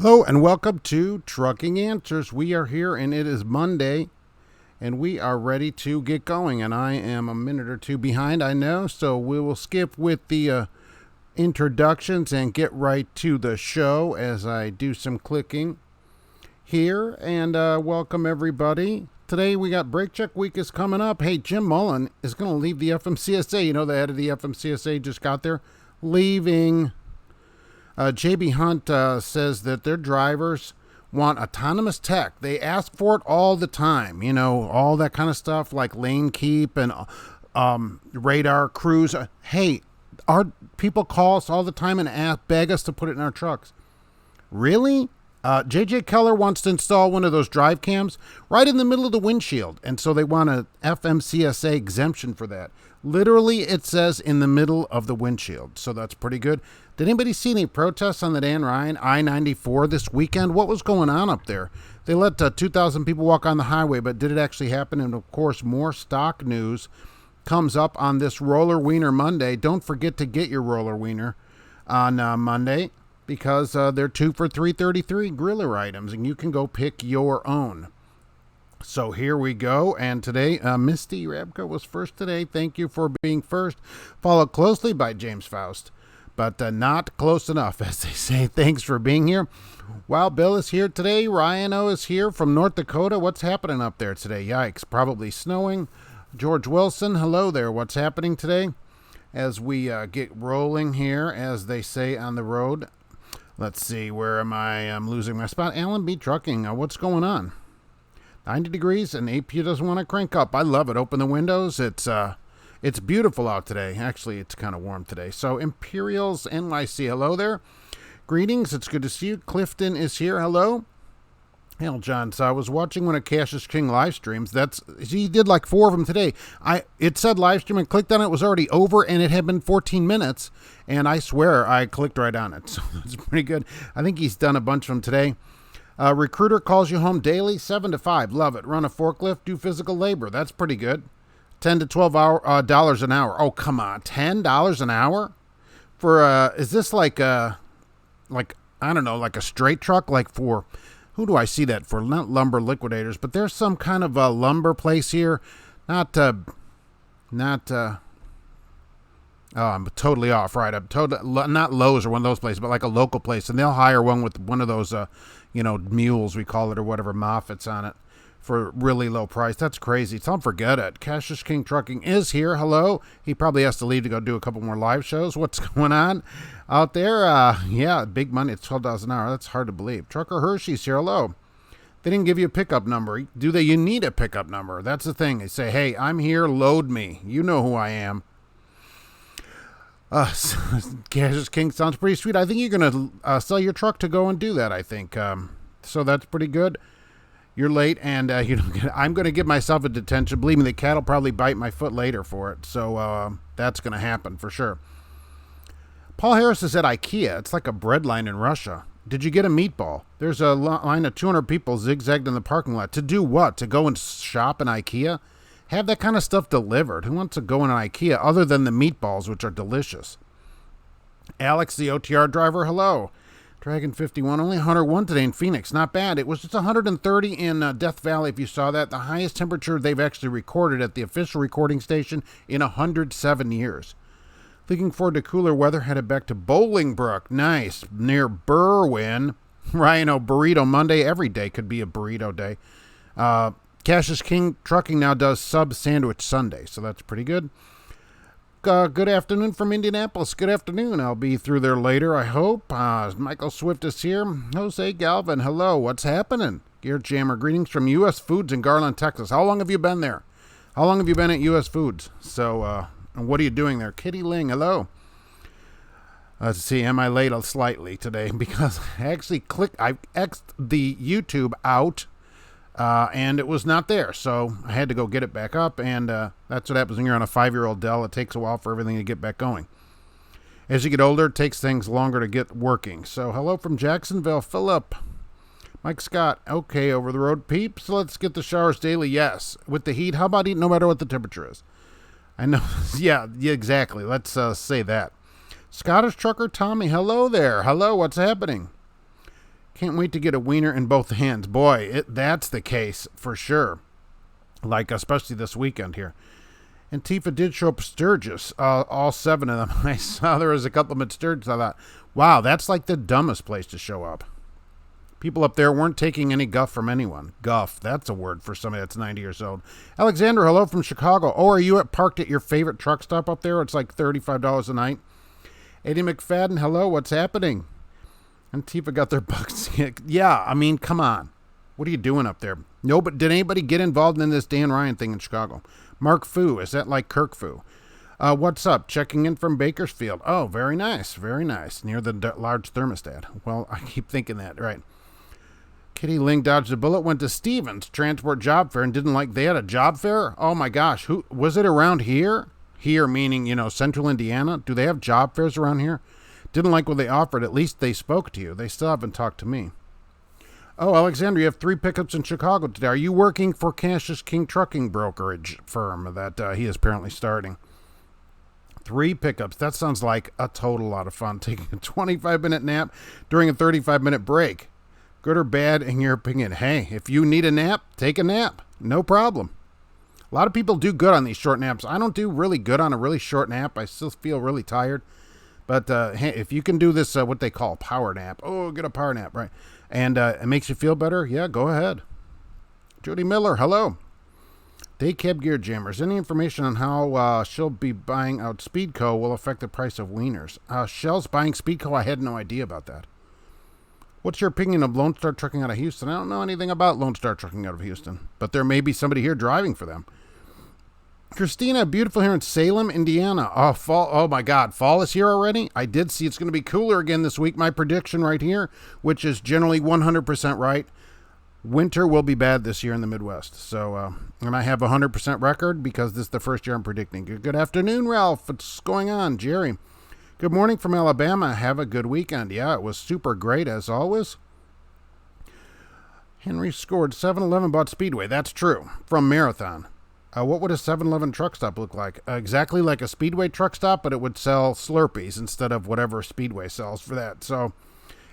Hello and welcome to Trucking Answers. We are here and it is Monday and we are ready to get going. And I am a minute or two behind, I know, so we will skip with the introductions and get right to the show as I do some clicking here. And welcome everybody. Today we got Brake Check Week is coming up. Hey, Jim Mullen is going to leave the FMCSA. You know, the head of the FMCSA just got there, leaving. JB Hunt says that their drivers want autonomous tech. They ask for it all the time, you know, all that kind of stuff like lane keep and radar cruise. Hey, our people call us all the time and beg us to put it in our trucks. Really? JJ Keller wants to install one of those drive cams right in the middle of the windshield. And so they want an FMCSA exemption for that. Literally, it says in the middle of the windshield. So that's pretty good. Did anybody see any protests on the Dan Ryan I-94 this weekend? What was going on up there? They let 2,000 people walk on the highway, but did it actually happen? And of course, more stock news comes up on this Roller Wiener Monday. Don't forget to get your Roller Wiener on Monday because they're 2 for $3.33 griller items, and you can go pick your own. So here we go, and today, Misty Rabka was first today. Thank you for being first. Followed closely by James Faust, but not close enough, as they say. Thanks for being here. Wild Bill is here today. Ryan O is here from North Dakota. What's happening up there today? Yikes, probably snowing. George Wilson, hello there. What's happening today? As we get rolling here, as they say on the road. Let's see, where am I? I'm losing my spot. Alan B. Trucking, what's going on? 90 degrees and APU doesn't want to crank up. I love it. Open the windows. It's beautiful out today. Actually, it's kind of warm today. So Imperials NYC, hello there. Greetings. It's good to see you. Clifton is here. Hello. Hell, John. So I was watching one of Cassius King live streams. He did like 4 of them today. It said live stream and clicked on it. It was already over and it had been 14 minutes. And I swear I clicked right on it. So it's pretty good. I think he's done a bunch of them today. Recruiter calls you home daily, 7 to 5. Love it. Run a forklift, do physical labor. That's pretty good. $10 to $12 dollars an hour. Oh, come on. $10 an hour? For, is this like I don't know, like a straight truck? Like for, who do I see that for? Not Lumber Liquidators, but there's some kind of a lumber place here. Oh, I'm totally off, right? I'm not Lowe's or one of those places, but like a local place. And they'll hire one with one of those, mules, we call it, or whatever, Moffats on it for really low price. That's crazy. Don't forget it. Cassius King Trucking is here. Hello. He probably has to leave to go do a couple more live shows. What's going on out there? Yeah, big money. It's $12 an hour. That's hard to believe. Trucker Hershey's here. Hello. They didn't give you a pickup number. You need a pickup number? That's the thing. They say, hey, I'm here. Load me. You know who I am. Cassius King sounds pretty sweet. I think you're going to sell your truck to go and do that, I think. So that's pretty good. You're late, and I'm going to give myself a detention. Believe me, the cat will probably bite my foot later for it. So that's going to happen for sure. Paul Harris is at IKEA. It's like a bread line in Russia. Did you get a meatball? There's a line of 200 people zigzagged in the parking lot. To do what? To go and shop in IKEA? Have that kind of stuff delivered. Who wants to go in an IKEA other than the meatballs, which are delicious? Alex, the OTR driver, hello. Dragon 51, only 101 today in Phoenix. Not bad. It was just 130 in Death Valley, if you saw that. The highest temperature they've actually recorded at the official recording station in 107 years. Looking forward to cooler weather. Headed back to Bolingbrook. Nice. Near Berwyn. Ryan, Burrito Monday. Every day could be a burrito day. Cassius King Trucking now does Sub Sandwich Sunday, so that's pretty good. Good afternoon from Indianapolis. Good afternoon. I'll be through there later, I hope. Michael Swift is here. Jose Galvin, hello. What's happening? Gear Jammer, greetings from U.S. Foods in Garland, Texas. How long have you been there? How long have you been at U.S. Foods? So, and what are you doing there? Kitty Ling, hello. Let's see, am I late slightly today? Because I X'd the YouTube out. And it was not there, so I had to go get it back up, and that's what happens when you're on a 5-year-old Dell. It takes a while for everything to get back going. As you get older, it takes things longer to get working. So hello from Jacksonville, Philip. Mike Scott, okay, over the road peeps, let's get the showers daily, yes. With the heat, how about eating no matter what the temperature is? I know, yeah, exactly, let's say that. Scottish trucker Tommy, hello there. Hello, what's happening? Can't wait to get a wiener in both hands. Boy, that's the case for sure. Like, especially this weekend here. Antifa did show up Sturgis, all 7 of them. I saw there was a couple of Sturgis. I thought, wow, that's like the dumbest place to show up. People up there weren't taking any guff from anyone. Guff, that's a word for somebody that's 90 years old. Alexander, hello from Chicago. Oh, are you parked at your favorite truck stop up there? It's like $35 a night. Eddie McFadden, hello, what's happening? Antifa got their bucks kicked. Yeah, I mean, come on. What are you doing up there? No, but did anybody get involved in this Dan Ryan thing in Chicago? Mark Fu, is that like Kirk Fu? What's up? Checking in from Bakersfield. Oh, very nice, very nice. Near the large thermostat. Well, I keep thinking that, right. Kitty Ling dodged a bullet, went to Stevens Transport Job Fair and didn't like they had a job fair? Oh my gosh, who was it around here? Here meaning, central Indiana? Do they have job fairs around here? Didn't like what they offered. At least they spoke to you. They still haven't talked to me. Oh, Alexander, you have 3 pickups in Chicago today. Are you working for Cassius King Trucking Brokerage firm that he is apparently starting? 3 pickups. That sounds like a total lot of fun. Taking a 25-minute nap during a 35-minute break. Good or bad in your opinion? Hey, if you need a nap, take a nap. No problem. A lot of people do good on these short naps. I don't do really good on a really short nap. I still feel really tired. But hey, if you can do this, what they call a power nap. Oh, get a power nap, right? And it makes you feel better. Yeah, go ahead. Jody Miller, hello. Day Cab Gear Jammers. Any information on how she'll be buying out Speedco will affect the price of wieners? Shell's buying Speedco? I had no idea about that. What's your opinion of Lone Star Trucking out of Houston? I don't know anything about Lone Star Trucking out of Houston, but there may be somebody here driving for them. Christina, beautiful here in Salem, Indiana. Oh, fall! Oh my God, fall is here already. I did see it's going to be cooler again this week. My prediction right here, which is generally 100% right. Winter will be bad this year in the Midwest. So, and I have a 100% record because this is the first year I'm predicting. Good afternoon, Ralph. What's going on, Jerry? Good morning from Alabama. Have a good weekend. Yeah, it was super great as always. Henry scored 7-Eleven bought Speedway. That's true. From Marathon. What would a 7-Eleven truck stop look like? Exactly like a Speedway truck stop, but it would sell Slurpees instead of whatever Speedway sells for that. So,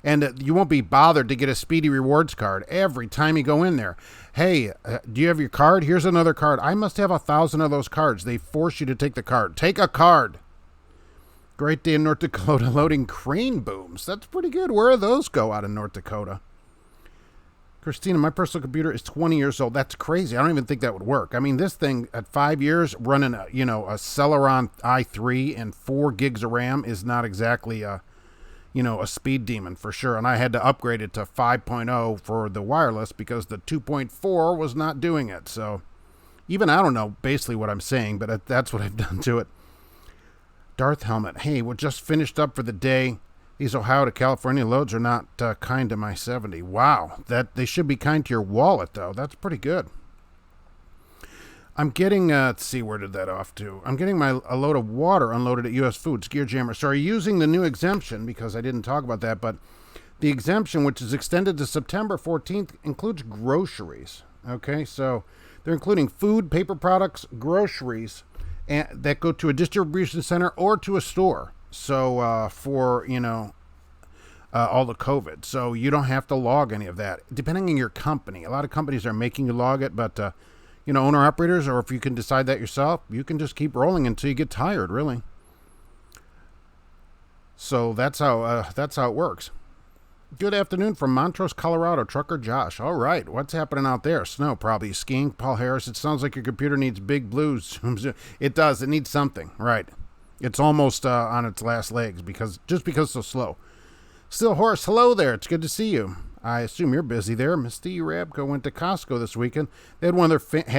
and you won't be bothered to get a Speedy Rewards card every time you go in there. Hey, do you have your card? Here's another card. I must have 1,000 of those cards. They force you to take the card. Take a card. Great day in North Dakota loading crane booms. That's pretty good. Where do those go out in North Dakota? Christina, my personal computer is 20 years old. That's crazy. I don't even think that would work. I mean, this thing at 5 years running a Celeron i3 and 4 gigs of RAM is not exactly a speed demon for sure. And I had to upgrade it to 5.0 for the wireless because the 2.4 was not doing it. So even I don't know basically what I'm saying, but that's what I've done to it. Darth Helmet. Hey, we're just finished up for the day. These Ohio to California loads are not kind to my 70. Wow. That they should be kind to your wallet, though. That's pretty good. I'm getting, let's see, where did that off to? I'm getting a load of water unloaded at U.S. Foods, Gear Jammer. So are you using the new exemption? Because I didn't talk about that, but the exemption, which is extended to September 14th, includes groceries. Okay, so they're including food, paper products, groceries, and that go to a distribution center or to a store. So for, all the COVID. So you don't have to log any of that, depending on your company. A lot of companies are making you log it, but, owner-operators, or if you can decide that yourself, you can just keep rolling until you get tired, really. So that's how it works. Good afternoon from Montrose, Colorado. Trucker Josh. All right. What's happening out there? Snow, probably. Skiing. Paul Harris. It sounds like your computer needs big blues. It does. It needs something. Right. It's almost on its last legs because it's so slow. Still Horace, hello there. It's good to see you. I assume you're busy there. Misty Rabko went to Costco this weekend. They had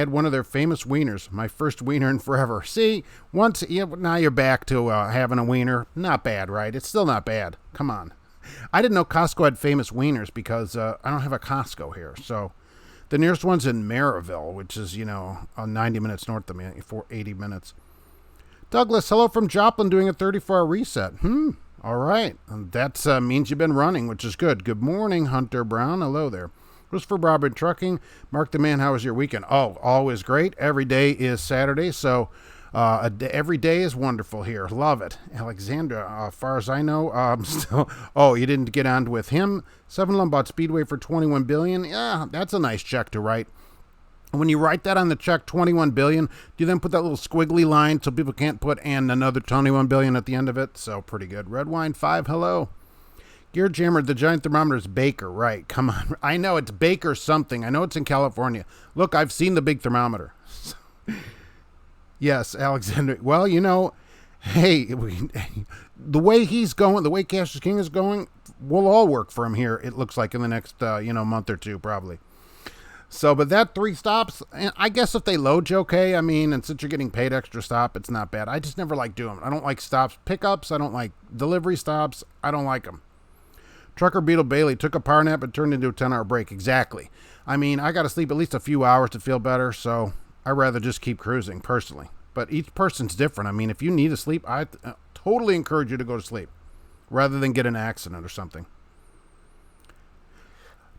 one of their famous wieners. My first wiener in forever. See, now you're back to having a wiener. Not bad, right? It's still not bad. Come on. I didn't know Costco had famous wieners because I don't have a Costco here. So the nearest one's in Maryville, which is 90 minutes north of me for 80 minutes. Douglas, hello from Joplin, doing a 34-hour reset. All right. And that means you've been running, which is good. Good morning, Hunter Brown. Hello there. Christopher Broadbent Trucking. Mark the Man, how was your weekend? Oh, always great. Every day is Saturday. So Every day is wonderful here. Love it. Alexandra, as far as I know, still. Oh, you didn't get on with him. 7-Eleven bought Speedway for $21 billion. Yeah, that's a nice check to write. When you write that on the check, $21 billion, do you then put that little squiggly line so people can't put and another $21 billion at the end of it? So pretty good. Red Wine 5, hello. Gear Jammer, the giant thermometer is Baker. Right, come on. I know it's Baker something. I know it's in California. Look, I've seen the big thermometer. Yes, Alexander. Well, you know, hey, the way he's going, the way Cassius King is going, we'll all work for him here, it looks like, in the next, month or two, probably. So, but that 3 stops, and I guess if they load you okay, I mean, and since you're getting paid extra stop, it's not bad. I just never like doing them. I don't like stops, pickups. I don't like delivery stops. I don't like them. Trucker Beetle Bailey took a power nap and turned into a 10-hour break. Exactly. I mean, I got to sleep at least a few hours to feel better, so I'd rather just keep cruising, personally. But each person's different. I mean, if you need to sleep, I totally encourage you to go to sleep rather than get in an accident or something.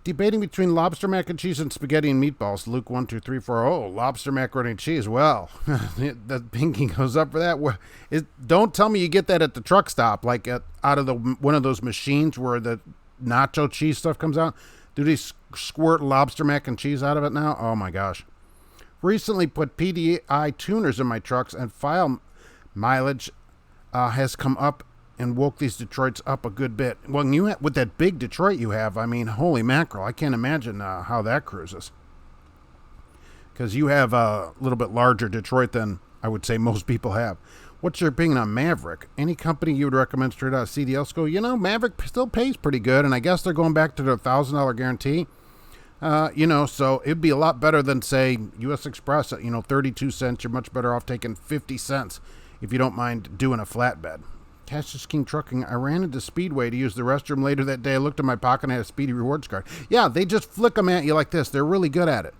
Debating between lobster mac and cheese and spaghetti and meatballs. Luke 1, 2, 3, 4. Oh, lobster macaroni and cheese. Well, the pinky goes up for that. Don't tell me you get that at the truck stop, like out of one of those machines where the nacho cheese stuff comes out. Do they squirt lobster mac and cheese out of it now? Oh my gosh. Recently put PDI tuners in my trucks, and file mileage has come up and woke these Detroits up a good bit. Well, with that big Detroit you have, I mean, holy mackerel, I can't imagine how that cruises. Because you have a little bit larger Detroit than I would say most people have. What's your opinion on Maverick? Any company you would recommend straight out of CDL school? You know, Maverick still pays pretty good, and I guess they're going back to their $1,000 guarantee. So it'd be a lot better than, say, U.S. Express at, 32 cents. You're much better off taking 50 cents if you don't mind doing a flatbed. Cassius King Trucking, I ran into Speedway to use the restroom later that day. I looked in my pocket and I had a Speedy Rewards card. Yeah, they just flick them at you like this. They're really good at it.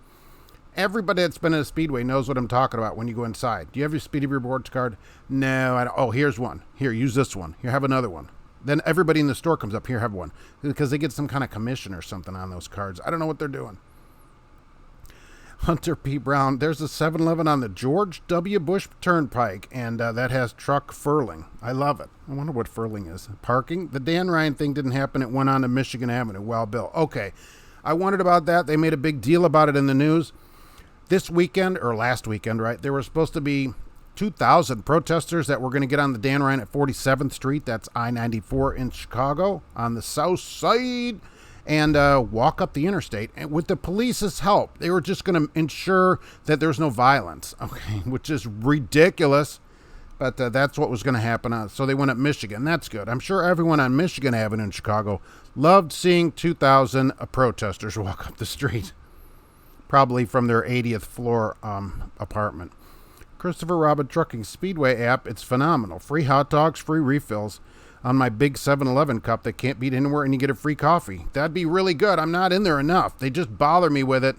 Everybody that's been at a Speedway knows what I'm talking about when you go inside. Do you have your Speedy Rewards card? No, I don't. Oh, here's one. Here, use this one. Here, have another one. Then everybody in the store comes up, here, have one. Because they get some kind of commission or something on those cards. I don't know what they're doing. Hunter P. Brown, there's a 7-Eleven on the George W. Bush Turnpike, and that has truck furling. I love it. I wonder what furling is. Parking? The Dan Ryan thing didn't happen. It went on to Michigan Avenue. Well, Bill. Okay. I wondered about that. They made a big deal about it in the news. This weekend, or last weekend, right, there were supposed to be 2,000 protesters that were going to get on the Dan Ryan at 47th Street. That's I-94 in Chicago on the south side. And walk up the interstate. And with the police's help, they were just going to ensure that there's no violence, okay, which is ridiculous. But that's what was going to happen. So they went up Michigan. That's good. I'm sure everyone on Michigan Avenue in Chicago loved seeing 2,000 protesters walk up the street, probably from their 80th floor apartment. Christopher Robin Trucking Speedway app. It's phenomenal. Free hot dogs, free refills on my big 7-Eleven cup that can't beat anywhere, and you get a free coffee. That'd be really good. I'm not in there enough. They just bother me with it.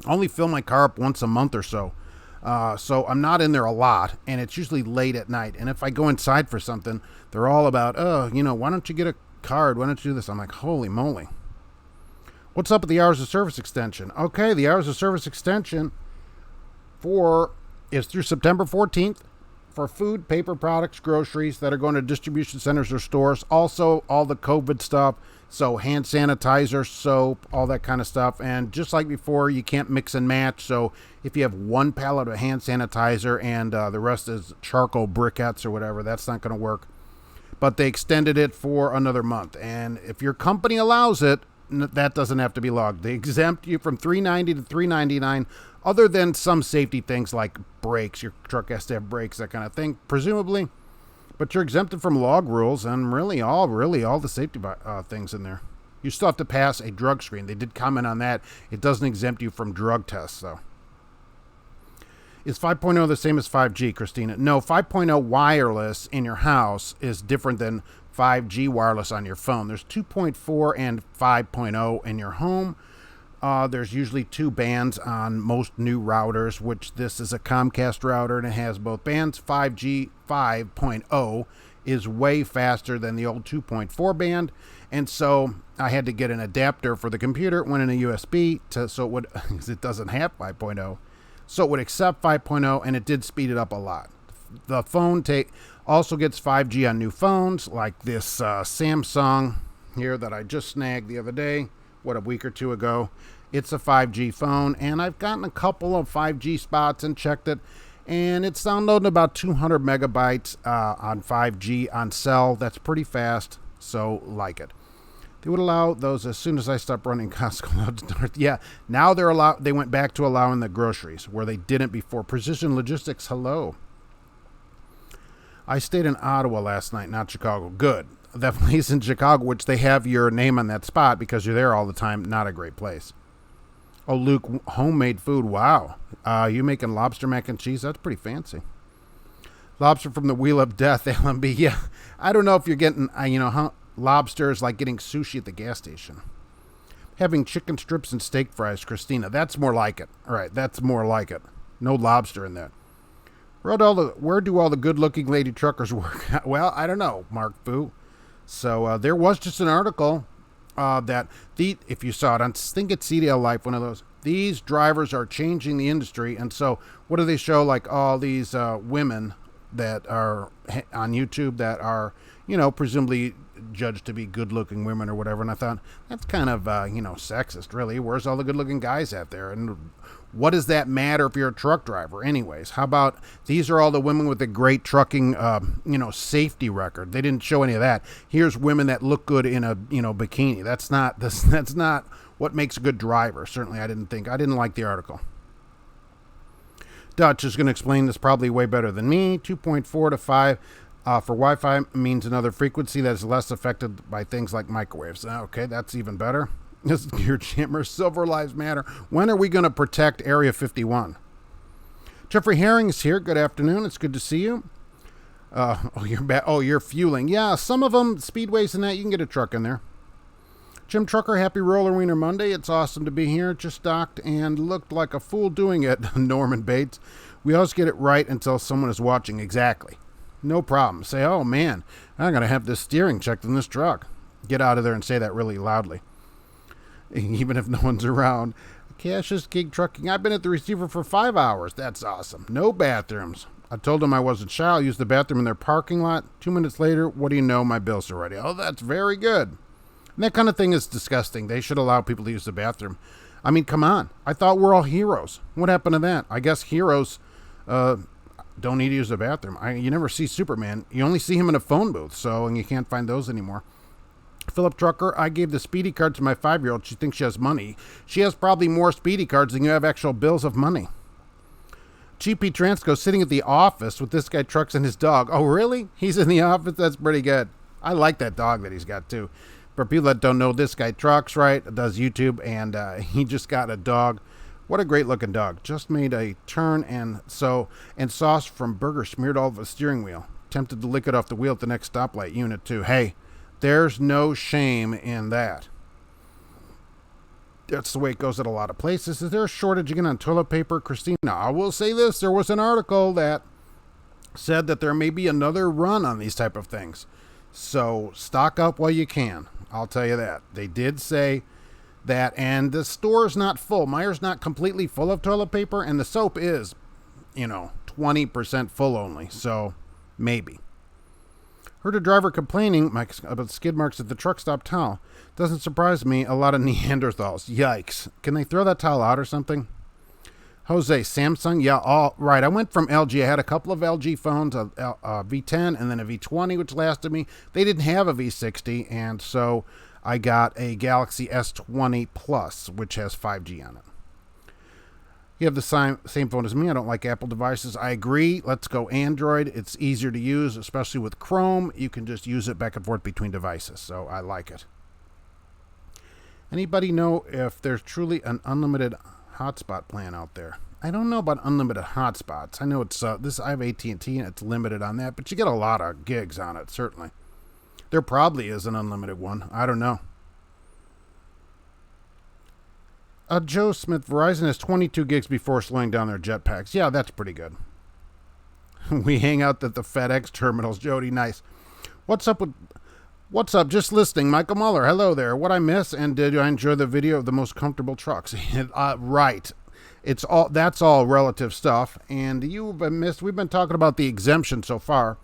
I only fill my car up once a month or so. So I'm not in there a lot, and it's usually late at night. And if I go inside for something, they're all about, why don't you get a card? Why don't you do this? I'm like, holy moly. What's up with the hours of service extension? Okay, the hours of service extension is through September 14th. For food, paper products, groceries that are going to distribution centers or stores. Also, all the COVID stuff. So hand sanitizer, soap, all that kind of stuff. And just like before, you can't mix and match. So if you have one pallet of hand sanitizer and the rest is charcoal briquettes or whatever, that's not going to work. But they extended it for another month. And if your company allows it, that doesn't have to be logged. They exempt you from $3.90 to $3.99, other than some safety things like brakes. Your truck has to have brakes, that kind of thing, presumably. But you're exempted from log rules and really all the safety things in there. You still have to pass a drug screen. They did comment on that. It doesn't exempt you from drug tests, though. Is 5.0 the same as 5G, Christina? No, 5.0 wireless in your house is different than 5G wireless on your phone. There's 2.4 and 5.0 in your home. There's usually 2 bands on most new routers, which this is a Comcast router and it has both bands. 5G 5.0 is way faster than the old 2.4 band. And so I had to get an adapter for the computer. It went in a USB so it doesn't have 5.0. So it would accept 5.0, and it did speed it up a lot. The phone also gets 5G on new phones, like this Samsung here that I just snagged the other day, a week or two ago. It's a 5G phone, and I've gotten a couple of 5G spots and checked it, and it's downloading about 200 megabytes on 5G on cell. That's pretty fast, so like it. They would allow those as soon as I stopped running Costco. Yeah, now they went back to allowing the groceries where they didn't before. Precision Logistics, hello. I stayed in Ottawa last night, not Chicago. Good. That place in Chicago, which they have your name on that spot because you're there all the time, not a great place. Oh, Luke, homemade food. Wow. You making lobster mac and cheese? That's pretty fancy. Lobster from the Wheel of Death, LMB. Yeah, I don't know if you're getting, lobster is like getting sushi at the gas station. Having chicken strips and steak fries, Christina. That's more like it. All right, that's more like it. No lobster in there. Where do all the good-looking lady truckers work? Well, I don't know, Mark Fu. So there was just an article if you saw it on, I think it's CDL Life, one of those, these drivers are changing the industry. And so what do they show? Like all these women that are on YouTube that are, presumably judged to be good-looking women or whatever. And I thought, that's kind of, sexist, really. Where's all the good-looking guys out there? And what does that matter if you're a truck driver? Anyways, how about these are all the women with a great trucking, safety record? They didn't show any of that. Here's women that look good in a, bikini. That's not what makes a good driver. Certainly, I didn't like the article. Dutch is going to explain this probably way better than me. 2.4 to 5 for Wi-Fi means another frequency that is less affected by things like microwaves. Okay, that's even better. This is Gear Jammer. Silver Lives Matter. When are we going to protect Area 51? Jeffrey Herring is here. Good afternoon. It's good to see you. You're fueling. Yeah, some of them, speedways and that, you can get a truck in there. Jim Trucker, happy Roller Wiener Monday. It's awesome to be here. Just docked and looked like a fool doing it, Norman Bates. We always get it right until someone is watching. Exactly. No problem. Say, oh man, I'm going to have this steering checked in this truck. Get out of there and say that really loudly. Even if no one's around. Cash's Gig Trucking. I've been at the receiver for 5 hours. That's awesome. No bathrooms. I told them I wasn't shy. I'll use the bathroom in their parking lot. 2 minutes later, what do you know? My bills are ready. Oh, that's very good. And that kind of thing is disgusting. They should allow people to use the bathroom. I mean, come on. I thought we're all heroes. What happened to that? I guess heroes don't need to use the bathroom. You never see Superman. You only see him in a phone booth, and you can't find those anymore. Philip Trucker, I gave the Speedy card to my 5-year-old. She thinks she has money. She has probably more Speedy cards than you have actual bills of money. GP Transco sitting at the office with this guy Trucks and his dog. Oh, really? He's in the office? That's pretty good. I like that dog that he's got, too. For people that don't know, this guy Trucks, right, does YouTube, and he just got a dog. What a great-looking dog. Just made a turn, and sauce from burger smeared all over the steering wheel. Tempted to lick it off the wheel at the next stoplight unit, too. Hey, there's no shame in that. That's the way it goes at a lot of places. Is there a shortage again on toilet paper? Christina, I will say this. There was an article that said that there may be another run on these type of things. So stock up while you can. I'll tell you that. They did say that, and the store's not full. Meijer's not completely full of toilet paper, and the soap is, 20% full only. So maybe. Heard a driver complaining about skid marks at the truck stop towel. Doesn't surprise me. A lot of Neanderthals. Yikes. Can they throw that towel out or something? Jose, Samsung. Yeah, all right. I went from LG. I had a couple of LG phones, a V10 and then a V20, which lasted me. They didn't have a V60, and so I got a Galaxy S20 Plus, which has 5G on it. You have the same phone as me. I don't like Apple devices. I agree. Let's go Android. It's easier to use, especially with Chrome. You can just use it back and forth between devices, so I like it. Anybody know if there's truly an unlimited hotspot plan out there? I don't know about unlimited hotspots. I know it's I have AT&T and it's limited on that, but you get a lot of gigs on it, certainly. There probably is an unlimited one. I don't know. Joe Smith, Verizon has 22 gigs before slowing down their jetpacks. Yeah, that's pretty good. We hang out at the FedEx terminals. Jody, nice. What's up? Just listening. Michael Muller, hello there. What I miss, and did I enjoy the video of the most comfortable trucks? Right. That's all relative stuff. And we've been talking about the exemption so far,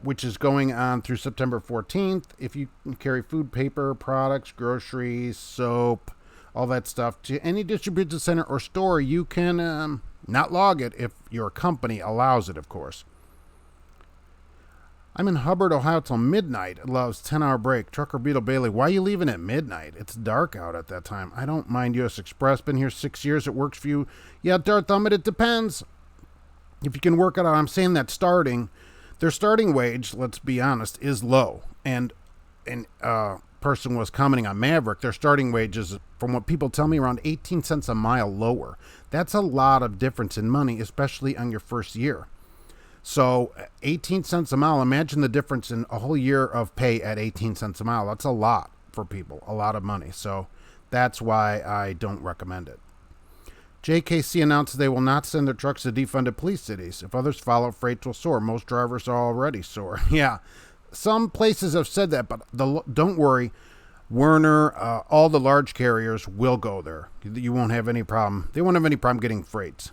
which is going on through September 14th. If you carry food, paper, products, groceries, soap, all that stuff to any distribution center or store, you can not log it if your company allows it, of course. I'm in Hubbard, Ohio till midnight. It allows 10-hour break. Trucker Beetle Bailey, why are you leaving at midnight? It's dark out at that time. I don't mind U.S. Express. Been here 6 years. It works for you. Yeah, Dart Thumb, it depends. If you can work it out, I'm saying that their starting wage, let's be honest, is low. And person was commenting on Maverick, their starting wage is, from what people tell me, around 18 cents a mile lower. That's a lot of difference in money, especially on your first year. So 18 cents a mile, imagine the difference in a whole year of pay at 18 cents a mile. That's a lot for people, a lot of money. So that's why I don't recommend it. JKC announces they will not send their trucks to defunded police cities. If others follow, freight will soar. Most drivers are already sore. Yeah. Some places have said that, but don't worry. Werner, all the large carriers will go there. You won't have any problem. They won't have any problem getting freights.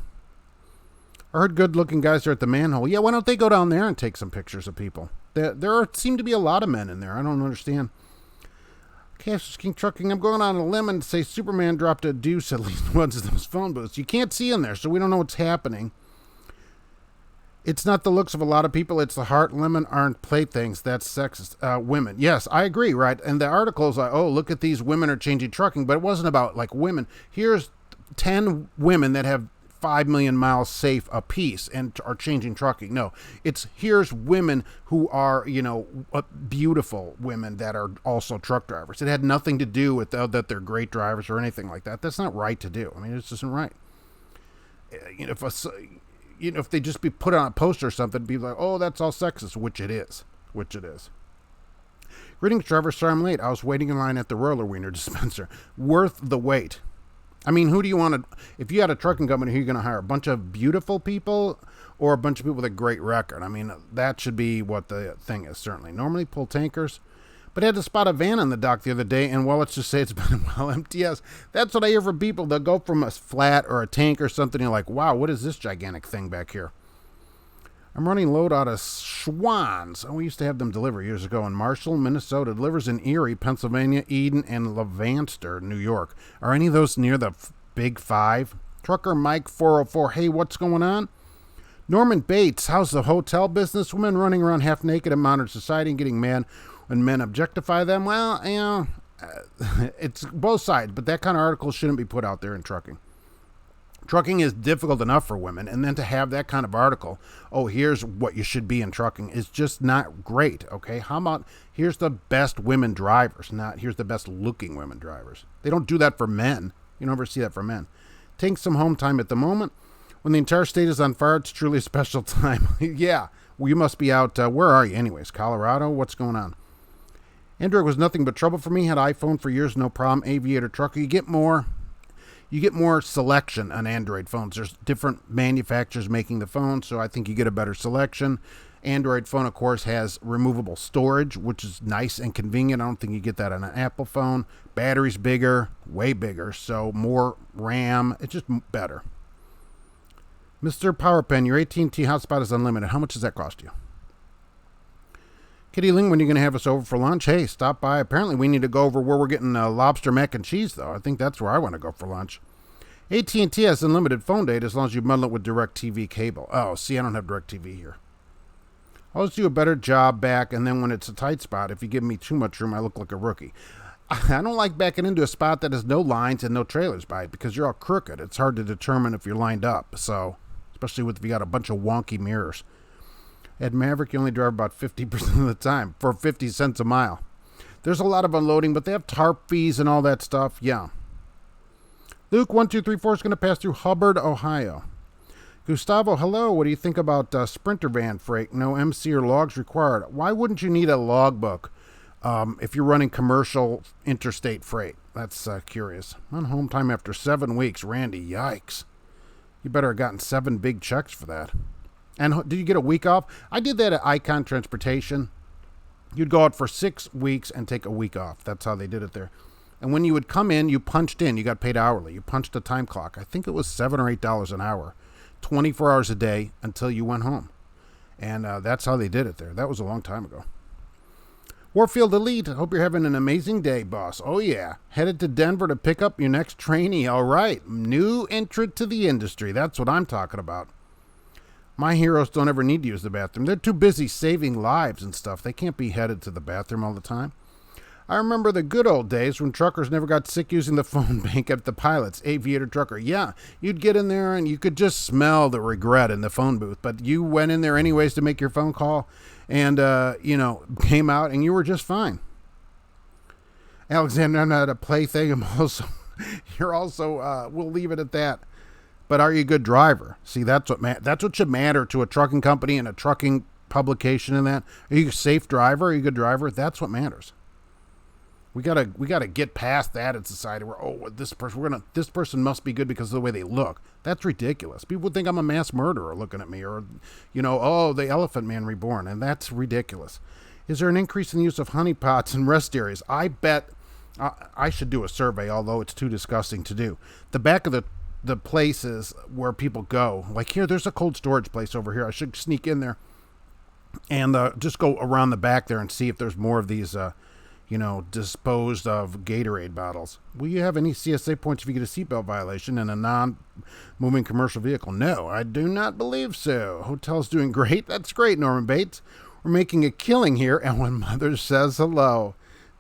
I heard good-looking guys are at the manhole. Yeah, why don't they go down there and take some pictures of people? There seem to be a lot of men in there. I don't understand. Cash King Trucking, I'm going on a limb and say Superman dropped a deuce at least once in those phone booths. You can't see in there, so we don't know what's happening. It's not the looks of a lot of people. It's the heart. Lemon aren't playthings. That's sexist. Women. Yes, I agree, right? And the article's like, oh, look at these women are changing trucking. But it wasn't about, like, women. Here's 10 women that have 5 million miles safe apiece and are changing trucking. No, here's women who are, beautiful women that are also truck drivers. It had nothing to do with that they're great drivers or anything like that. That's not right to do. I mean, it just isn't right. If they just be put on a poster or something, it'd be like, oh, that's all sexist, which it is. Greetings, Trevor. Sorry I'm late. I was waiting in line at the roller Wiener dispenser. Worth the wait. I mean, who do you want to, if you had a trucking company, who are you going to hire? A bunch of beautiful people or a bunch of people with a great record? I mean, that should be what the thing is, certainly. Normally pull tankers. But I had to spot a van on the dock the other day, and well, let's just say it's been well empty. Yes, that's what I hear from people. They'll go from a flat or a tank or something, and you're like, wow, what is this gigantic thing back here? I'm running load out of Schwans. We used to have them deliver years ago in Marshall, Minnesota. Delivers in Erie, Pennsylvania, Eden, and Levanter, New York. Are any of those near the Big Five? Trucker Mike 404. Hey, what's going on? Norman Bates. How's the hotel business? Women running around half naked in modern society and getting mad when men objectify them. Well, it's both sides, but that kind of article shouldn't be put out there in trucking. Trucking is difficult enough for women, and then to have that kind of article, oh, here's what you should be in trucking, is just not great, okay? How about here's the best women drivers, not here's the best looking women drivers. They don't do that for men. You never see that for men. Take some home time at the moment. When the entire state is on fire, it's truly a special time. Yeah, well, you must be out, where are you anyways? Colorado? What's going on? Android was nothing but trouble for me. Had iPhone for years, no problem. Aviator trucker. You get more selection on Android phones. There's different manufacturers making the phone, so I think you get a better selection. Android phone, of course, has removable storage, which is nice and convenient. I don't think you get that on an Apple phone. Battery's bigger, way bigger, so more RAM. It's just better. Mr. PowerPen, your AT&T hotspot is unlimited. How much does that cost you? Kitty Ling, when are you going to have us over for lunch? Hey, stop by. Apparently, we need to go over where we're getting lobster mac and cheese, though. I think that's where I want to go for lunch. AT&T has unlimited phone data as long as you bundle it with DirecTV cable. Oh, see, I don't have DirecTV here. I'll always do a better job back, and then when it's a tight spot, if you give me too much room, I look like a rookie. I don't like backing into a spot that has no lines and no trailers by it because you're all crooked. It's hard to determine if you're lined up, so especially if you got a bunch of wonky mirrors. At Maverick, you only drive about 50% of the time for 50 cents a mile. There's a lot of unloading, but they have tarp fees and all that stuff. Yeah. Luke 1234 is going to pass through Hubbard, Ohio. Gustavo, hello. What do you think about Sprinter van freight? No MC or logs required. Why wouldn't you need a logbook if you're running commercial interstate freight? That's curious. On home time after 7 weeks. Randy, yikes. You better have gotten 7 big checks for that. And did you get a week off? I did that at Icon Transportation. You'd go out for 6 weeks and take a week off. That's how they did it there. And when you would come in, you punched in. You got paid hourly. You punched a time clock. I think it was $7 or $8 an hour, 24 hours a day until you went home. And that's how they did it there. That was a long time ago. Warfield Elite, hope you're having an amazing day, boss. Oh, yeah. Headed to Denver to pick up your next trainee. All right. New entrant to the industry. That's what I'm talking about. My heroes don't ever need to use the bathroom. They're too busy saving lives and stuff. They can't be headed to the bathroom all the time. I remember the good old days when truckers never got sick using the phone bank at the pilots, aviator trucker. Yeah, you'd get in there and you could just smell the regret in the phone booth, but you went in there anyways to make your phone call and, came out and you were just fine. Alexander, I'm not a plaything. You're also, we'll leave it at that. But are you a good driver? See, that's what should matter to a trucking company and a trucking publication and that. Are you a safe driver? Are you a good driver? That's what matters. We gotta get past that in society where this person must be good because of the way they look. That's ridiculous. People would think I'm a mass murderer looking at me, or the Elephant Man Reborn, and that's ridiculous. Is there an increase in the use of honeypots in rest areas? I bet I should do a survey, although it's too disgusting to do. The back of the places where people go, like here, there's a cold storage place over here. I should sneak in there and just go around the back there and see if there's more of these. Disposed of Gatorade bottles. Will you have any CSA points if you get a seatbelt violation in a non-moving commercial vehicle? No, I do not believe so. Hotel's doing great. That's great, Norman Bates. We're making a killing here, and when Mother says hello.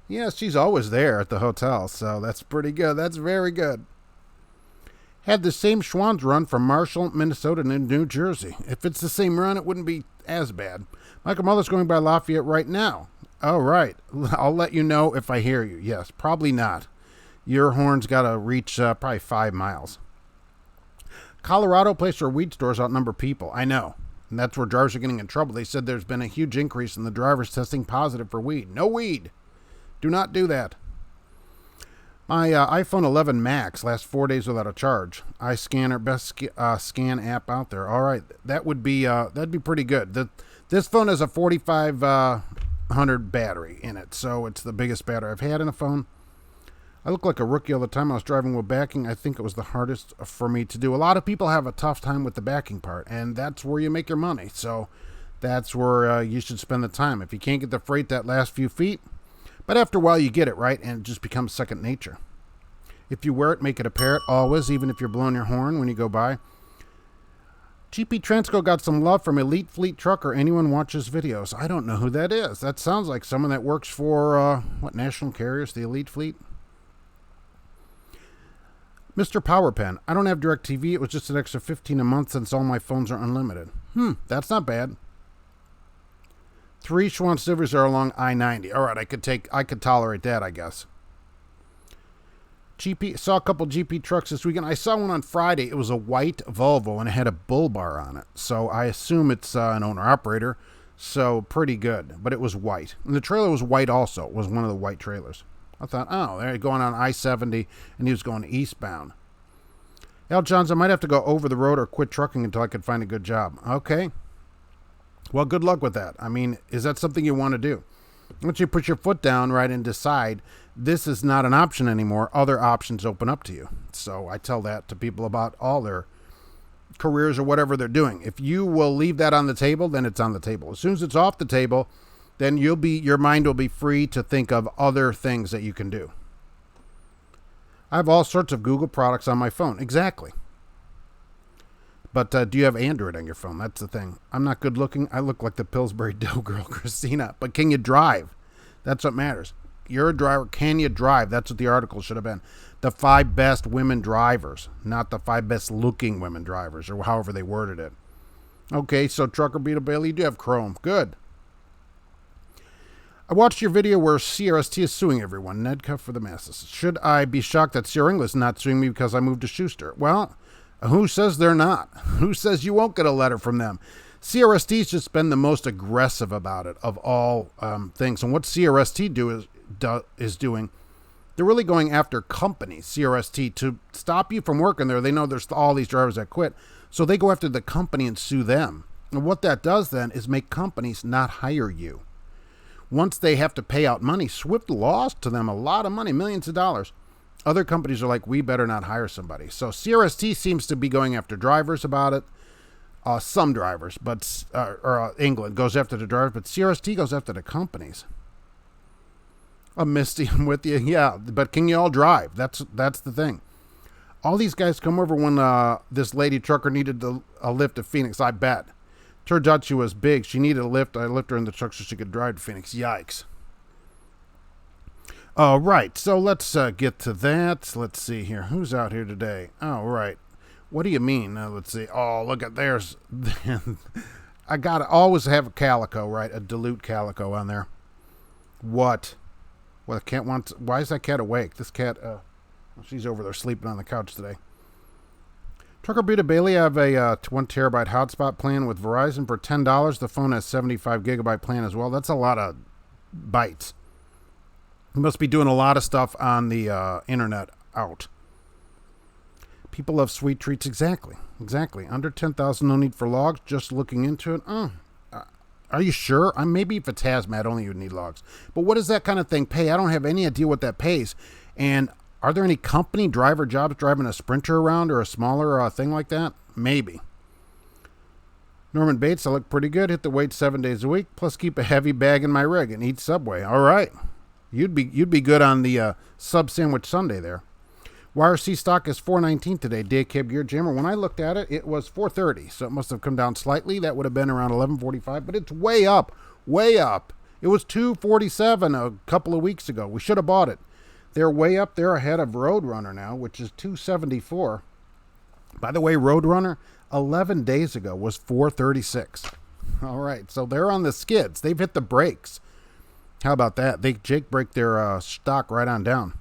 Yes, she's always there at the hotel, so that's pretty good. That's very good. Had the same Schwann's run from Marshall, Minnesota to New Jersey. If it's the same run, it wouldn't be as bad. Michael Mother's going by Lafayette right now. Oh, right. I'll let you know if I hear you. Yes, probably not. Your horn's got to reach probably 5 miles. Colorado place where weed stores outnumber people. I know. And that's where drivers are getting in trouble. They said there's been a huge increase in the drivers testing positive for weed. No weed. Do not do that. My iPhone 11 Max lasts 4 days without a charge. iScanner, best scan app out there. All right. That'd be pretty good. This phone has a 4500 battery in it, so it's the biggest battery I've had in a phone. I look like a rookie all the time. I was driving with backing. I think it was the hardest for me to do. A lot of people have a tough time with the backing part, and that's where you make your money. So that's where you should spend the time. If you can't get the freight that last few feet, but after a while you get it, right? And it just becomes second nature. If you wear it, make it a parrot always, even if you're blowing your horn when you go by. GP Transco got some love from Elite Fleet Trucker. Anyone watches videos? I don't know who that is. That sounds like someone that works for, national carriers, the Elite Fleet? Mr. Powerpen, I don't have DirecTV. It was just an extra $15 a month since all my phones are unlimited. That's not bad. 3 Schwann Silvers are along I-90. All right, I could tolerate that, I guess. Saw a couple GP trucks this weekend. I saw one on Friday. It was a white Volvo, and it had a bull bar on it. So I assume it's an owner-operator. So pretty good. But it was white. And the trailer was white also. It was one of the white trailers. I thought, they're going on I-70, and he was going eastbound. Al Johns, I might have to go over the road or quit trucking until I could find a good job. Okay. Well, good luck with that. I mean, is that something you want to do? Once you put your foot down, right, and decide this is not an option anymore, other options open up to you. So I tell that to people about all their careers or whatever they're doing. If you will leave that on the table, then it's on the table. As soon as it's off the table, then your mind will be free to think of other things that you can do. I have all sorts of Google products on my phone. Exactly. But do you have Android on your phone? That's the thing. I'm not good looking. I look like the Pillsbury Dough girl, Christina. But can you drive? That's what matters. You're a driver. Can you drive? That's what the article should have been. The 5 best women drivers, not the 5 best looking women drivers, or however they worded it. Okay, so Trucker Beetle Bailey, you do have Chrome. Good. I watched your video where CRST is suing everyone. Nedcuff for the masses. Should I be shocked that Sierra English is not suing me because I moved to Schuster? Well, who says they're not? Who says you won't get a letter from them? CRST's just been the most aggressive about it of all things. And what CRST is doing, they're really going after companies, CRST, to stop you from working there. They know there's all these drivers that quit. So they go after the company and sue them. And what that does then is make companies not hire you. once they have to pay out money, Swift lost to them a lot of money, millions of dollars. Other companies are like, we better not hire somebody. So CRST seems to be going after drivers about it. Some drivers, but England goes after the drivers, but CRST goes after the companies. Misty, I'm with you. Yeah, but can you all drive? That's the thing. All these guys come over when this lady trucker needed a lift to Phoenix, I bet. Turns out she was big. She needed a lift. I lifted her in the truck so she could drive to Phoenix. Yikes. All right, so let's get to that. Let's see here. Who's out here today? Oh, right. What do you mean? Let's see. Oh, look at there's. I got to always have a calico, right? A dilute calico on there. What? Well, the cat wants. Why is that cat awake? This cat, she's over there sleeping on the couch today. Trucker Buta Bailey, I have a 1 terabyte hotspot plan with Verizon for $10. The phone has 75 gigabyte plan as well. That's a lot of bytes. You must be doing a lot of stuff on the internet out. People love sweet treats. Exactly. Under 10,000, no need for logs. Just looking into it. Are you sure? Maybe if it's hazmat, only you would need logs. But what does that kind of thing pay? I don't have any idea what that pays. And are there any company driver jobs driving a Sprinter around or a smaller thing like that? Maybe. Norman Bates, I look pretty good. Hit the weight 7 days a week. Plus keep a heavy bag in my rig and eat Subway. All right. You'd be good on the sub sandwich Sunday there. YRC stock is $4.19 today. Day Cab Gear Jammer. When I looked at it, it was $4.30, so it must have come down slightly. That would have been around $11.45, but it's way up, way up. It was $2.47 a couple of weeks ago. We should have bought it. They're way up there ahead of Roadrunner now, which is $2.74. By the way, Roadrunner 11 days ago was $4.36. All right, so they're on the skids. They've hit the brakes. How about that? They Jake break their stock right on down.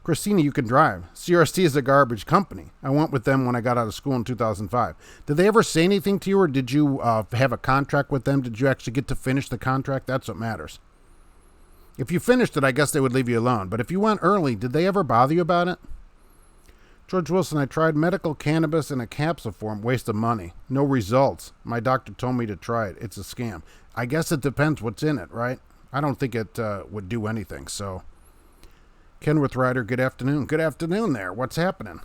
Christina, you can drive. CRST is a garbage company. I went with them when I got out of school in 2005. Did they ever say anything to you, or did you have a contract with them? Did you actually get to finish the contract? That's what matters. If you finished it, I guess they would leave you alone. But if you went early, did they ever bother you about it? George Wilson, I tried medical cannabis in a capsule form. Waste of money. No results. My doctor told me to try it. It's a scam. I guess it depends what's in it, right? I don't think it would do anything, so... Kenworth Rider, good afternoon. Good afternoon there. What's happening?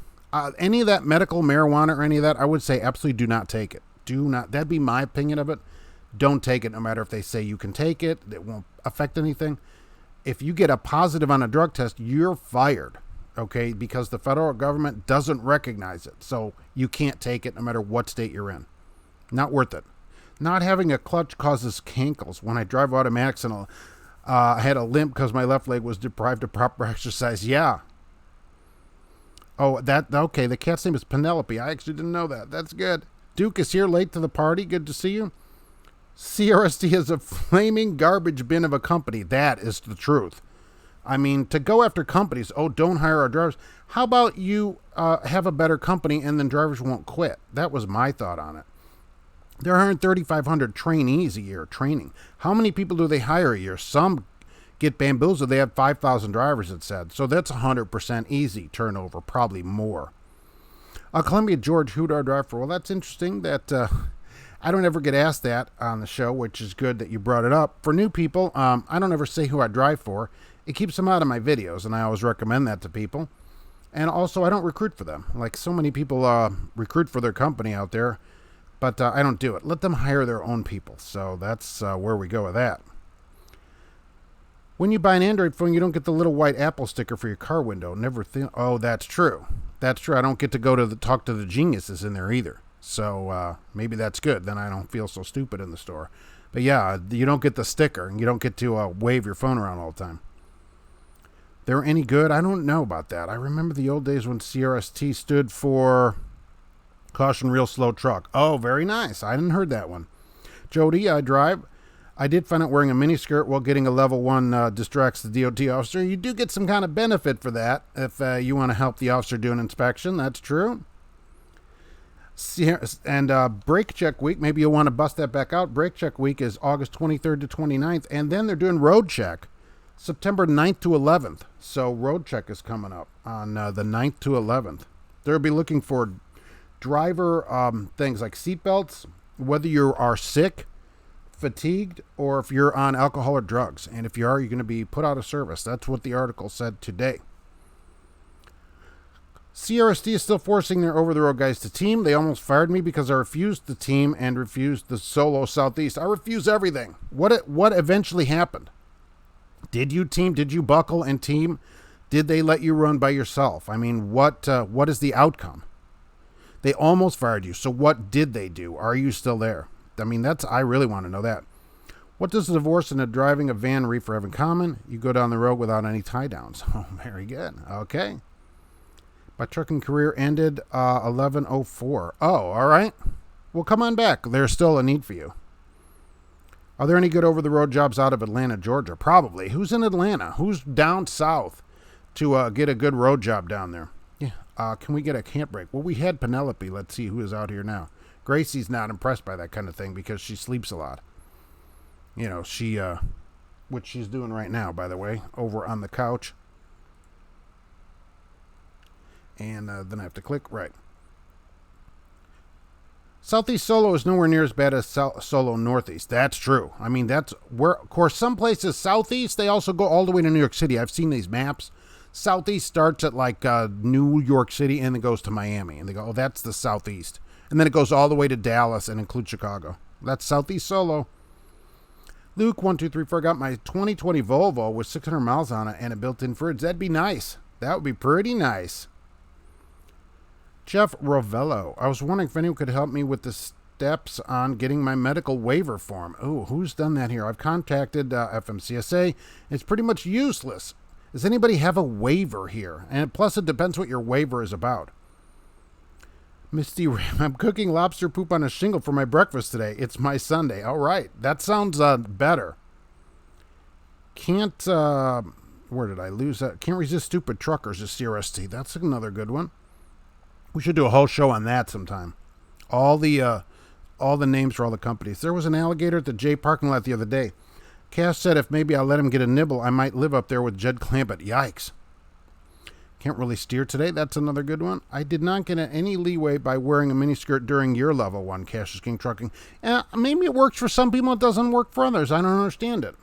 Any of that medical marijuana or any of that, I would say absolutely do not take it. Do not. That'd be my opinion of it. Don't take it no matter if they say you can take it. It won't affect anything. If you get a positive on a drug test, you're fired, okay, because the federal government doesn't recognize it. So you can't take it no matter what state you're in. Not worth it. Not having a clutch causes cankles. When I drive automatics and I had a limp because my left leg was deprived of proper exercise. Yeah. Oh, okay. The cat's name is Penelope. I actually didn't know that. That's good. Duke is here late to the party. Good to see you. CRST is a flaming garbage bin of a company. That is the truth. I mean, to go after companies, don't hire our drivers. How about you have a better company and then drivers won't quit? That was my thought on it. There are 3,500 trainees a year training. How many people do they hire a year? Some get bamboozled. They have 5,000 drivers, it said. So that's 100% easy turnover, probably more. Columbia George, who do I drive for? Well, that's interesting that I don't ever get asked that on the show, which is good that you brought it up. For new people, I don't ever say who I drive for. It keeps them out of my videos, and I always recommend that to people. And also, I don't recruit for them. Like so many people recruit for their company out there. But I don't do it. Let them hire their own people. So that's where we go with that. When you buy an Android phone, you don't get the little white Apple sticker for your car window. Oh, that's true. That's true. I don't get to go to talk to the geniuses in there either. So maybe that's good. Then I don't feel so stupid in the store. But yeah, you don't get the sticker. And you don't get to wave your phone around all the time. They're any good? I don't know about that. I remember the old days when CRST stood for... Caution, real slow truck. Oh, very nice. I hadn't heard that one. Jody, I drive. I did find out wearing a miniskirt while getting a level 1 distracts the DOT officer. You do get some kind of benefit for that if you want to help the officer do an inspection. That's true. And brake check week, maybe you'll want to bust that back out. Brake check week is August 23rd to 29th. And then they're doing road check September 9th to 11th. So road check is coming up on the 9th to 11th. They'll be looking for driver things like seatbelts, whether you are sick, fatigued, or if you're on alcohol or drugs. And if you are, you're going to be put out of service. That's what the article said today. CRST is still forcing their over-the-road guys to team. They almost fired me because I refused the team and refused the solo Southeast. I refuse everything. What eventually happened? Did you team? Did you buckle and team? Did they let you run by yourself? I mean, what is the outcome? They almost fired you. So what did they do? Are you still there? I mean, I really want to know that. What does a divorce and a driving a van reefer have in common? You go down the road without any tie downs. Oh, very good. Okay. My trucking career ended 11/04. Oh, all right. Well, come on back. There's still a need for you. Are there any good over-the-road jobs out of Atlanta, Georgia? Probably. Who's in Atlanta? Who's down south to get a good road job down there? Yeah. Can we get a camp break? Well, we had Penelope. Let's see who is out here now. Gracie's not impressed by that kind of thing because she sleeps a lot. You know, which she's doing right now, by the way, over on the couch. And then I have to click right. Southeast Solo is nowhere near as bad as Solo Northeast. That's true. I mean, that's where, of course, some places Southeast, they also go all the way to New York City. I've seen these maps. Southeast starts at like New York City and then goes to Miami. And they go, oh, that's the Southeast. And then it goes all the way to Dallas and includes Chicago. That's Southeast Solo. Luke, 1234, got my 2020 Volvo with 600 miles on it and a built-in fridge. That'd be nice. That would be pretty nice. Jeff Rovello, I was wondering if anyone could help me with the steps on getting my medical waiver form. Oh, who's done that here? I've contacted FMCSA. It's pretty much useless. Does anybody have a waiver here? And plus, it depends what your waiver is about. Misty, I'm cooking lobster poop on a shingle for my breakfast today. It's my Sunday. All right. That sounds better. Can't, where did I lose that? Can't resist stupid truckers is CRST. That's another good one. We should do a whole show on that sometime. All the names for all the companies. There was an alligator at the J parking lot the other day. Cash said if maybe I'll let him get a nibble, I might live up there with Jed Clampett. Yikes. Can't really steer today. That's another good one. I did not get any leeway by wearing a miniskirt during your level one, Cash is King Trucking. Maybe it works for some people. It doesn't work for others. I don't understand it.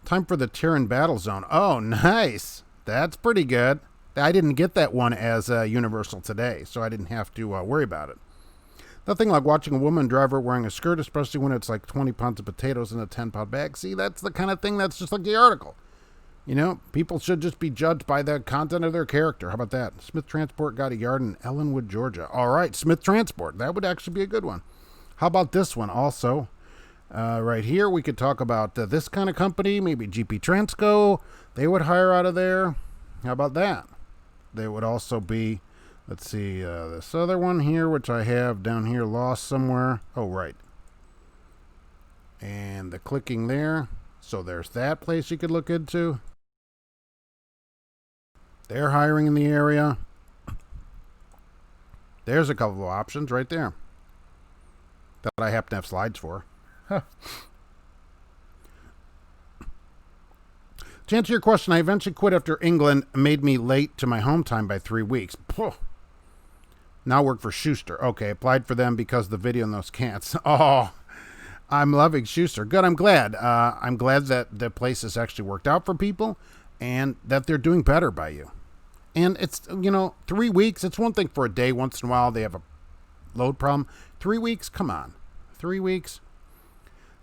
Time for the Terran Battle Zone. Oh, nice. That's pretty good. I didn't get that one as universal today, so I didn't have to worry about it. Nothing like watching a woman driver wearing a skirt, especially when it's like 20 pounds of potatoes in a 10-pound bag. See, that's the kind of thing that's just like the article. You know, people should just be judged by the content of their character. How about that? Smith Transport got a yard in Ellenwood, Georgia. All right, Smith Transport. That would actually be a good one. How about this one also? Right here, we could talk about this kind of company, maybe GP Transco. They would hire out of there. How about that? They would also be, let's see, this other one here, which I have down here lost somewhere. Oh, right. And the clicking there. So there's that place you could look into. They're hiring in the area. There's a couple of options right there that I happen to have slides for. Huh. To answer your question, I eventually quit after England made me late to my home time by 3 weeks. Phew. Now work for Schuster. Okay, applied for them because of the video in those cans. Oh, I'm loving Schuster. Good, I'm glad. I'm glad that the place has actually worked out for people and that they're doing better by you. And it's, 3 weeks. It's one thing for a day. Once in a while, they have a load problem. 3 weeks? Come on. 3 weeks?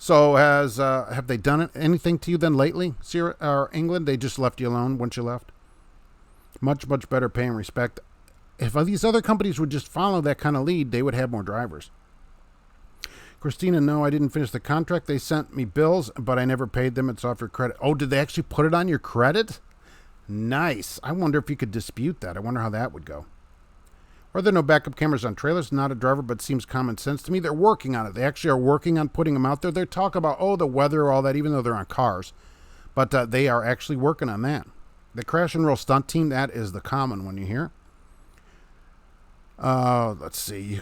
So have they done anything to you then lately, or England? They just left you alone once you left? Much, much better pay and respect. If these other companies would just follow that kind of lead, they would have more drivers. Christina, no, I didn't finish the contract. They sent me bills, but I never paid them. It's off your credit. Oh, did they actually put it on your credit? Nice. I wonder if you could dispute that. I wonder how that would go. Are there no backup cameras on trailers? Not a driver, but seems common sense to me. They're working on it. They actually are working on putting them out there. They talk about, the weather, all that, even though they're on cars. But they are actually working on that. The crash and roll stunt team, that is the common one you hear. Let's see.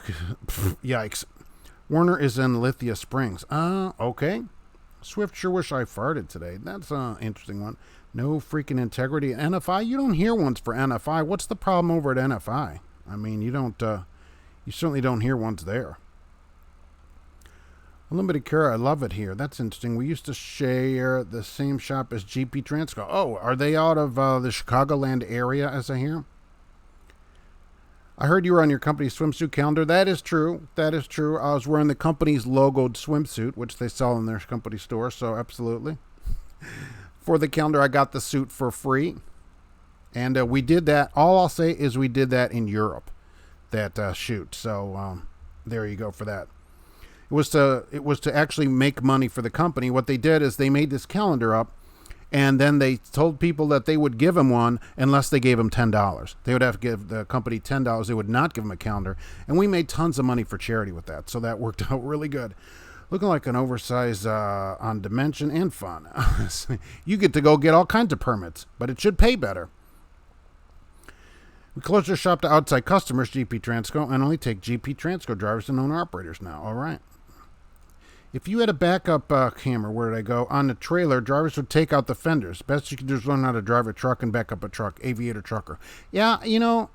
Yikes. Warner is in Lithia Springs. Okay. Swift sure wish I farted today. That's an interesting one. No freaking integrity at NFI. You don't hear ones for NFI. What's the problem over at NFI? I mean, you certainly don't hear ones there. Unlimited care, I love it here. That's interesting. We used to share the same shop as GP Transco. Oh, are they out of the Chicagoland area, as I hear? I heard you were on your company's swimsuit calendar. That is true. That is true. I was wearing the company's logoed swimsuit, which they sell in their company store, so absolutely. For the calendar, I got the suit for free. And we did that. All I'll say is we did that in Europe, that shoot. So there you go for that. It was to actually make money for the company. What they did is they made this calendar up, and then they told people that they would give them one unless they gave them $10. They would have to give the company $10. They would not give them a calendar. And we made tons of money for charity with that. So that worked out really good. Looking like an oversized on dimension and fun. You get to go get all kinds of permits, but it should pay better. We closed our shop to outside customers, GP Transco, and only take GP Transco drivers and owner-operators now. All right. If you had a backup camera, where did I go? On the trailer, drivers would take out the fenders. Best you can do is learn how to drive a truck and back up a truck, aviator trucker. Yeah,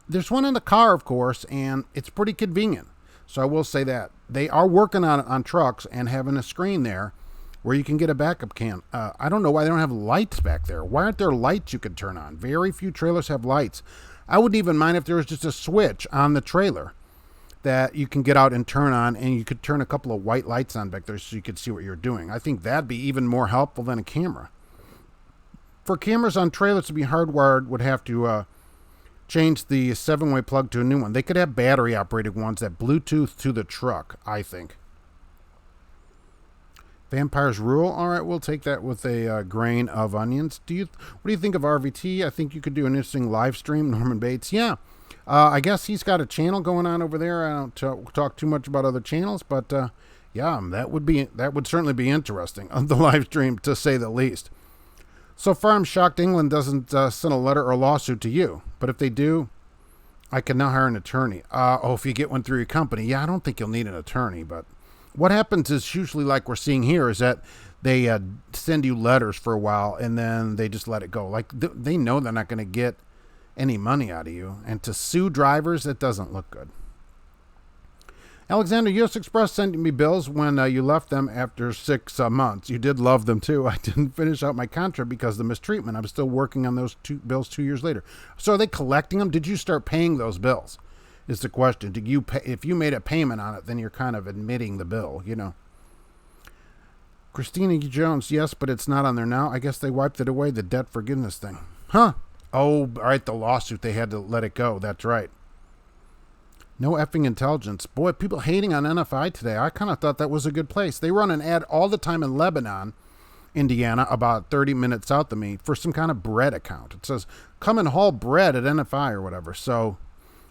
there's one in the car, of course, and it's pretty convenient. So I will say that. They are working on it on trucks and having a screen there where you can get a backup cam. I don't know why they don't have lights back there. Why aren't there lights you could turn on? Very few trailers have lights. I wouldn't even mind if there was just a switch on the trailer that you can get out and turn on, and you could turn a couple of white lights on back there so you could see what you're doing. I think that'd be even more helpful than a camera. For cameras on trailers to be hardwired, would have to change the 7-way plug to a new one. They could have battery-operated ones that Bluetooth to the truck, I think. Vampires rule. All right, we'll take that with a grain of onions. What do you think of RVT? I think you could do an interesting live stream. Norman Bates. Yeah. I guess he's got a channel going on over there. I don't talk too much about other channels, but yeah, that would certainly be interesting on the live stream, to say the least. So far, I'm shocked England doesn't send a letter or lawsuit to you. But if they do, I can now hire an attorney. If you get one through your company, yeah, I don't think you'll need an attorney. But what happens is usually, like we're seeing here, is that they send you letters for a while and then they just let it go. Like they know they're not going to get any money out of you, and to sue drivers, it doesn't look good. Alexander, U.S. Express sent me bills when you left them after 6 months. You did love them too. I didn't finish out my contract because of the mistreatment. I'm still working on those bills 2 years later. So are they collecting them? Did you start paying those bills? Is the question. Did you pay? If you made a payment on it, then you're kind of admitting the bill, Christina Jones, yes, but it's not on there now. I guess they wiped it away, the debt forgiveness thing. Huh? Oh, all right, the lawsuit, they had to let it go. That's right. No effing intelligence. Boy, people hating on NFI today. I kind of thought that was a good place. They run an ad all the time in Lebanon, Indiana, about 30 minutes south of me, for some kind of bread account. It says, come and haul bread at NFI or whatever. So,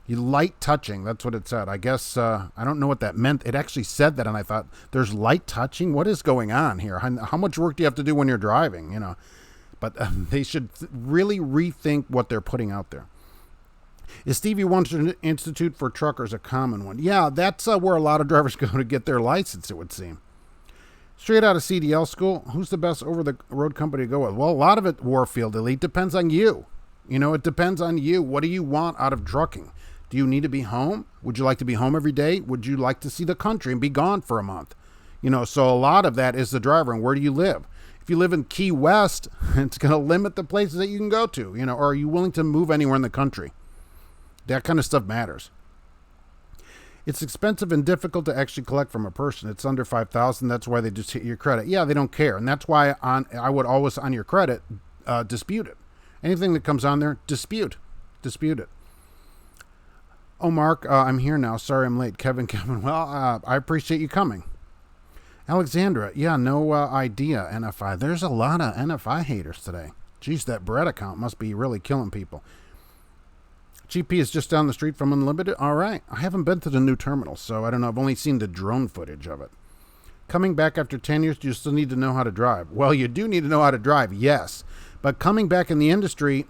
you light touching. That's what it said. I guess, I don't know what that meant. It actually said that, and I thought, there's light touching? What is going on here? How much work do you have to do when you're driving, But they should really rethink what they're putting out there. Is Stevie Wonder Institute for Truckers a common one? Yeah, that's where a lot of drivers go to get their license, it would seem. Straight out of CDL school, who's the best over-the-road company to go with? Well, a lot of it, Warfield Elite, depends on you. It depends on you. What do you want out of trucking? Do you need to be home? Would you like to be home every day? Would you like to see the country and be gone for a month? So a lot of that is the driver, and where do you live? If you live in Key West, it's going to limit the places that you can go to, or are you willing to move anywhere in the country? That kind of stuff matters. It's expensive and difficult to actually collect from a person. It's under $5,000. That's why they just hit your credit. Yeah, they don't care. And that's why I would always, on your credit, dispute it. Anything that comes on there, dispute it. Oh, Mark, I'm here now. Sorry I'm late. Kevin. Well, I appreciate you coming. Alexandra, yeah, no idea, NFI. There's a lot of NFI haters today. Geez, that bread account must be really killing people. GP is just down the street from Unlimited. All right. I haven't been to the new terminal, so I don't know. I've only seen the drone footage of it. Coming back after 10 years, do you still need to know how to drive? Well, you do need to know how to drive, yes. But coming back in the industry,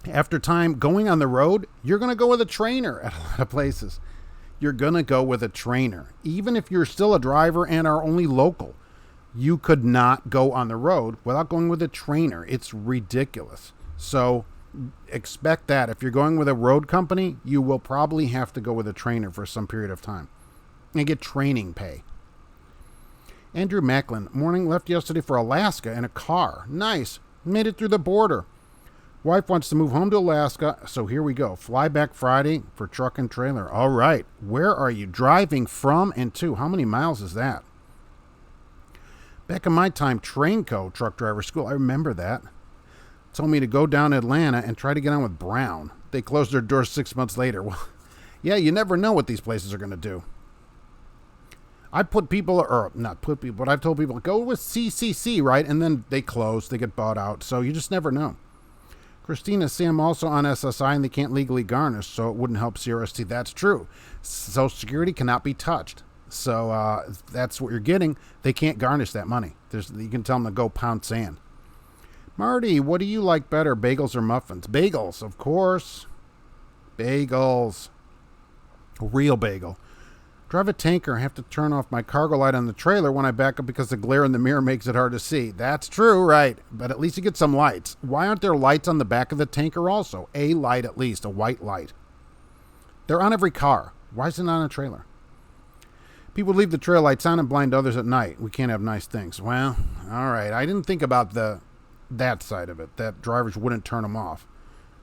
after time, going on the road, you're going to go with a trainer at a lot of places. You're going to go with a trainer. Even if you're still a driver and are only local, you could not go on the road without going with a trainer. It's ridiculous. So expect that. If you're going with a road company, you will probably have to go with a trainer for some period of time and get training pay. Andrew Macklin, morning, left yesterday for Alaska in a car. Nice. Made it through the border. Wife wants to move home to Alaska, so here we go. Fly back Friday for truck and trailer. All right. Where are you driving from and to? How many miles is that? Back in my time, Trainco truck driver school, I remember that. Told me to go down to Atlanta and try to get on with Brown. They closed their doors 6 months later. Well, yeah, you never know what these places are going to do. I've told people, go with CCC, right? And then they close, they get bought out. So you just never know. Christina, Sam also on SSI and they can't legally garnish, so it wouldn't help CRST. That's true. Social Security cannot be touched. So that's what you're getting. They can't garnish that money. You can tell them to go pound sand. Marty, what do you like better, bagels or muffins? Bagels, of course. Bagels. A real bagel. Drive a tanker. I have to turn off my cargo light on the trailer when I back up because the glare in the mirror makes it hard to see. That's true, right? But at least you get some lights. Why aren't there lights on the back of the tanker also? A light at least, a white light. They're on every car. Why is it not on a trailer? People leave the trail lights on and blind others at night. We can't have nice things. Well, all right. I didn't think about that side of it, that drivers wouldn't turn them off.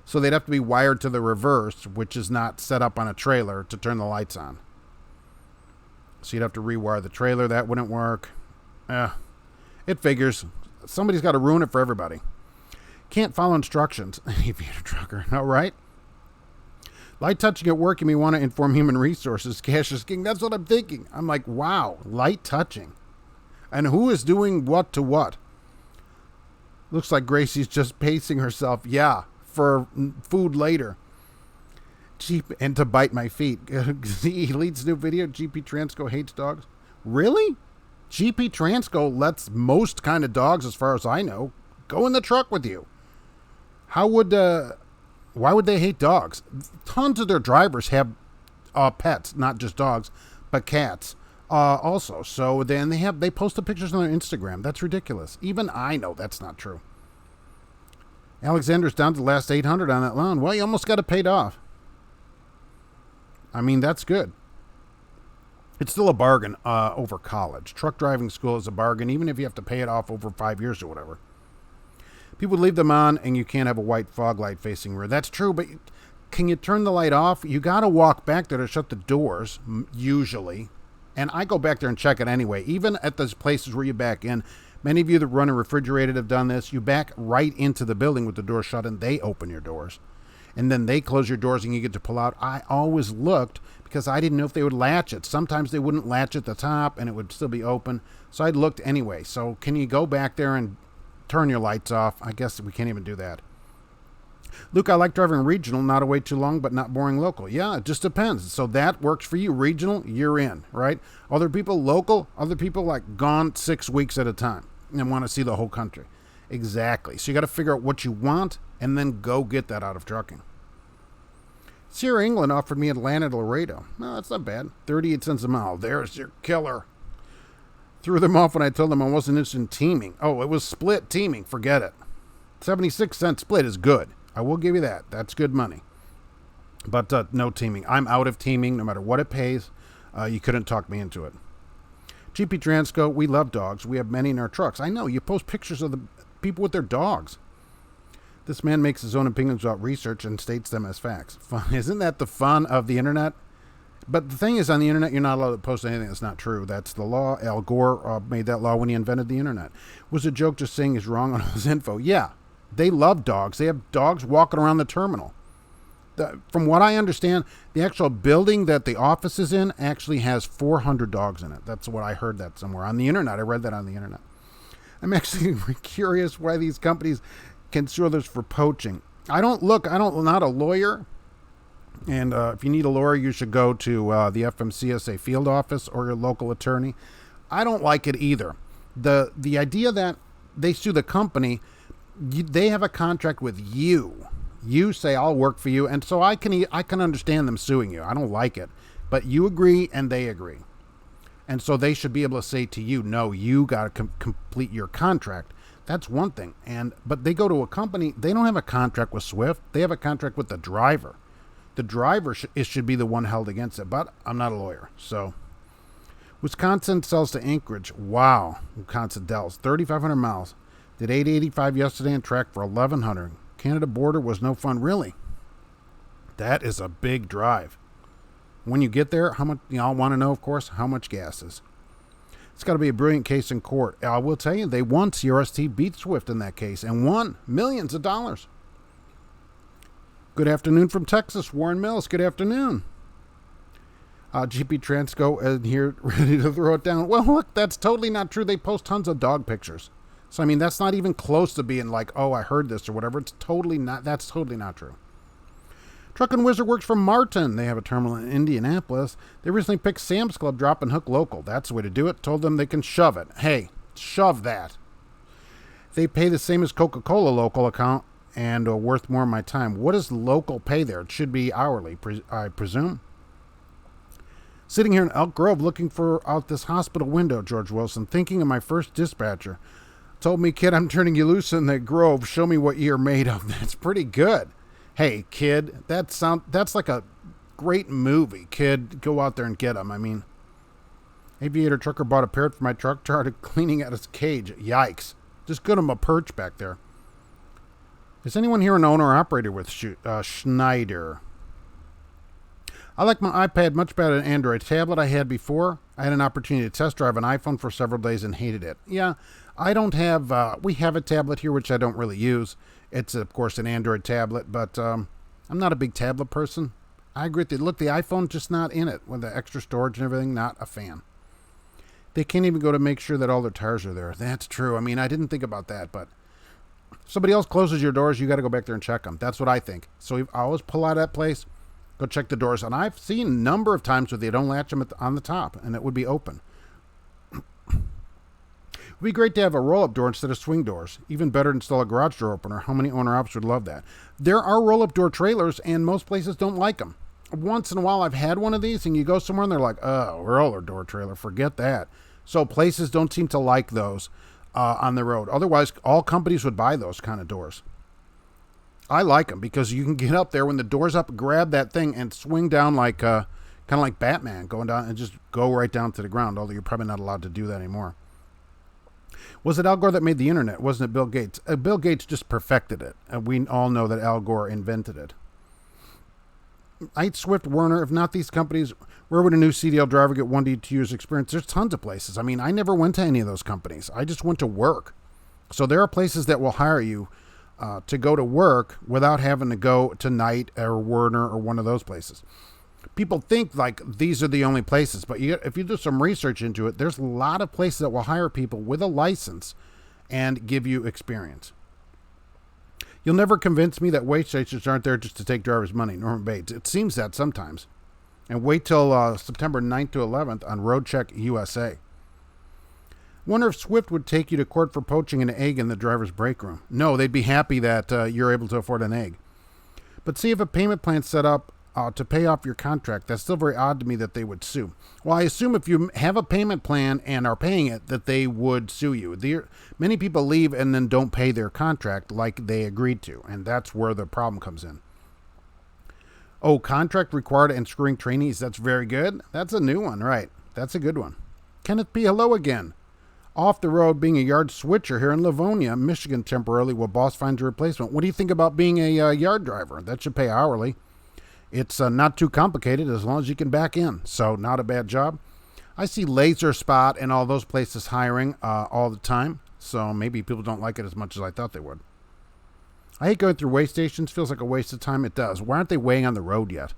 So they'd have to be wired to the reverse, which is not set up on a trailer to turn the lights on. So you'd have to rewire the trailer. That wouldn't work. It figures. Somebody's got to ruin it for everybody. Can't follow instructions. Aviator trucker. All right. Light touching at work, you may want to inform human resources. Cash is king. That's what I'm thinking. I'm like, wow, light touching. And who is doing what to what? Looks like Gracie's just pacing herself. Yeah, for food later. Cheap and to bite my feet. Elite's new video, GP Transco hates dogs. Really? GP Transco lets most kind of dogs, as far as I know, go in the truck with you. Why would they hate dogs? Tons of their drivers have pets, not just dogs, but cats also. So then they post the pictures on their Instagram. That's ridiculous. Even I know that's not true. Alexander's down to the last 800 on that loan. Well, you almost got it paid off. I mean, that's good. It's still a bargain over college. Truck driving school is a bargain, even if you have to pay it off over 5 years or whatever. People leave them on, and you can't have a white fog light facing rear. That's true, but can you turn the light off? You got to walk back there to shut the doors, usually. And I go back there and check it anyway. Even at those places where you back in, many of you that run a refrigerated have done this. You back right into the building with the door shut, and they open your doors. And then they close your doors, and you get to pull out. I always looked because I didn't know if they would latch it. Sometimes they wouldn't latch at the top, and it would still be open. So I looked anyway. So can you go back there and turn your lights off? I guess we can't even do that. Luke, I like driving regional, not away too long, but not boring local. Yeah, it just depends. So that works for you. Regional, you're in, right? Other people, local, other people like gone 6 weeks at a time and want to see the whole country. Exactly. So you got to figure out what you want and then go get that out of trucking. Sierra England offered me Atlanta to Laredo. No, that's not bad. 38 cents a mile. There's your killer. Threw them off when I told them I wasn't interested in teaming. Oh, it was split teaming. Forget it. 76-cent split is good. I will give you that. That's good money. But no teaming. I'm out of teaming no matter what it pays. You couldn't talk me into it. GP Transco, we love dogs. We have many in our trucks. I know. You post pictures of the people with their dogs. This man makes his own opinions about research and states them as facts. Fun. Isn't that the fun of the internet? But the thing is, on the internet, you're not allowed to post anything that's not true. That's the law. Al Gore made that law when he invented the internet. Was a joke just saying he's wrong on all his info? Yeah. They love dogs. They have dogs walking around the terminal. From what I understand, the actual building that the office is in actually has 400 dogs in it. That's what I heard that somewhere on the internet. I read that on the internet. I'm actually curious why these companies can sue others for poaching. I'm not a lawyer. And if you need a lawyer, you should go to the FMCSA field office or your local attorney. I don't like it either. The idea that they sue the company, they have a contract with you. You say, I'll work for you. And so I can understand them suing you. I don't like it. But you agree and they agree. And so they should be able to say to you, no, you got to complete your contract. That's one thing. But they go to a company. They don't have a contract with Swift. They have a contract with the driver. The driver should be the one held against it. But I'm not a lawyer. So Wisconsin sells to Anchorage. Wow. Wisconsin Dells. 3,500 miles. Did 885 yesterday and tracked for 1,100. Canada border was no fun. Really? That is a big drive. When you get there, how much, y'all want to know, of course, how much gas is. It's got to be a brilliant case in court. I will tell you, they won. CRST beat Swift in that case and won millions of dollars. Good afternoon from Texas. Warren Mills, good afternoon. GP Transco in here ready to throw it down. Well, look, that's totally not true. They post tons of dog pictures. So, I mean, that's not even close to being like, oh, I heard this or whatever. It's totally not. That's totally not true. Truckin' Wizard works for Martin. They have a terminal in Indianapolis. They recently picked Sam's Club Drop and Hook Local. That's the way to do it. Told them they can shove it. Hey, shove that. They pay the same as Coca-Cola local account and worth more of my time. What does local pay there? It should be hourly, I presume. Sitting here in Elk Grove looking for out this hospital window, George Wilson, thinking of my first dispatcher. Told me, kid, I'm turning you loose in the Grove. Show me what you're made of. That's pretty good. Hey, kid, that's like a great movie. Kid, go out there and get him. I mean, aviator trucker bought a parrot for my truck, started cleaning out his cage. Yikes. Just get him a perch back there. Is anyone here an owner or operator with Schneider? I like my iPad much better than Android tablet I had before. I had an opportunity to test drive an iPhone for several days and hated it. Yeah, I don't have, we have a tablet here, which I don't really use. It's, of course, an Android tablet, but I'm not a big tablet person. I agree with you. Look, the iPhone, just not in it. With the extra storage and everything, not a fan. They can't even go to make sure that all their tires are there. That's true. I mean, I didn't think about that, but somebody else closes your doors, you got to go back there and check them. That's what I think. So I always pull out of that place, go check the doors. And I've seen a number of times where they don't latch them on the top, and it would be open. It would be great to have a roll-up door instead of swing doors. Even better to install a garage door opener. How many owner-ops would love that? There are roll-up door trailers, and most places don't like them. Once in a while, I've had one of these, and you go somewhere, and they're like, oh, roller door trailer, forget that. So places don't seem to like those on the road. Otherwise, all companies would buy those kind of doors. I like them because you can get up there when the door's up, grab that thing, and swing down like kind of like Batman, going down and just go right down to the ground, although you're probably not allowed to do that anymore. Was it Al Gore that made the internet? Wasn't it Bill Gates? Bill Gates just perfected it. We all know that Al Gore invented it. I'd Swift, Werner, if not these companies, where would a new CDL driver get 1 to 2 years experience? There's tons of places. I mean, I never went to any of those companies. I just went to work. So there are places that will hire you to go to work without having to go to Knight or Werner or one of those places. People think like these are the only places, but if you do some research into it, there's a lot of places that will hire people with a license and give you experience. You'll never convince me that wait stations aren't there just to take drivers' money. Norman Bates. It seems that sometimes. And wait till September 9th to 11th on Road Check USA. Wonder if Swift would take you to court for poaching an egg in the driver's break room. No, they'd be happy that you're able to afford an egg. But see if a payment plan's set up to pay off your contract. That's still very odd to me that they would sue. Well, I assume if you have a payment plan and are paying it, that they would sue you. Many people leave and then don't pay their contract like they agreed to, and that's where the problem comes in. Oh, contract required and screwing trainees. That's very good. That's a new one, right? That's a good one. Kenneth P. Hello again. Off the road being a yard switcher here in Livonia, Michigan temporarily while boss finds a replacement. What do you think about being a yard driver? That should pay hourly. It's not too complicated as long as you can back in. So not a bad job. I see Laser Spot and all those places hiring all the time. So maybe people don't like it as much as I thought they would. I hate going through weigh stations. Feels like a waste of time. It does. Why aren't they weighing on the road yet?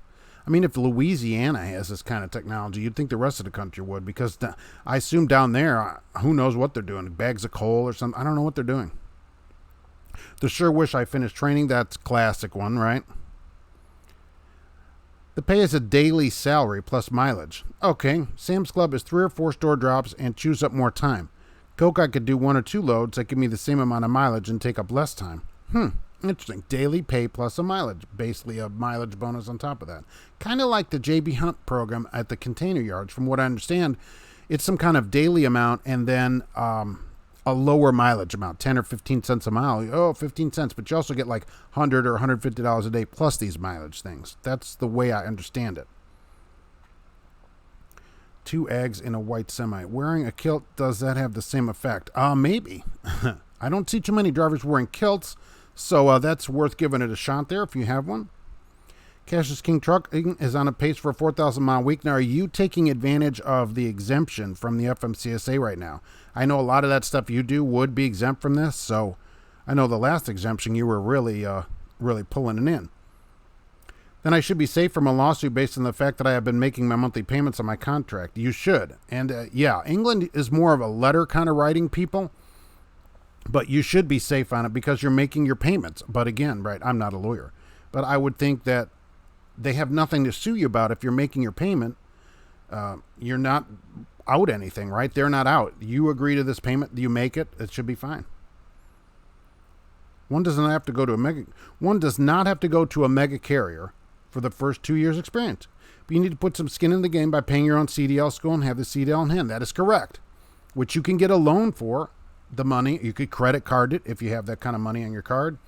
I mean, if Louisiana has this kind of technology, you'd think the rest of the country would. Because I assume down there, who knows what they're doing. Bags of coal or something. I don't know what they're doing. The sure wish I finished training. That's classic one, right? The pay is a daily salary plus mileage. Okay, Sam's Club is 3 or 4 store drops and chews up more time. Coke, I could do 1 or 2 loads that give me the same amount of mileage and take up less time. Interesting. Daily pay plus a mileage. Basically a mileage bonus on top of that. Kind of like the JB Hunt program at the container yards. From what I understand, it's some kind of daily amount and then a lower mileage amount, 10 or 15 cents a mile. Oh, 15 cents, but you also get like $100 or $150 a day plus these mileage things. That's the way I understand it. 2 eggs in a white semi. Wearing a kilt, does that have the same effect? Maybe. I don't see too many drivers wearing kilts, so that's worth giving it a shot there if you have one. Cash is King Trucking is on a pace for a 4,000-mile week. Now, are you taking advantage of the exemption from the FMCSA right now? I know a lot of that stuff you do would be exempt from this, so I know the last exemption you were really pulling it in. Then I should be safe from a lawsuit based on the fact that I have been making my monthly payments on my contract. You should. And yeah, England is more of a letter kind of writing people, but you should be safe on it because you're making your payments. But again, right, I'm not a lawyer, but I would think that they have nothing to sue you about if you're making your payment. You're not out anything, right? They're not out. You agree to this payment, you make it, it should be fine. One does not have to go to a mega carrier for the first 2 years experience. But you need to put some skin in the game by paying your own CDL school and have the CDL in hand. That is correct. Which you can get a loan for the money. You could credit card it if you have that kind of money on your card.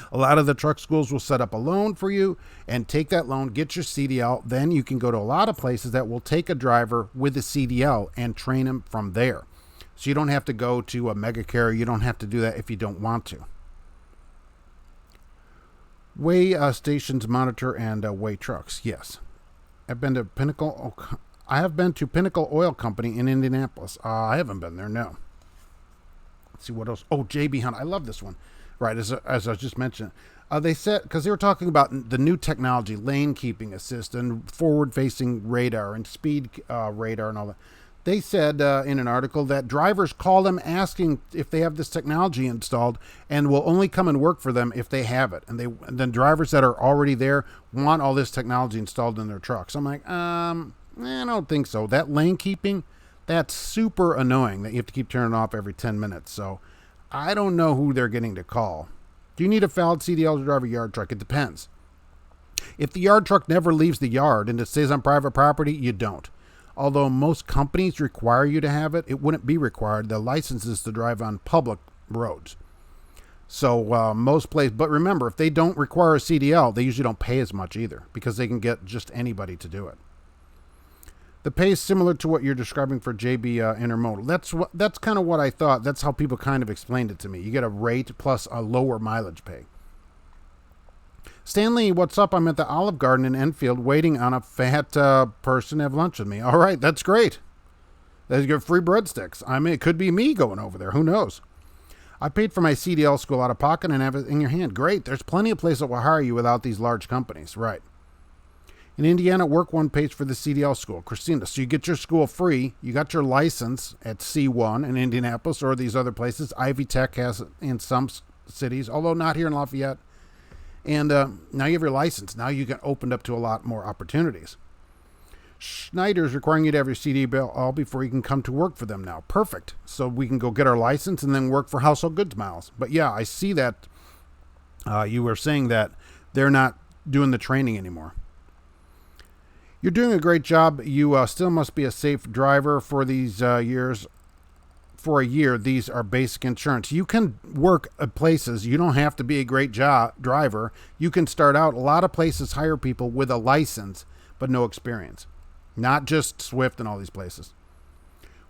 A lot of the truck schools will set up a loan for you and take that loan, get your CDL. Then you can go to a lot of places that will take a driver with a CDL and train him from there. So you don't have to go to a mega carrier. You don't have to do that if you don't want to. Weigh stations monitor and weigh trucks. Yes. I have been to Pinnacle Oil Company in Indianapolis. I haven't been there, no. Let's see what else. Oh, JB Hunt. I love this one. Right, as I was just mentioning. They said, because they were talking about the new technology, lane keeping assist and forward-facing radar and speed radar and all that. They said in an article that drivers call them asking if they have this technology installed and will only come and work for them if they have it. And then drivers that are already there want all this technology installed in their trucks. I'm like, I don't think so. That lane keeping, that's super annoying that you have to keep turning it off every 10 minutes. So I don't know who they're getting to call. Do you need a valid CDL to drive a yard truck? It depends. If the yard truck never leaves the yard and it stays on private property, you don't. Although most companies require you to have it, it wouldn't be required. The license is to drive on public roads. So most places, but remember, if they don't require a CDL, they usually don't pay as much either because they can get just anybody to do it. The pay is similar to what you're describing for JB Intermodal. That's kind of what I thought. That's how people kind of explained it to me. You get a rate plus a lower mileage pay. Stanley, what's up? I'm at the Olive Garden in Enfield waiting on a fat person to have lunch with me. All right, that's great. There's your free breadsticks. I mean, it could be me going over there. Who knows? I paid for my CDL school out of pocket and have it in your hand. Great. There's plenty of places that will hire you without these large companies. Right. In Indiana, Work One pays for the CDL school. Christina, so you get your school free. You got your license at C1 in Indianapolis or these other places. Ivy Tech has it in some cities, although not here in Lafayette. And now you have your license. Now you get opened up to a lot more opportunities. Schneider is requiring you to have your CDL before you can come to work for them now. Perfect. So we can go get our license and then work for household goods miles. But yeah, I see that you were saying that they're not doing the training anymore. You're doing a great job. You still must be a safe driver for these years. For a year, these are basic insurance. You can work at places. You don't have to be a great driver. You can start out. A lot of places hire people with a license, but no experience. Not just Swift and all these places.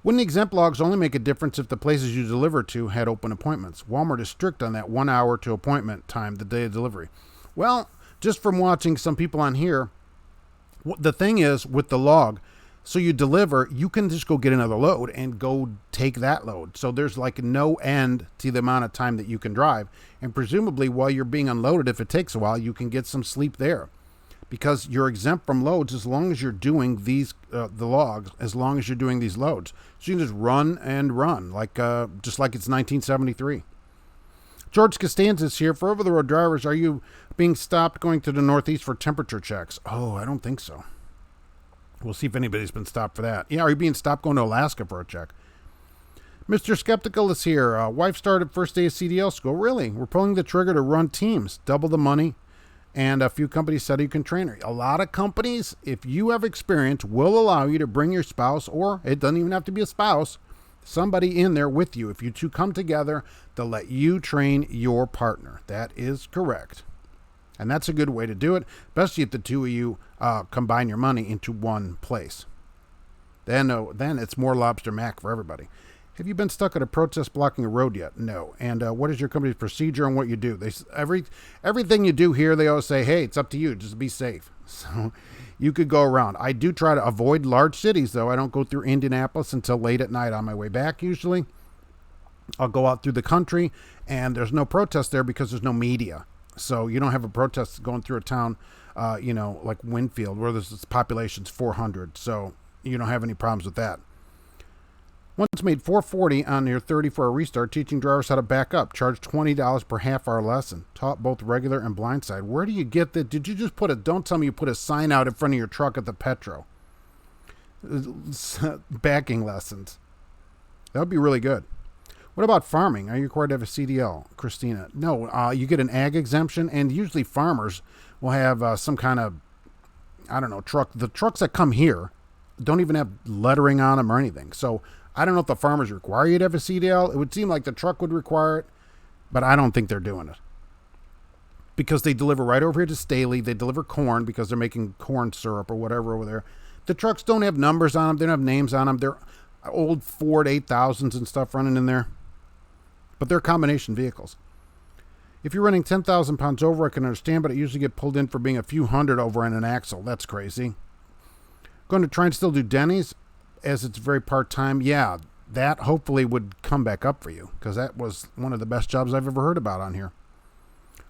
Wouldn't exempt logs only make a difference if the places you deliver to had open appointments? Walmart is strict on that 1 hour to appointment time the day of delivery. Well, just from watching some people on here, the thing is with the log, so you deliver, you can just go get another load and go take that load. So there's like no end to the amount of time that you can drive. And presumably while you're being unloaded, if it takes a while, you can get some sleep there because you're exempt from loads as long as you're doing these, the logs, as long as you're doing these loads. So you can just run and run like, just like it's 1973. George Costanza is here. For over-the-road drivers, are you being stopped going to the Northeast for temperature checks? Oh, I don't think so. We'll see if anybody's been stopped for that. Yeah, are you being stopped going to Alaska for a check? Mr. Skeptical is here. Wife started first day of CDL school. Really? We're pulling the trigger to run teams. Double the money. And a few companies said you can train her. A lot of companies, if you have experience, will allow you to bring your spouse, or it doesn't even have to be a spouse, somebody in there with you. If you two come together, they'll let you train your partner. That is correct. And that's a good way to do it, especially if the two of you combine your money into one place. Then it's more lobster mac for everybody. Have you been stuck at a protest blocking a road yet? No. And what is your company's procedure on what you do? Everything you do here, they always say, hey, it's up to you. Just be safe. So you could go around. I do try to avoid large cities, though. I don't go through Indianapolis until late at night on my way back, usually. I'll go out through the country, and there's no protest there because there's no media. So you don't have a protest going through a town, like Winfield, where this population's 400. So you don't have any problems with that. Once made $4.40 on your 30 for a restart, teaching drivers how to back up. Charged $20 per half-hour lesson. Taught both regular and blindside. Where do you get that? Did you just don't tell me you put a sign out in front of your truck at the Petro. Backing lessons. That would be really good. What about farming? Are you required to have a CDL? Christina. No, you get an ag exemption, and usually farmers will have some kind of, truck. The trucks that come here don't even have lettering on them or anything. So I don't know if the farmers require you to have a CDL. It would seem like the truck would require it, but I don't think they're doing it. Because they deliver right over here to Staley. They deliver corn because they're making corn syrup or whatever over there. The trucks don't have numbers on them. They don't have names on them. They're old Ford 8000s and stuff running in there. But they're combination vehicles. If you're running 10,000 pounds over, I can understand, but it usually get pulled in for being a few hundred over on an axle. That's crazy. Going to try and still do Denny's as it's very part-time. Yeah, that hopefully would come back up for you because that was one of the best jobs I've ever heard about on here.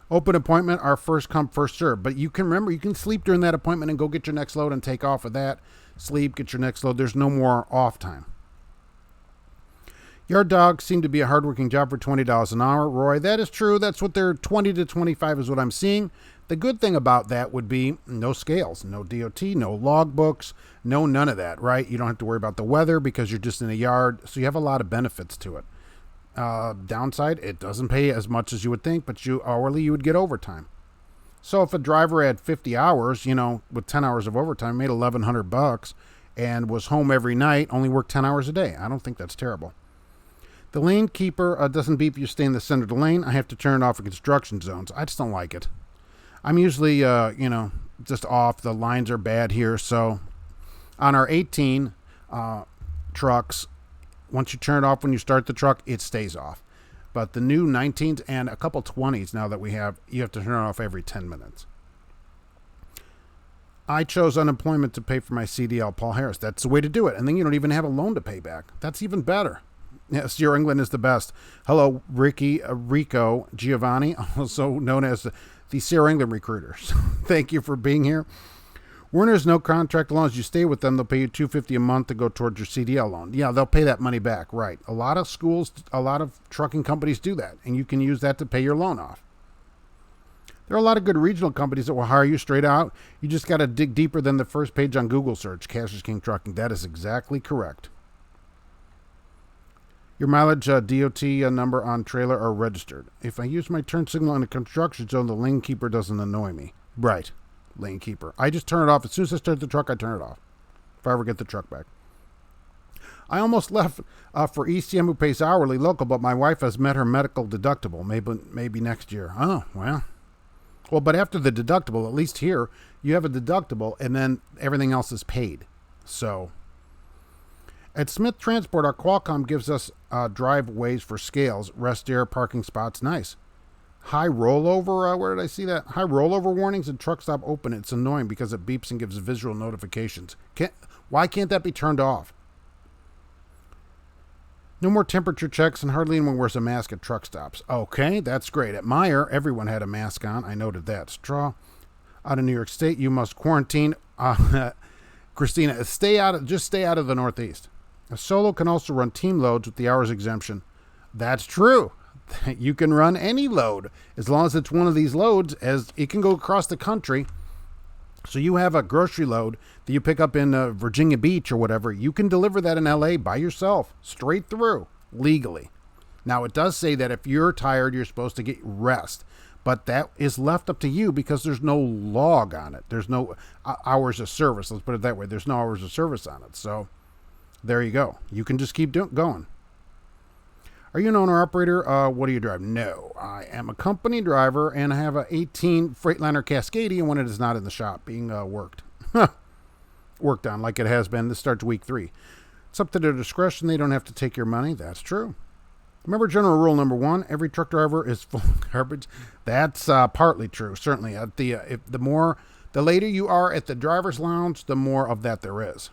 Open appointment, our first come, first serve. But you can remember, you can sleep during that appointment and go get your next load and take off with that. Sleep, get your next load. There's no more off time. Yard dogs seem to be a hardworking job for $20 an hour. Roy, that is true. That's what they're 20 to 25 is what I'm seeing. The good thing about that would be no scales, no DOT, no logbooks, no none of that, right? You don't have to worry about the weather because you're just in a yard. So you have a lot of benefits to it. Downside, it doesn't pay as much as you would think, but you would get overtime. So if a driver had 50 hours, with 10 hours of overtime, made $1,100 and was home every night, only worked 10 hours a day. I don't think that's terrible. The lane keeper doesn't beep if you stay in the center of the lane. I have to turn it off in construction zones. I just don't like it. I'm usually, just off. The lines are bad here. So on our 18 trucks, once you turn it off when you start the truck, it stays off. But the new 19s and a couple 20s now that we have, you have to turn it off every 10 minutes. I chose unemployment to pay for my CDL, Paul Harris. That's the way to do it. And then you don't even have a loan to pay back. That's even better. Yes, your England is the best. Hello, Rico Giovanni, also known as the Sierra England recruiters. Thank you for being here. Werner's no contract. As long as you stay with them, they'll pay you $250 a month to go towards your CDL loan. Yeah, they'll pay that money back, right. A lot of schools, a lot of trucking companies do that, and you can use that to pay your loan off. There are a lot of good regional companies that will hire you straight out. You just got to dig deeper than the first page on Google search, Cash King Trucking. That is exactly correct. Your mileage, DOT number on trailer are registered. If I use my turn signal in a construction zone, the lane keeper doesn't annoy me. Right, lane keeper. I just turn it off. As soon as I start the truck, I turn it off. If I ever get the truck back. I almost left for ECM who pays hourly local, but my wife has met her medical deductible. Maybe next year. Oh, well. Well, but after the deductible, at least here, you have a deductible, and then everything else is paid. So at Smith Transport, our Qualcomm gives us driveways for scales, rest area, parking spots. Nice. High rollover, where did I see that? High rollover warnings and truck stop open. It's annoying because it beeps and gives visual notifications. Why can't that be turned off? No more temperature checks and hardly anyone wears a mask at truck stops. Okay, that's great. At Meyer, everyone had a mask on. I noted that. Straw. Out of New York State, you must quarantine. Christina, stay out of the Northeast. A solo can also run team loads with the hours exemption. That's true. You can run any load as long as it's one of these loads, as it can go across the country. So you have a grocery load that you pick up in Virginia Beach or whatever. You can deliver that in LA by yourself, straight through, legally. Now, it does say that if you're tired, you're supposed to get rest. But that is left up to you because there's no log on it. There's no hours of service. Let's put it that way. There's no hours of service on it. So there you go. You can just keep going. Are you an owner-operator? What do you drive? No, I am a company driver, and I have an 18 Freightliner Cascadia when it is not in the shop being worked. worked on like it has been. This starts week 3. It's up to their discretion. They don't have to take your money. That's true. Remember general rule number 1, every truck driver is full of garbage. That's partly true, certainly. The later you are at the driver's lounge, the more of that there is.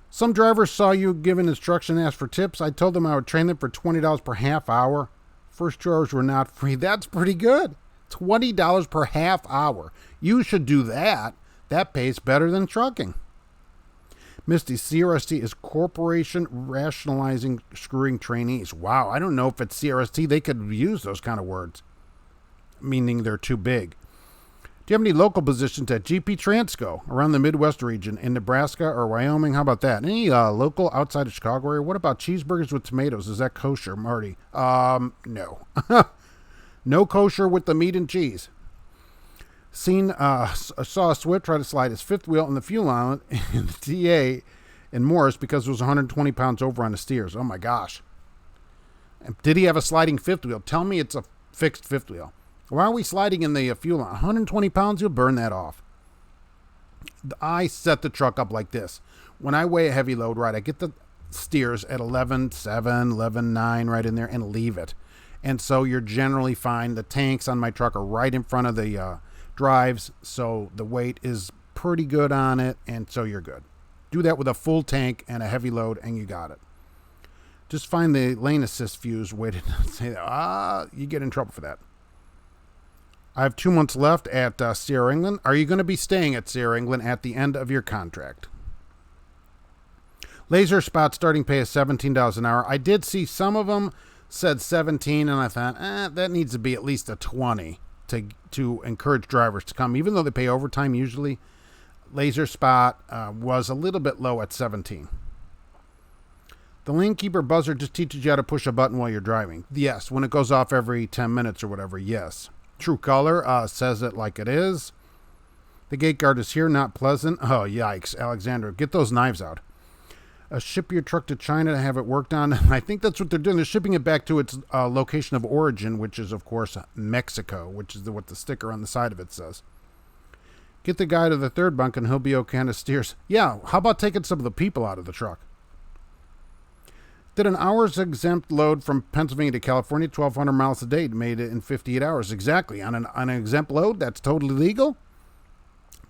Some drivers saw you giving instruction and asked for tips. I told them I would train them for $20 per half hour. First 2 hours were not free. That's pretty good. $20 per half hour. You should do that. That pays better than trucking. Misty, CRST is Corporation Rationalizing Screwing Trainees. Wow, I don't know if it's CRST. They could use those kind of words, meaning they're too big. Do you have any local positions at GP Transco around the Midwest region in Nebraska or Wyoming? How about that? Any local outside of Chicago area? What about cheeseburgers with tomatoes? Is that kosher, Marty? No. No kosher with the meat and cheese. Saw a Swift try to slide his fifth wheel in the fuel island in the TA in Morris because it was 120 pounds over on the steers. Oh my gosh. Did he have a sliding fifth wheel? Tell me it's a fixed fifth wheel. Why are we sliding in the fuel line? 120 pounds, you'll burn that off. I set the truck up like this. When I weigh a heavy load, right, I get the steers at 11.7, 11.9 right in there and leave it. And so you're generally fine. The tanks on my truck are right in front of the drives, so the weight is pretty good on it, and so you're good. Do that with a full tank and a heavy load, and you got it. Just find the lane assist fuse. Wait, say that. You get in trouble for that. I have 2 months left at Sierra England. Are you going to be staying at Sierra England at the end of your contract? Laser Spot starting pay is $17 an hour. I did see some of them said 17, and I thought, that needs to be at least a 20 to encourage drivers to come, even though they pay overtime usually. Laser Spot was a little bit low at 17. The lane keeper buzzer just teaches you how to push a button while you're driving. Yes, when it goes off every 10 minutes or whatever, yes. True Color says it like it is. The gate guard is here, not pleasant. Oh, yikes, Alexander. Get those knives out. Ship your truck to China to have it worked on. I think that's what they're doing. They're shipping it back to its location of origin, which is, of course, Mexico, which is what the sticker on the side of it says. Get the guy to the third bunk and he'll be okay on the steers. Yeah, how about taking some of the people out of the truck? Did an hour's exempt load from Pennsylvania to California, 1,200 miles a day, made it in 58 hours. Exactly. On an exempt load, that's totally legal.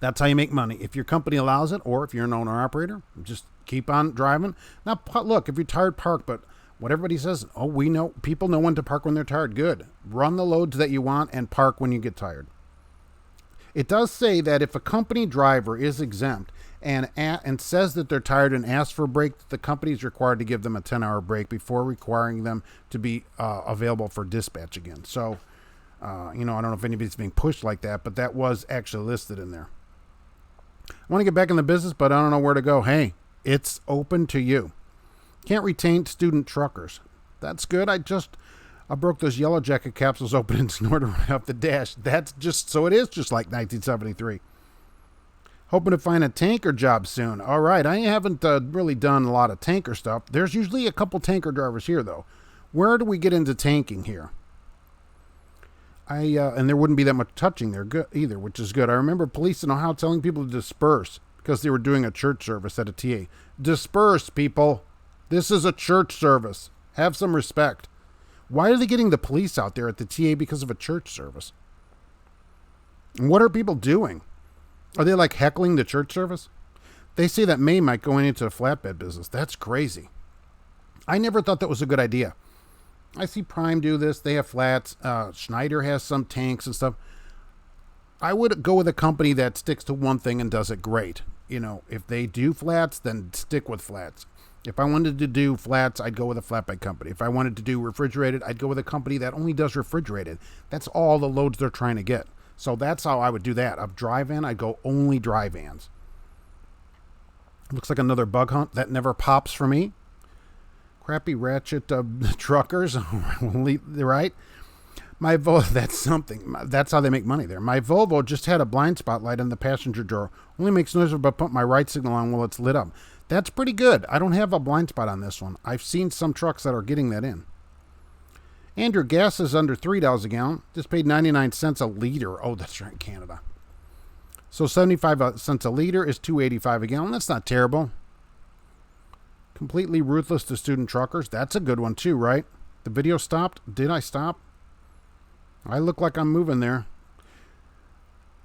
That's how you make money. If your company allows it, or if you're an owner-operator, just keep on driving. Now, look, if you're tired, park. But what everybody says, we know, people know when to park when they're tired. Good. Run the loads that you want and park when you get tired. It does say that if a company driver is exempt and says that they're tired and asks for a break, the company is required to give them a 10-hour break before requiring them to be available for dispatch again. So, I don't know if anybody's being pushed like that, but that was actually listed in there. I want to get back in the business, but I don't know where to go. Hey, it's open to you. Can't retain student truckers. That's good. I broke those Yellow Jacket capsules open and snorted right off the dash. That's just, so it is just like 1973. Hoping to find a tanker job soon. All right, I haven't really done a lot of tanker stuff. There's usually a couple tanker drivers here, though. Where do we get into tanking here? And there wouldn't be that much touching there either, which is good. I remember police in Ohio telling people to disperse because they were doing a church service at a TA. Disperse, people. This is a church service. Have some respect. Why are they getting the police out there at the TA because of a church service? And what are people doing? Are they like heckling the church service? They say that May might go into the flatbed business. That's crazy. I never thought that was a good idea. I see Prime do this. They have flats. Schneider has some tanks and stuff. I would go with a company that sticks to one thing and does it great. If they do flats, then stick with flats. If I wanted to do flats, I'd go with a flatbed company. If I wanted to do refrigerated, I'd go with a company that only does refrigerated. That's all the loads they're trying to get. So that's how I would do that. A dry van, I'd go only dry vans. Looks like another bug hunt. That never pops for me. Crappy ratchet truckers, right? My Volvo, that's something. That's how they make money there. My Volvo just had a blind spot light on the passenger door. Only makes noise if I put my right signal on while it's lit up. That's pretty good. I don't have a blind spot on this one. I've seen some trucks that are getting that in. Andrew, gas is under $3 a gallon. Just paid 99 cents a liter. Oh, that's right, Canada. So 75 cents a liter is $2.85 a gallon. That's not terrible. Completely ruthless to student truckers. That's a good one too, right? The video stopped. Did I stop? I look like I'm moving there.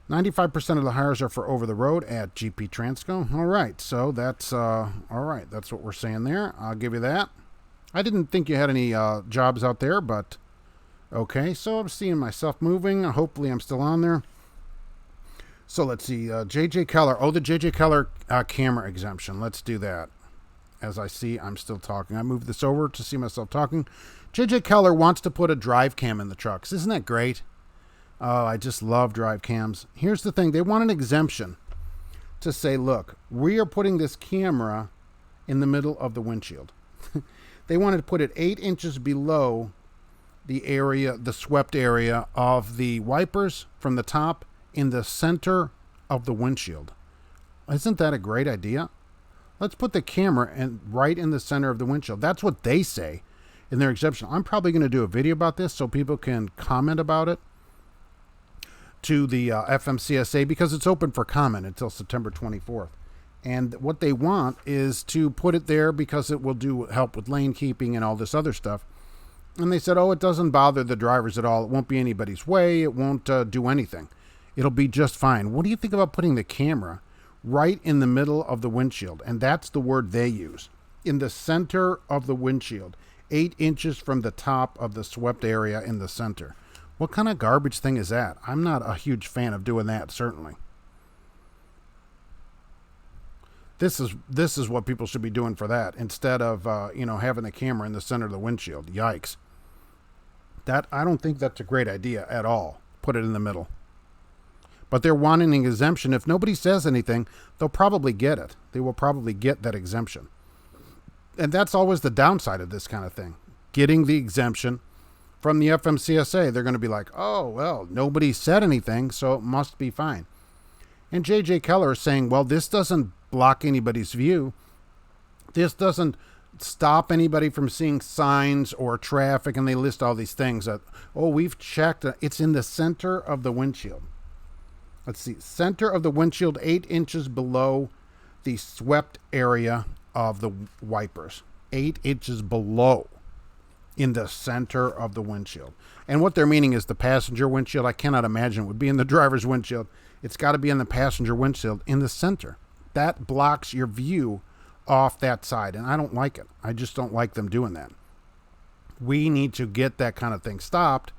95% of the hires are for over the road at GP Transco. All right, so that's all right. That's what we're saying there. I'll give you that. I didn't think you had any jobs out there, but okay. So I'm seeing myself moving. Hopefully, I'm still on there. So let's see. J.J. Keller. Oh, the J.J. Keller camera exemption. Let's do that. As I see, I'm still talking. I moved this over to see myself talking. J.J. Keller wants to put a drive cam in the trucks. Isn't that great? Oh, I just love drive cams. Here's the thing. They want an exemption to say, look, we are putting this camera in the middle of the windshield. They wanted to put it 8 inches below the area, the swept area of the wipers from the top in the center of the windshield. Isn't that a great idea? Let's put the camera right in the center of the windshield. That's what they say in their exemption. I'm probably going to do a video about this so people can comment about it to the FMCSA because it's open for comment until September 24th. And what they want is to put it there because it will help with lane keeping and all this other stuff. And they said, oh, it doesn't bother the drivers at all. It won't be anybody's way. It won't do anything. It'll be just fine. What do you think about putting the camera right in the middle of the windshield? And that's the word they use. In the center of the windshield. 8 inches from the top of the swept area in the center. What kind of garbage thing is that? I'm not a huge fan of doing that, certainly. This is what people should be doing for that instead of having a camera in the center of the windshield. Yikes. I don't think that's a great idea at all. Put it in the middle. But they're wanting an exemption. If nobody says anything, they'll probably get it. They will probably get that exemption. And that's always the downside of this kind of thing. Getting the exemption from the FMCSA. They're going to be like, oh, well, nobody said anything, so it must be fine. And J.J. Keller is saying, well, this doesn't block anybody's view. This doesn't stop anybody from seeing signs or traffic, and they list all these things that, oh, we've checked. It's in the center of the windshield. Let's see, center of the windshield, 8 inches below the swept area of the wipers. 8 inches below in the center of the windshield. And what they're meaning is the passenger windshield. I cannot imagine it would be in the driver's windshield. It's got to be in the passenger windshield in the center. That blocks your view off that side, and I don't like it. I just don't like them doing that. We need to get that kind of thing stopped,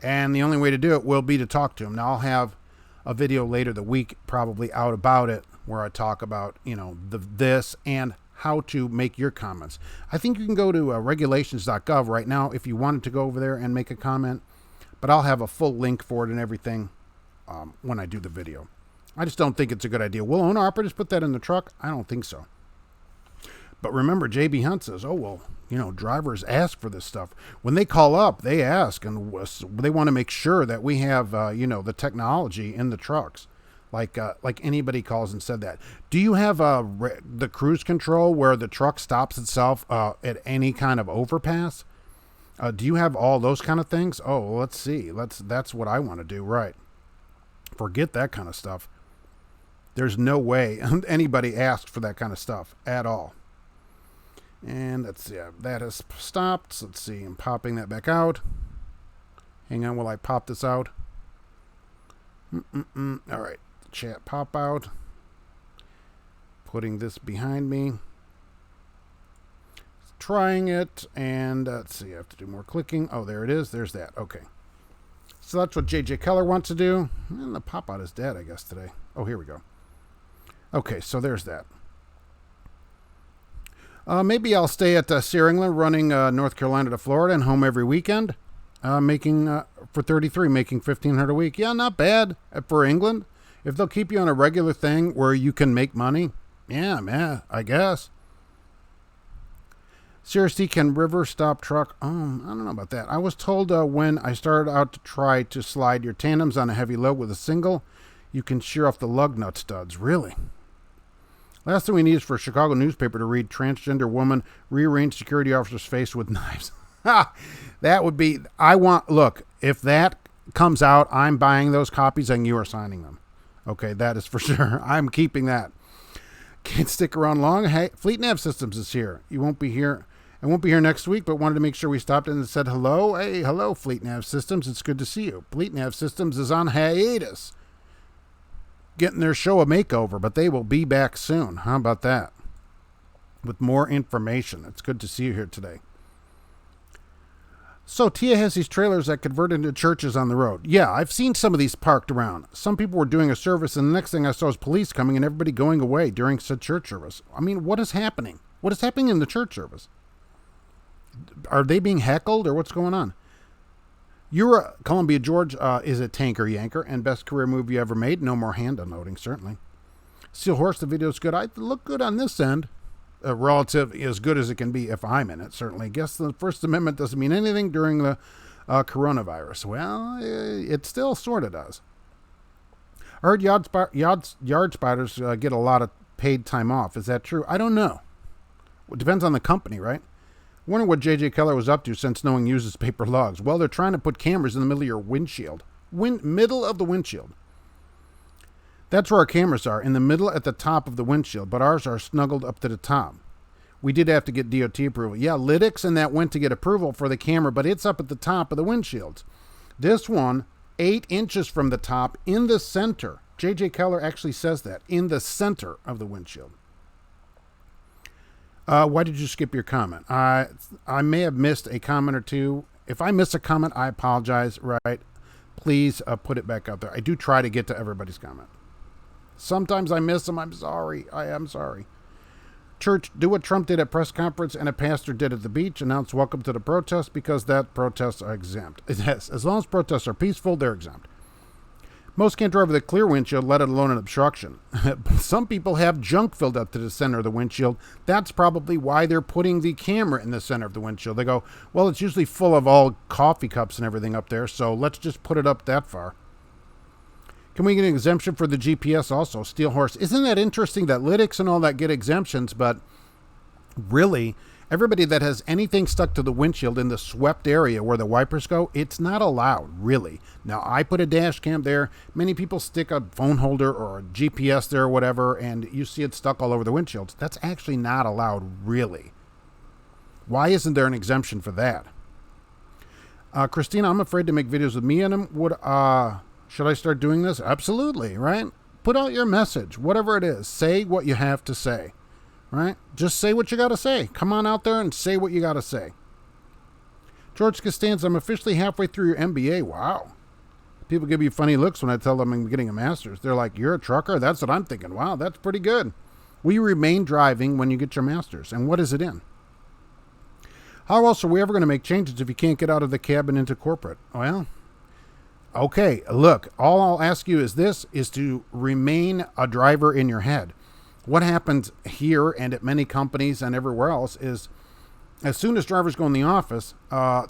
and the only way to do it will be to talk to them. Now, I'll have a video later the week probably out about it where I talk about, this and how to make your comments. I think you can go to regulations.gov right now if you wanted to go over there and make a comment, but I'll have a full link for it and everything when I do the video. I just don't think it's a good idea. Will owner-operators put that in the truck? I don't think so. But remember, J.B. Hunt says, oh, well, drivers ask for this stuff. When they call up, they ask, and they want to make sure that we have, the technology in the trucks. Like anybody calls and said that. Do you have the cruise control where the truck stops itself at any kind of overpass? Do you have all those kind of things? Oh, well, let's see. That's what I want to do, right? Forget that kind of stuff. There's no way anybody asked for that kind of stuff at all. And let's see, that has stopped. So let's see, I'm popping that back out. Hang on while I pop this out. All right, chat pop out. Putting this behind me. Trying it, and let's see, I have to do more clicking. Oh, there it is. There's that. Okay. So that's what J.J. Keller wants to do. And the pop out is dead, I guess, today. Oh, here we go. Okay, so there's that. Maybe I'll stay at Sierra England, running North Carolina to Florida and home every weekend, making for 33, making $1,500 a week. Yeah, not bad for England. If they'll keep you on a regular thing where you can make money, yeah, man, I guess. CRST can river stop truck. I don't know about that. I was told when I started out to try to slide your tandems on a heavy load with a single, you can shear off the lug nut studs. Really? Last thing we need is for a Chicago newspaper to read transgender woman rearrange security officer's face with knives. That would be, look, if that comes out, I'm buying those copies and you are signing them. Okay, that is for sure. I'm keeping that. Can't stick around long. Hey, Fleet Nav Systems is here. You won't be here. I won't be here next week, but wanted to make sure we stopped in and said hello. Hey, hello, Fleet Nav Systems. It's good to see you. Fleet Nav Systems is on hiatus, getting their show a makeover, but they will be back soon. How about that? With more information. It's good to see you here today. So Tia has these trailers that convert into churches on the road. Yeah, I've seen some of these parked around. Some people were doing a service, and the next thing I saw was police coming and everybody going away during said church service. I mean, what is happening? What is happening in the church service? Are they being heckled or what's going on? Columbia George is a tanker yanker and best career movie you ever made. No more hand unloading, certainly. Steel Horse, the video's good. I look good on this end. Relative as good as it can be if I'm in it, certainly. Guess the First Amendment doesn't mean anything during the coronavirus. Well, it still sort of does. I heard yard spiders get a lot of paid time off. Is that true? I don't know. It depends on the company, right? Wonder what J.J. Keller was up to since no one uses paper logs. Well, they're trying to put cameras in the middle of your windshield. Middle of the windshield. That's where our cameras are, in the middle at the top of the windshield, but ours are snuggled up to the top. We did have to get DOT approval. Yeah, Lytics and that went to get approval for the camera, but it's up at the top of the windshields. This one, 8 inches from the top, in the center. J.J. Keller actually says that, in the center of the windshield. Why did you skip your comment? I may have missed a comment or two. If I miss a comment, I apologize, right? Please put it back out there. I do try to get to everybody's comment. Sometimes I miss them. I'm sorry. I am sorry. Church, do what Trump did at press conference and a pastor did at the beach. Announce welcome to the protest because that protests are exempt. Yes, as long as protests are peaceful, they're exempt. Most can't drive with a clear windshield, let alone an obstruction. Some people have junk filled up to the center of the windshield. That's probably why they're putting the camera in the center of the windshield. They go, well, it's usually full of all coffee cups and everything up there, so let's just put it up that far. Can we get an exemption for the GPS also? Steel Horse. Isn't that interesting that Lytics and all that get exemptions, but really, everybody that has anything stuck to the windshield in the swept area where the wipers go, it's not allowed, really. Now, I put a dash cam there. Many people stick a phone holder or a GPS there or whatever, and you see it stuck all over the windshields. That's actually not allowed, really. Why isn't there an exemption for that? Christina, I'm afraid to make videos with me in them. Should I start doing this? Absolutely, right? Put out your message, whatever it is. Say what you have to say, right? Just say what you got to say. Come on out there and say what you got to say. George Costanza, I'm officially halfway through your MBA. Wow. People give you funny looks when I tell them I'm getting a master's. They're like, you're a trucker? That's what I'm thinking. Wow, that's pretty good. Will you remain driving when you get your master's? And what is it in? How else are we ever going to make changes if you can't get out of the cabin into corporate? Well, okay, look, all I'll ask you is to remain a driver in your head. What happens here and at many companies and everywhere else is as soon as drivers go in the office,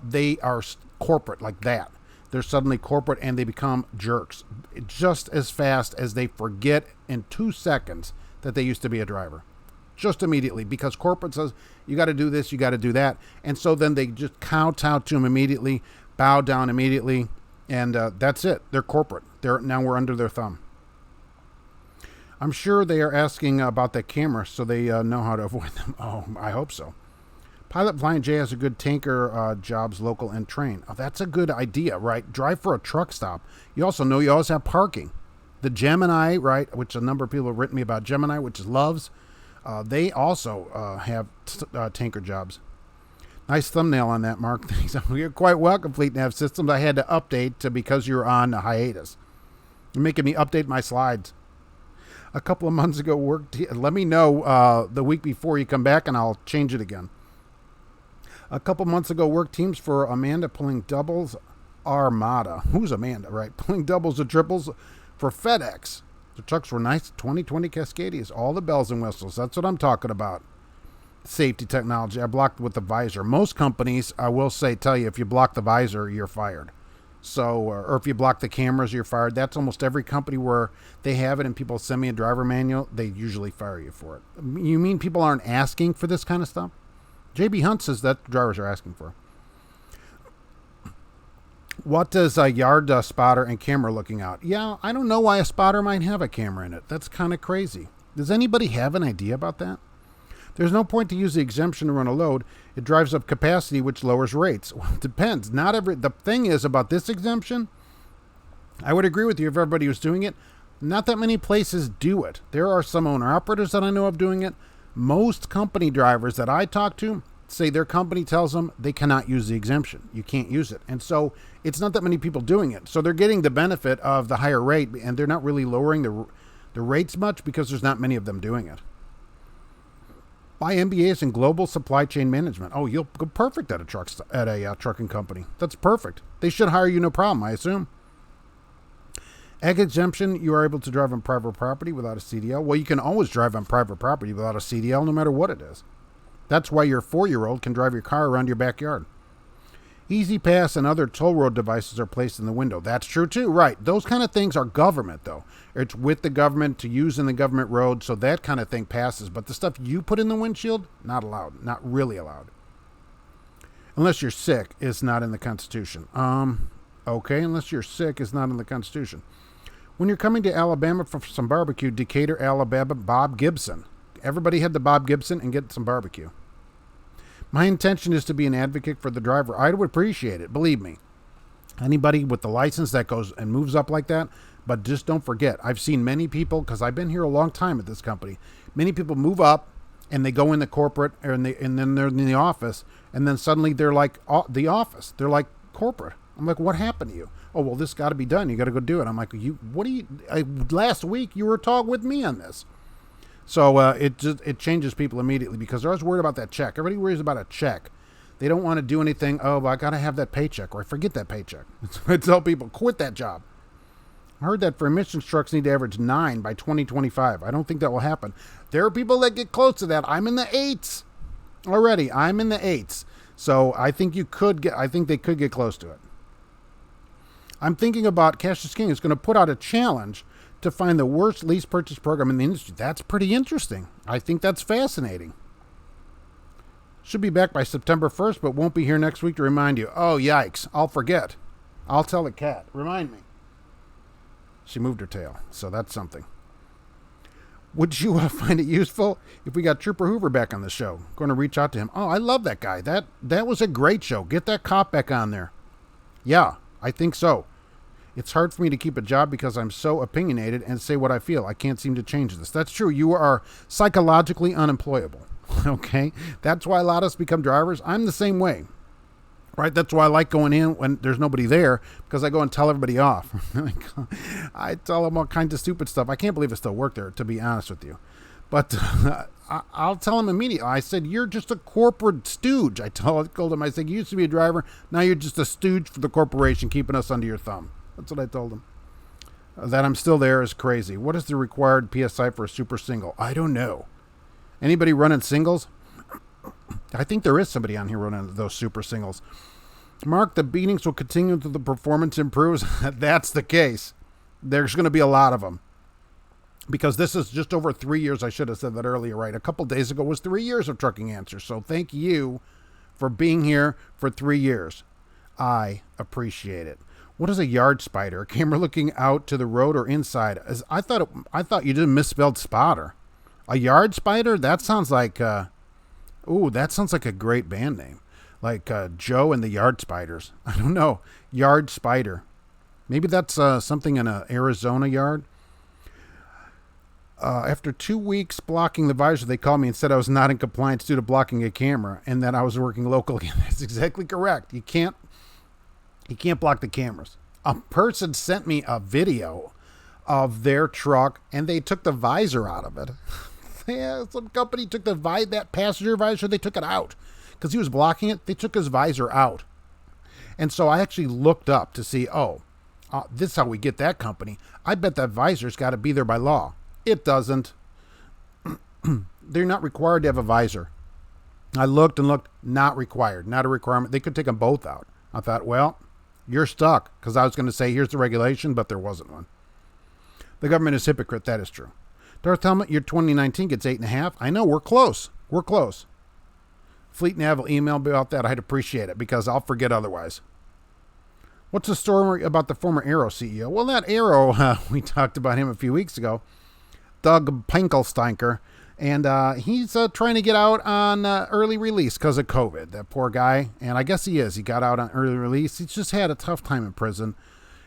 they are corporate like that. They're suddenly corporate and they become jerks just as fast as they forget in 2 seconds that they used to be a driver. Just immediately, because corporate says, you got to do this, you got to do that. And so then they just kowtow to them immediately, bow down immediately. And that's it. They're corporate. Now we're under their thumb. I'm sure they are asking about that camera so they know how to avoid them. Oh, I hope so. Pilot Flying J has a good tanker jobs local and train. Oh, that's a good idea, right? Drive for a truck stop. You also know you always have parking. The Gemini, right, which a number of people have written me about Gemini, which is Loves. They also have tanker jobs. Nice thumbnail on that, Mark. You're quite welcome, Fleet Nav Systems. I had to update because you're on a hiatus. You're making me update my slides. A couple of months ago, let me know the week before you come back, and I'll change it again. A couple months ago, worked teams for Amanda pulling doubles Armada. Who's Amanda, right? Pulling doubles and triples for FedEx. The trucks were nice. 2020 Cascadias. All the bells and whistles. That's what I'm talking about. Safety technology. I blocked with the visor. Most companies, I will say, tell you if you block the visor, you're fired. So, or if you block the cameras, you're fired. That's almost every company where they have it and people send me a driver manual, they usually fire you for it. You mean people aren't asking for this kind of stuff? JB Hunt says that drivers are asking for. What does a yard spotter and camera looking out? Yeah, I don't know why a spotter might have a camera in it. That's kind of crazy. Does anybody have an idea about that? There's no point to use the exemption to run a load. It drives up capacity, which lowers rates. Well, it depends. The thing is about this exemption, I would agree with you if everybody was doing it. Not that many places do it. There are some owner-operators that I know of doing it. Most company drivers that I talk to say their company tells them they cannot use the exemption. You can't use it. And so it's not that many people doing it. So they're getting the benefit of the higher rate, and they're not really lowering the rates much because there's not many of them doing it. Buy MBAs in global supply chain management. Oh, you'll go perfect at a trucking company. That's perfect. They should hire you no problem, I assume. Ag exemption, you are able to drive on private property without a CDL. Well, you can always drive on private property without a CDL no matter what it is. That's why your 4-year-old can drive your car around your backyard. Easy Pass and other toll road devices are placed in the window. That's true too, right. Those kind of things are government though. It's with the government to use in the government road, so that kind of thing passes. But the stuff you put in the windshield, not allowed. Not really allowed. Unless you're sick, it's not in the Constitution. Okay, unless you're sick, it's not in the Constitution. When you're coming to Alabama for some barbecue, Decatur, Alabama, Bob Gibson. Everybody head to Bob Gibson and get some barbecue. My intention is to be an advocate for the driver. I would appreciate it, believe me. Anybody with the license that goes and moves up like that, but just don't forget, I've seen many people, because I've been here a long time at this company, many people move up and they go in the corporate and then they're in the office, and then suddenly they're like the office. They're like corporate. I'm like, what happened to you? Oh, well, this got to be done. You got to go do it. I'm like, last week you were talking with me on this. So it changes people immediately because they're always worried about that check. Everybody worries about a check. They don't want to do anything. Oh, well, I got to have that paycheck, or I forget that paycheck. So I tell people, quit that job. I heard that for emissions trucks need to average 9 by 2025. I don't think that will happen. There are people that get close to that. I'm in the 8s already. I'm in the 8s. So I think they could get close to it. I'm thinking about Cash is King is going to put out a challenge to find the worst lease purchase program in the industry. That's pretty interesting. I think that's fascinating. Should be back by September 1st, but won't be here next week to remind you. Oh, yikes. I'll forget. I'll tell the cat. Remind me. She moved her tail, so that's something. Would you find it useful if we got Trooper Hoover back on the show? Going to reach out to him. Oh, I love that guy. That was a great show. Get that cop back on there. Yeah, I think so. It's hard for me to keep a job because I'm so opinionated and say what I feel. I can't seem to change this. That's true. You are psychologically unemployable. Okay? That's why a lot of us become drivers. I'm the same way. Right? That's why I like going in when there's nobody there, because I go and tell everybody off. I tell them all kinds of stupid stuff. I can't believe I still work there, to be honest with you. But I'll tell them immediately. I said, you're just a corporate stooge. I told them, I said, you used to be a driver. Now you're just a stooge for the corporation, keeping us under your thumb. That's what I told them. That I'm still there is crazy. What is the required PSI for a super single? I don't know. Anybody running singles? I think there is somebody on here running those super singles. Mark, the beatings will continue until the performance improves. That's the case. There's going to be a lot of them. Because this is just over 3 years. I should have said that earlier, right? A couple days ago was 3 years of Trucking Answers. So thank you for being here for 3 years. I appreciate it. What is a yard spider? A camera looking out to the road or inside? I thought you did misspelled spotter. A yard spider? That sounds like that sounds like a great band name. Like Joe and the Yard Spiders. I don't know. Yard Spider. Maybe that's something in an Arizona yard. After 2 weeks blocking the visor, they called me and said I was not in compliance due to blocking a camera and that I was working locally. That's exactly correct. You can't block the cameras. A person sent me a video of their truck and they took the visor out of it. Yeah, some company took that passenger visor, they took it out because he was blocking it. They took his visor out. And so I actually looked up to see, this is how we get that company. I bet that visor's got to be there by law. It doesn't. They're not required to have a visor. I looked and looked, not required, not a requirement. They could take them both out. I thought, well, you're stuck, because I was going to say, here's the regulation, but there wasn't one. The government is hypocrite. That is true. Darth Helmet, your 2019 gets 8.5. I know, we're close. We're close. Fleet Nav will email me about that. I'd appreciate it because I'll forget otherwise. What's the story about the former Arrow CEO? Well, that Arrow, we talked about him a few weeks ago, Doug Pinkelsteinker, and he's trying to get out on early release because of COVID. That poor guy, and I guess he is. He got out on early release. He's just had a tough time in prison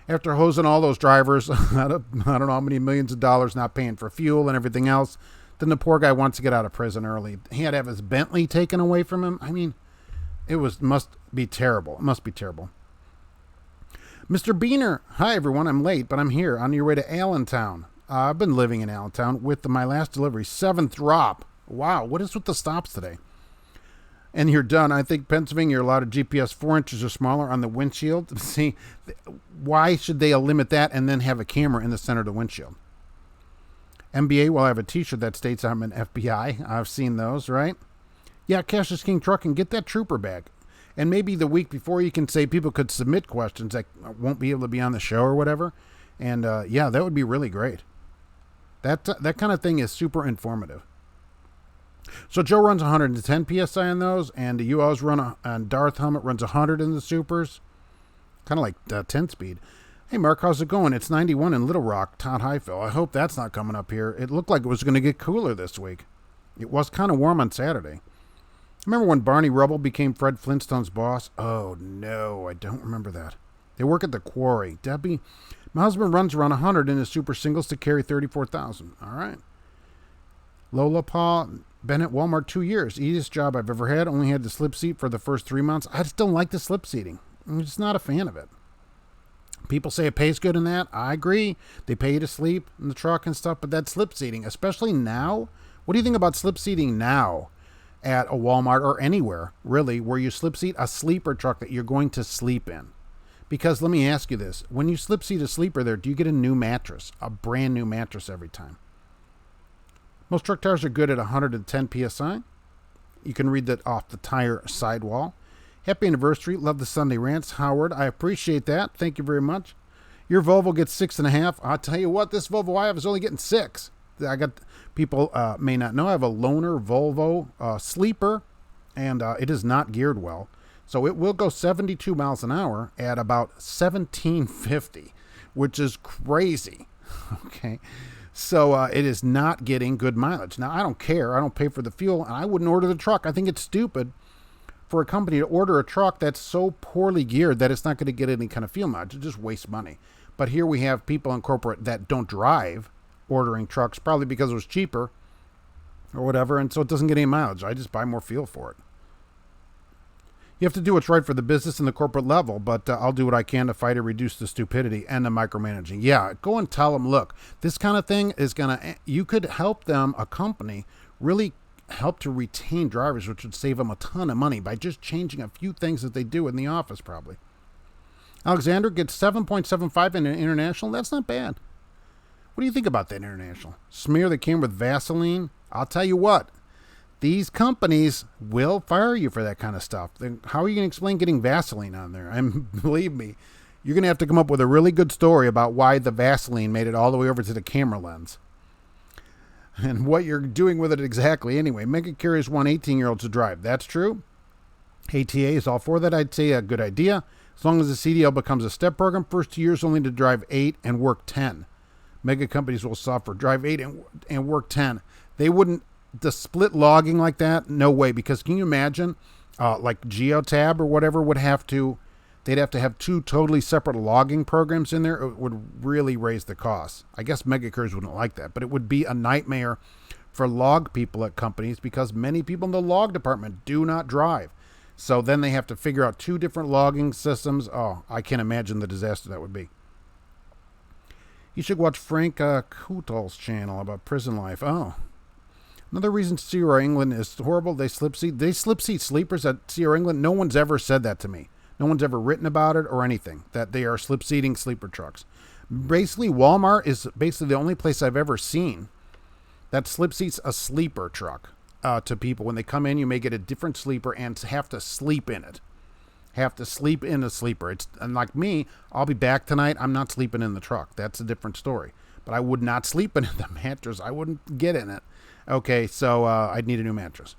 after hosing all those drivers out of, I don't know how many millions of dollars, not paying for fuel and everything else. Then the poor guy wants to get out of prison early. He had to have his Bentley taken away from him. I mean, must be terrible. It must be terrible. Mr. Wiener, hi everyone. I'm late, but I'm here on your way to Allentown. I've been living in Allentown with my last delivery, 7th drop. Wow, what is with the stops today? And you're done. I think Pennsylvania, you're allowed a GPS 4 inches or smaller on the windshield. See, why should they limit that and then have a camera in the center of the windshield? MBA, well, I have a t-shirt that states I'm an FBI. I've seen those, right? Yeah, Cash is King Truck, and get that trooper back. And maybe the week before you can say people could submit questions that won't be able to be on the show or whatever. And yeah, that would be really great. That kind of thing is super informative. So Joe runs 110 PSI on those, and the ULs run on Darth Helmet runs 100 in the supers. Kind of like 10 speed. Hey, Mark, how's it going? It's 91 in Little Rock, Todd Highfill. I hope that's not coming up here. It looked like it was going to get cooler this week. It was kind of warm on Saturday. Remember when Barney Rubble became Fred Flintstone's boss? Oh, no, I don't remember that. They work at the quarry. Debbie, my husband runs around 100 in his super singles to carry 34,000. All right. Lola Paul, Bennett, Walmart, 2 years. Easiest job I've ever had. Only had the slip seat for the first 3 months. I just don't like the slip seating. I'm just not a fan of it. People say it pays good in that. I agree. They pay you to sleep in the truck and stuff, but that slip seating, especially now, what do you think about slip seating now at a Walmart or anywhere, really, where you slip seat a sleeper truck that you're going to sleep in? Because let me ask you this. When you slip seat a sleeper there, do you get a new mattress, a brand new mattress every time? Most truck tires are good at 110 PSI. You can read that off the tire sidewall. Happy anniversary. Love the Sunday rants. Howard, I appreciate that. Thank you very much. Your Volvo gets 6.5. I'll tell you what, this Volvo I have is only getting 6. I got people may not know I have a loaner Volvo sleeper, and it is not geared well. So it will go 72 miles an hour at about 1750, which is crazy. Okay. So it is not getting good mileage. Now, I don't care. I don't pay for the fuel, and I wouldn't order the truck. I think it's stupid for a company to order a truck that's so poorly geared that it's not going to get any kind of fuel mileage. It just wastes money. But here we have people in corporate that don't drive ordering trucks, probably because it was cheaper or whatever, and so it doesn't get any mileage. I just buy more fuel for it. You have to do what's right for the business and the corporate level, but I'll do what I can to fight to reduce the stupidity and the micromanaging. Yeah, go and tell them, look, this kind of thing is you could help them, a company, really help to retain drivers, which would save them a ton of money by just changing a few things that they do in the office, probably. Alexander gets 7.75 in an international. That's not bad. What do you think about that international? Smear that came with Vaseline. I'll tell you what, these companies will fire you for that kind of stuff. Then how are you going to explain getting Vaseline on there? And believe me, you're going to have to come up with a really good story about why the Vaseline made it all the way over to the camera lens. And what you're doing with it exactly anyway. Mega Curious want 18-year-olds to drive. That's true. ATA is all for that. I'd say a good idea. As long as the CDL becomes a step program, first 2 years only to drive 8 and work 10. Mega companies will suffer. Drive 8 and work 10. They wouldn't, the split logging like that, no way. Because can you imagine, like Geotab or whatever they'd have to have 2 totally separate logging programs in there. It would really raise the costs. I guess Mega Couriers wouldn't like that, but it would be a nightmare for log people at companies because many people in the log department do not drive. So then they have to figure out 2 different logging systems. Oh, I can't imagine the disaster that would be. You should watch Frank Kutal's channel about prison life. Oh, another reason CR England is horrible. They slip seat sleepers at CR England. No one's ever said that to me. No one's ever written about it or anything, that they are slip seating sleeper trucks. Basically, Walmart is basically the only place I've ever seen that slip seats a sleeper truck to people. When they come in, you may get a different sleeper and have to sleep in it. Have to sleep in a sleeper. And like me, I'll be back tonight. I'm not sleeping in the truck. That's a different story. But I would not sleep in the mattress. I wouldn't get in it. Okay, so I'd need a new mattress.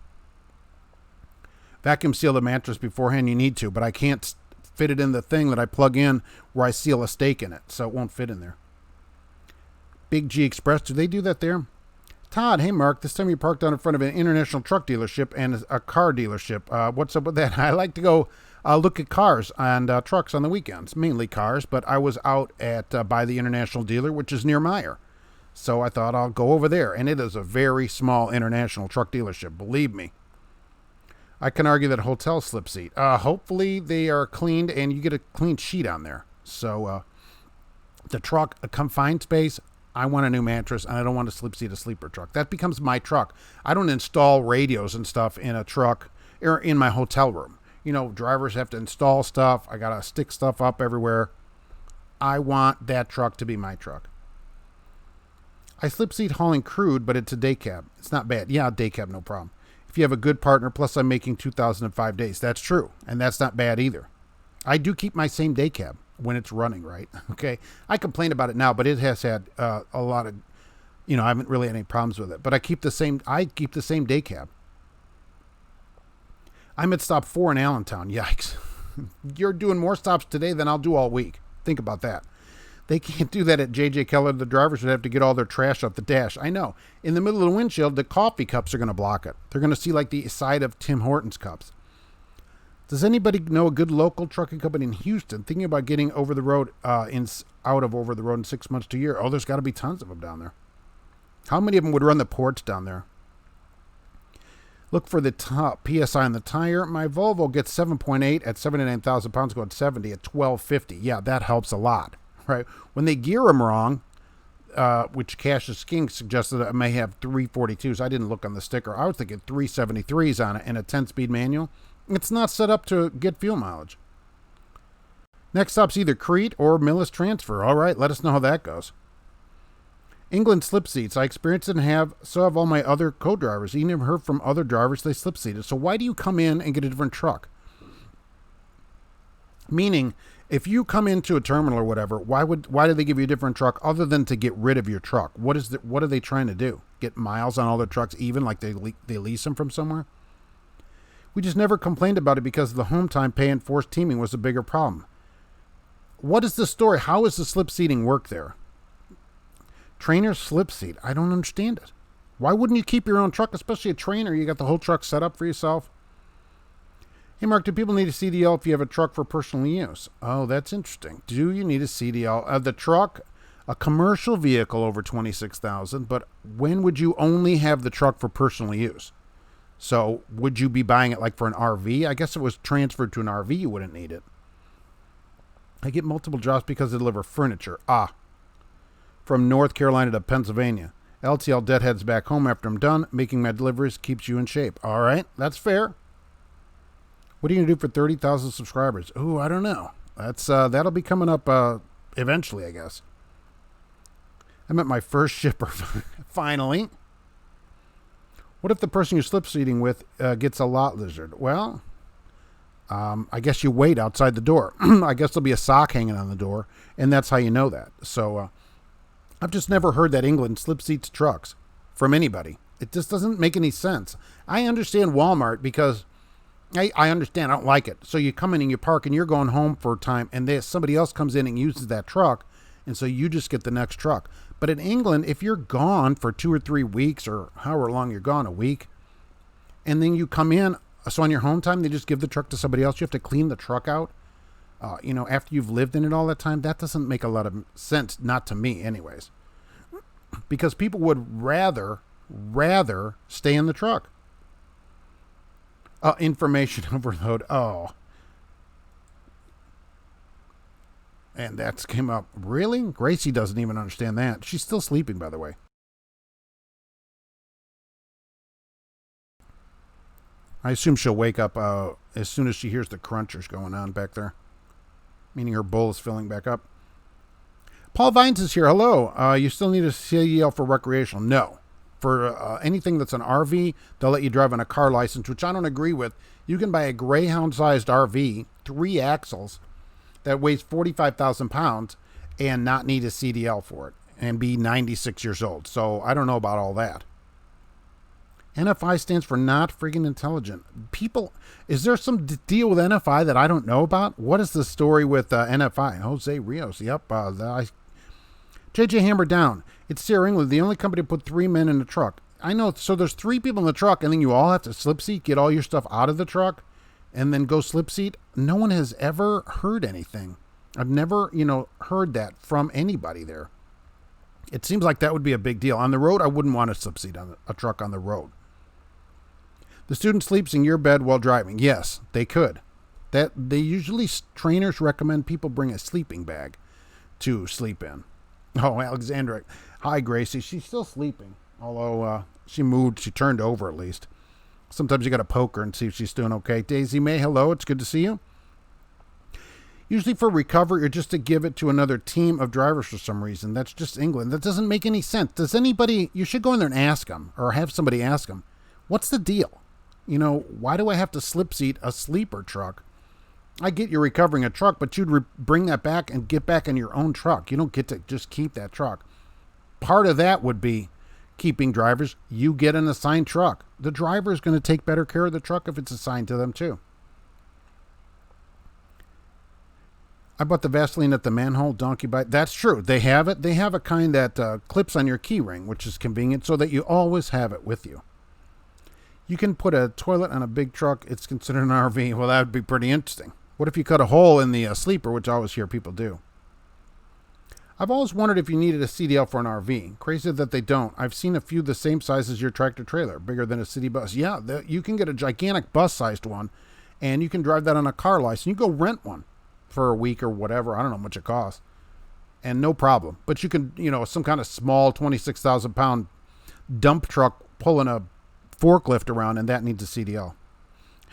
Vacuum seal the mattress beforehand. You need to, but I can't fit it in the thing that I plug in where I seal a steak in it, so it won't fit in there. Big G Express, do they do that there? Todd, hey Mark, this time you parked out in front of an international truck dealership and a car dealership. What's up with that? I like to go look at cars and trucks on the weekends, mainly cars, but I was out at by the international dealer, which is near Meyer. So I thought I'll go over there, and it is a very small international truck dealership, believe me. I can argue that hotel slip seat. Hopefully they are cleaned and you get a clean sheet on there. So the truck, a confined space, I want a new mattress, and I don't want to slip seat a sleeper truck. That becomes my truck. I don't install radios and stuff in a truck or in my hotel room. You know, drivers have to install stuff. I got to stick stuff up everywhere. I want that truck to be my truck. I slip seat hauling crude, but it's a day cab. It's not bad. Yeah, day cab, no problem. If you have a good partner, plus I'm making 2,005 days. That's true, and that's not bad either. I do keep my same day cab when it's running, right? Okay. I complain about it now, but it has had a lot of, I haven't really had any problems with it. But I keep the same day cab. I'm at stop 4 in Allentown. Yikes. You're doing more stops today than I'll do all week. Think about that. They can't do that at J.J. Keller. The drivers would have to get all their trash off the dash. I know. In the middle of the windshield, the coffee cups are going to block it. They're going to see like the side of Tim Hortons cups. Does anybody know a good local trucking company in Houston thinking about getting over the road, out of over the road in 6 months to a year? Oh, there's got to be tons of them down there. How many of them would run the ports down there? Look for the top PSI on the tire. My Volvo gets 7.8 at 79,000 pounds, going 70 at 1250. Yeah, that helps a lot, right? When they gear them wrong, which Cassius Skink suggested I may have 342s. I didn't look on the sticker. I was thinking 373s on it and a 10-speed manual. It's not set up to get fuel mileage. Next stop's either Crete or Millis Transfer. All right, let us know how that goes. England slip seats. I experienced it and so have all my other co-drivers. Even heard from other drivers they slip seated. So why do you come in and get a different truck? Meaning, if you come into a terminal or whatever, why do they give you a different truck other than to get rid of your truck? What are they trying to do? Get miles on all their trucks, even like they lease them from somewhere? We just never complained about it because the home time pay and forced teaming was a bigger problem. What is the story? How does the slip seating work there? Trainer slip seat. I don't understand it. Why wouldn't you keep your own truck, especially a trainer? You got the whole truck set up for yourself. Hey, Mark, do people need a CDL if you have a truck for personal use? Oh, that's interesting. Do you need a CDL? The truck, a commercial vehicle over $26,000, but when would you only have the truck for personal use? So would you be buying it like for an RV? I guess if it was transferred to an RV, you wouldn't need it. I get multiple jobs because they deliver furniture. From North Carolina to Pennsylvania. LTL deadheads back home after I'm done. Making my deliveries keeps you in shape. All right, that's fair. What are you going to do for 30,000 subscribers? Ooh, I don't know. That'll be coming up eventually, I guess. I met my first shipper finally. What if the person you're slip seating with gets a lot lizard? Well, I guess you wait outside the door. I guess there'll be a sock hanging on the door, and that's how you know that. So I've just never heard that England slip seats trucks from anybody. It just doesn't make any sense. I understand Walmart because I understand. I don't like it. So you come in and you park and you're going home for a time, and somebody else comes in and uses that truck, and so you just get the next truck. But in England, if you're gone for 2 or 3 weeks or however long you're gone, a week, and then you come in, so on your home time, they just give the truck to somebody else. You have to clean the truck out, after you've lived in it all that time. That doesn't make a lot of sense, not to me anyways, because people would rather stay in the truck. Information overload. Oh. And that came up. Really? Gracie doesn't even understand that. She's still sleeping, by the way. I assume she'll wake up as soon as she hears the crunchers going on back there. Meaning her bowl is filling back up. Paul Vines is here. Hello. You still need a CDL for recreational? No. For anything that's an RV, they'll let you drive on a car license, which I don't agree with. You can buy a Greyhound-sized RV, 3 axles, that weighs 45,000 pounds and not need a CDL for it and be 96 years old. So I don't know about all that. NFI stands for not friggin' intelligent. People, is there some deal with NFI that I don't know about? What is the story with NFI? Jose Rios. Yep. JJ Hammer down. It's Sierra England, the only company to put 3 men in the truck. I know. So there's 3 people in the truck, and then you all have to slip seat, get all your stuff out of the truck, and then go slip seat. No one has ever heard anything. I've never, heard that from anybody there. It seems like that would be a big deal. On the road, I wouldn't want to slip seat on a truck on the road. The student sleeps in your bed while driving. Yes, they could. Trainers recommend people bring a sleeping bag to sleep in. Oh, Alexandra. Hi, Gracie. She's still sleeping. Although she moved. She turned over at least. Sometimes you got to poke her and see if she's doing okay. Daisy May, hello. It's good to see you. Usually for recovery or just to give it to another team of drivers for some reason. That's just England. That doesn't make any sense. You should go in there and ask them or have somebody ask them, what's the deal? Why do I have to slip seat a sleeper truck? I get you're recovering a truck, but you'd bring that back and get back in your own truck. You don't get to just keep that truck. Part of that would be keeping drivers. You get an assigned truck. The driver is going to take better care of the truck if it's assigned to them too. I bought the Vaseline at the manhole donkey bite. That's true. They have it. They have a kind that clips on your key ring, which is convenient so that you always have it with you. You can put a toilet on a big truck. It's considered an RV. Well, that would be pretty interesting. What if you cut a hole in the sleeper, which I always hear people do? I've always wondered if you needed a CDL for an RV. Crazy that they don't. I've seen a few the same size as your tractor trailer, bigger than a city bus. Yeah, you can get a gigantic bus-sized one, and you can drive that on a car license. You go rent one for a week or whatever. I don't know how much it costs. And no problem. But you can, some kind of small 26,000-pound dump truck pulling a forklift around, and that needs a CDL.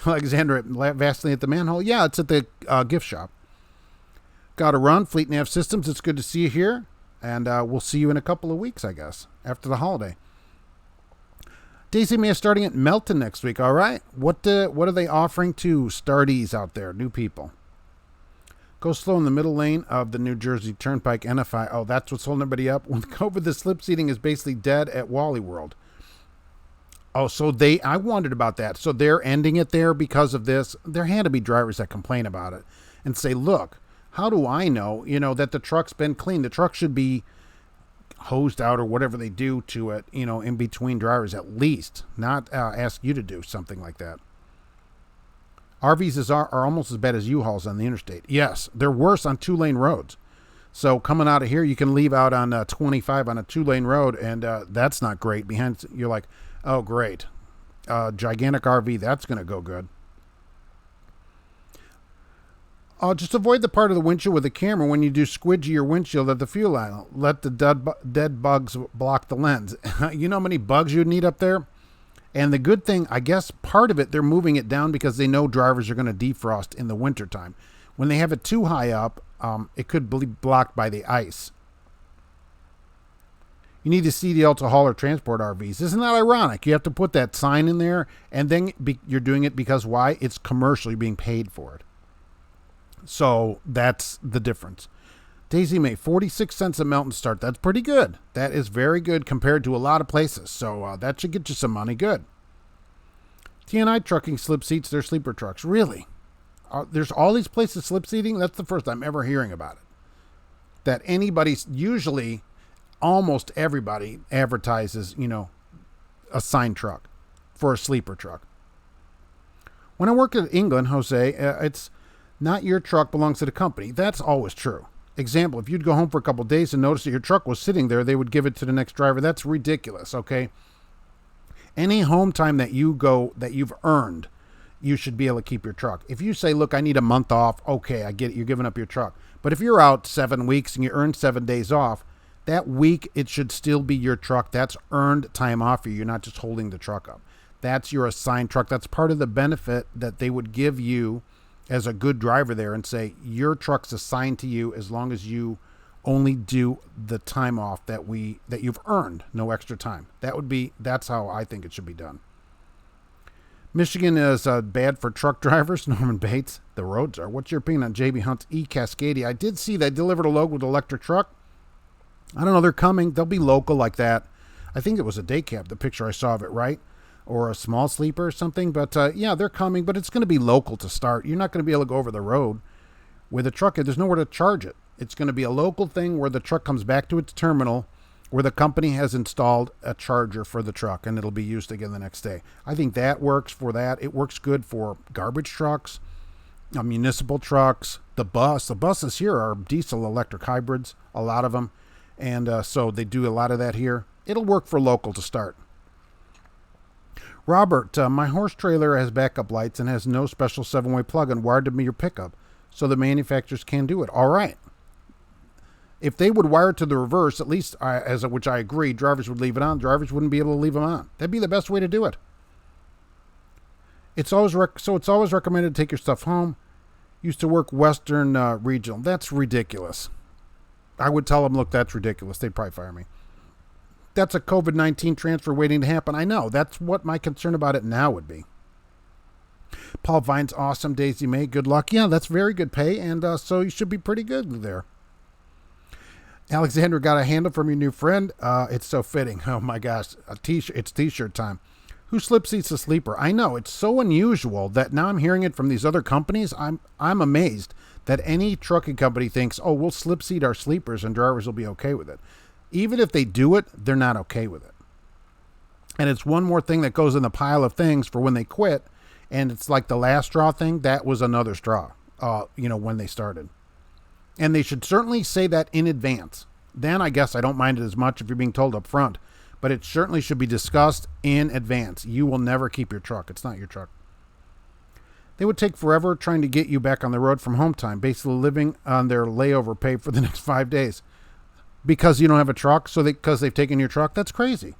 Alexandra, Vaseline at the manhole. Yeah, it's at the gift shop. Got to run. Fleet Nav Systems, it's good to see you here. And we'll see you in a couple of weeks, I guess, after the holiday. Daisy May is starting at Melton next week. All right. What are they offering to startees out there, new people? Go slow in the middle lane of the New Jersey Turnpike NFI. Oh, that's what's holding everybody up. With COVID, the slip seating is basically dead at Wally World. Oh, so I wondered about that. So they're ending it there because of this. There had to be drivers that complain about it and say, look, how do I know, that the truck's been cleaned? The truck should be hosed out or whatever they do to it, in between drivers at least, not ask you to do something like that. RVs are almost as bad as U-Hauls on the interstate. Yes, they're worse on 2-lane roads. So coming out of here, you can leave out on 25 on a 2-lane road, and that's not great. Behind, you're like, oh, great. Gigantic RV, that's going to go good. Just avoid the part of the windshield with the camera when you do squidgy your windshield at the fuel line. Let the dead bugs block the lens. You know how many bugs you'd need up there? And the good thing, I guess part of it, they're moving it down because they know drivers are going to defrost in the wintertime. When they have it too high up, it could be blocked by the ice. You need a CDL to haul or transport RVs. Isn't that ironic? You have to put that sign in there, and then you're doing it because why? It's commercially being paid for it. So that's the difference. Daisy May, 46 cents a Melton start. That's pretty good. That is very good compared to a lot of places. So that should get you some money. Good. TNI trucking slip seats their sleeper trucks. Really? There's all these places slip seating? That's the first time ever hearing about it. That usually almost everybody advertises, a signed truck for a sleeper truck. When I worked in England, Jose, it's not your truck belongs to the company. That's always true. Example, if you'd go home for a couple of days and notice that your truck was sitting there, they would give it to the next driver. That's ridiculous, okay? Any home time that you've earned, you should be able to keep your truck. If you say, look, I need a month off, okay, I get it, you're giving up your truck. But if you're out 7 weeks and you earn 7 days off, that week it should still be your truck. That's earned time off for you. You're not just holding the truck up. That's your assigned truck. That's part of the benefit that they would give you as a good driver there and say your truck's assigned to you as long as you only do the time off that you've earned, no extra time. That's how I think it should be done. Michigan is bad for truck drivers. Norman Bates, the roads are. What's your opinion on JB Hunt's E-Cascadia? I did see they delivered a local electric truck. I don't know, they're coming. They'll be local like that. I think it was a day cab, the picture I saw of it, right? or a small sleeper or something. But yeah, they're coming, but it's going to be local to start. You're not going to be able to go over the road with a truck. There's nowhere to charge it. It's going to be a local thing where the truck comes back to its terminal where the company has installed a charger for the truck, and it'll be used again the next day. I think that works for that. It works good for garbage trucks, municipal trucks, the bus. The buses here are diesel electric hybrids, a lot of them. And so they do a lot of that here. It'll work for local to start. Robert, my horse trailer has backup lights and has no special 7-way plug-in wired to your pickup, so the manufacturers can do it. All right. If they would wire it to the reverse, at least, which I agree, drivers would leave it on. Drivers wouldn't be able to leave them on. That'd be the best way to do it. It's always recommended to take your stuff home. Used to work Western Regional. That's ridiculous. I would tell them, look, that's ridiculous. They'd probably fire me. That's a COVID-19 transfer waiting to happen. I know. That's what my concern about it now would be. Paul Vine's awesome. Daisy May, good luck. Yeah, that's very good pay, and so you should be pretty good there. Alexander, got a handle from your new friend. It's so fitting. Oh my gosh, it's t-shirt time. Who slip seats a sleeper? I know, it's so unusual that now I'm hearing it from these other companies. I'm amazed that any trucking company thinks, oh, we'll slip seat our sleepers and drivers will be okay with it. Even if they do it, they're not okay with it. And it's one more thing that goes in the pile of things for when they quit. And it's like the last straw thing. That was another straw, when they started. And they should certainly say that in advance. Then I guess I don't mind it as much if you're being told up front. But it certainly should be discussed in advance. You will never keep your truck. It's not your truck. They would take forever trying to get you back on the road from home time, basically living on their layover pay for the next 5 days. Because you don't have a truck, because they've taken your truck? That's crazy.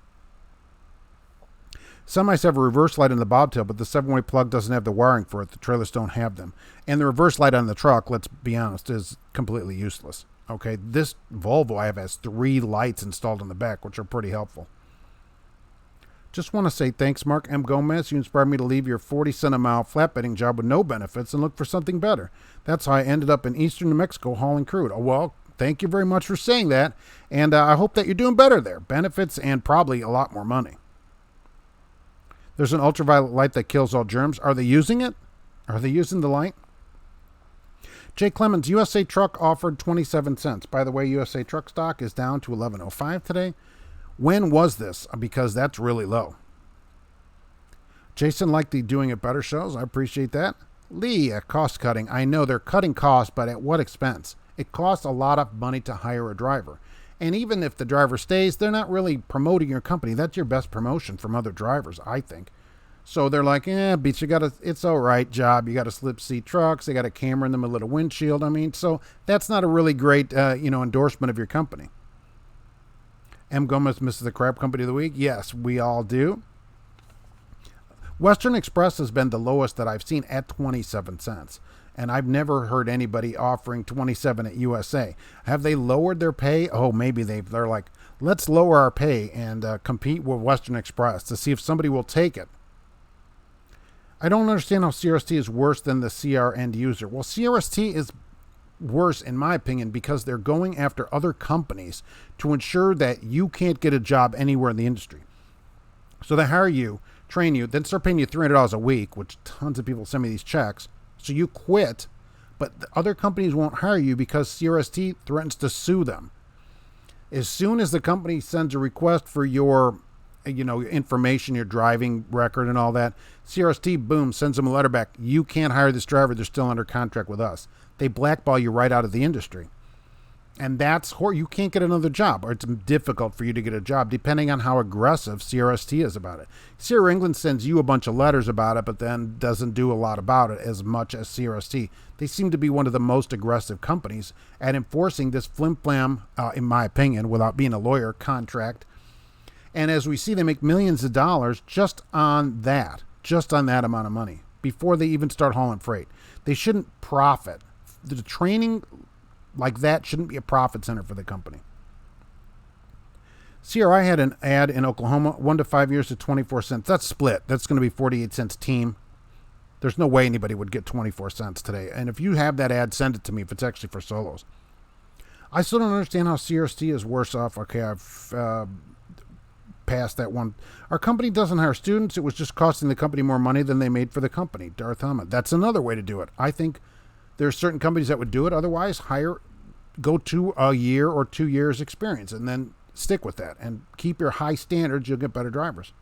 Semis have a reverse light on the bobtail, but the 7-way plug doesn't have the wiring for it. The trailers don't have them. And the reverse light on the truck, let's be honest, is completely useless. Okay, this Volvo I have has 3 lights installed in the back, which are pretty helpful. Just want to say thanks, Mark M. Gomez. You inspired me to leave your 40-cent a mile flatbedding job with no benefits and look for something better. That's how I ended up in eastern New Mexico hauling crude. Oh, well, thank you very much for saying that. And I hope that you're doing better there. Benefits and probably a lot more money. There's an ultraviolet light that kills all germs. Are they using it? Are they using the light? Jay Clemens, USA Truck offered 27 cents. By the way, USA Truck stock is down to 11.05 today. When was this? Because that's really low. Jason liked the Doing It Better shows. I appreciate that. Lee, cost cutting. I know they're cutting costs, but at what expense? It costs a lot of money to hire a driver. And even if the driver stays, they're not really promoting your company. That's your best promotion from other drivers, I think. So they're like, but it's all right job. You got to slip seat trucks. They got a camera in the middle of the windshield. I mean, so that's not a really great, endorsement of your company. M. Gomez misses the crab company of the week. Yes, we all do. Western Express has been the lowest that I've seen at 27 cents. And I've never heard anybody offering 27 at USA. Have they lowered their pay? Oh, maybe they're like, let's lower our pay and compete with Western Express to see if somebody will take it. I don't understand how CRST is worse than the CR end user. Well, CRST is worse, in my opinion, because they're going after other companies to ensure that you can't get a job anywhere in the industry. So they hire you, train you, then start paying you $300 a week, which tons of people send me these checks. So you quit, but the other companies won't hire you because CRST threatens to sue them. As soon as the company sends a request for your information, your driving record and all that, CRST, boom, sends them a letter back. You can't hire this driver. They're still under contract with us. They blackball you right out of the industry. And you can't get another job, or it's difficult for you to get a job, depending on how aggressive CRST is about it. Sierra England sends you a bunch of letters about it, but then doesn't do a lot about it as much as CRST. They seem to be one of the most aggressive companies at enforcing this flim-flam, in my opinion, without being a lawyer, contract. And as we see, they make millions of dollars just on that amount of money before they even start hauling freight. They shouldn't profit. The training like that shouldn't be a profit center for the company. CRI had an ad in Oklahoma, 1 to 5 years to 24 cents. That's split. That's going to be 48 cents team. There's no way anybody would get 24 cents today. And if you have that ad, send it to me if it's actually for solos. I still don't understand how CRST is worse off. Okay, pass that one. Our company doesn't hire students. It was just costing the company more money than they made for the company. Darth Hammond. That's another way to do it. I think there are certain companies that would do it. Otherwise, go to a year or 2 years experience and then stick with that and keep your high standards. You'll get better drivers.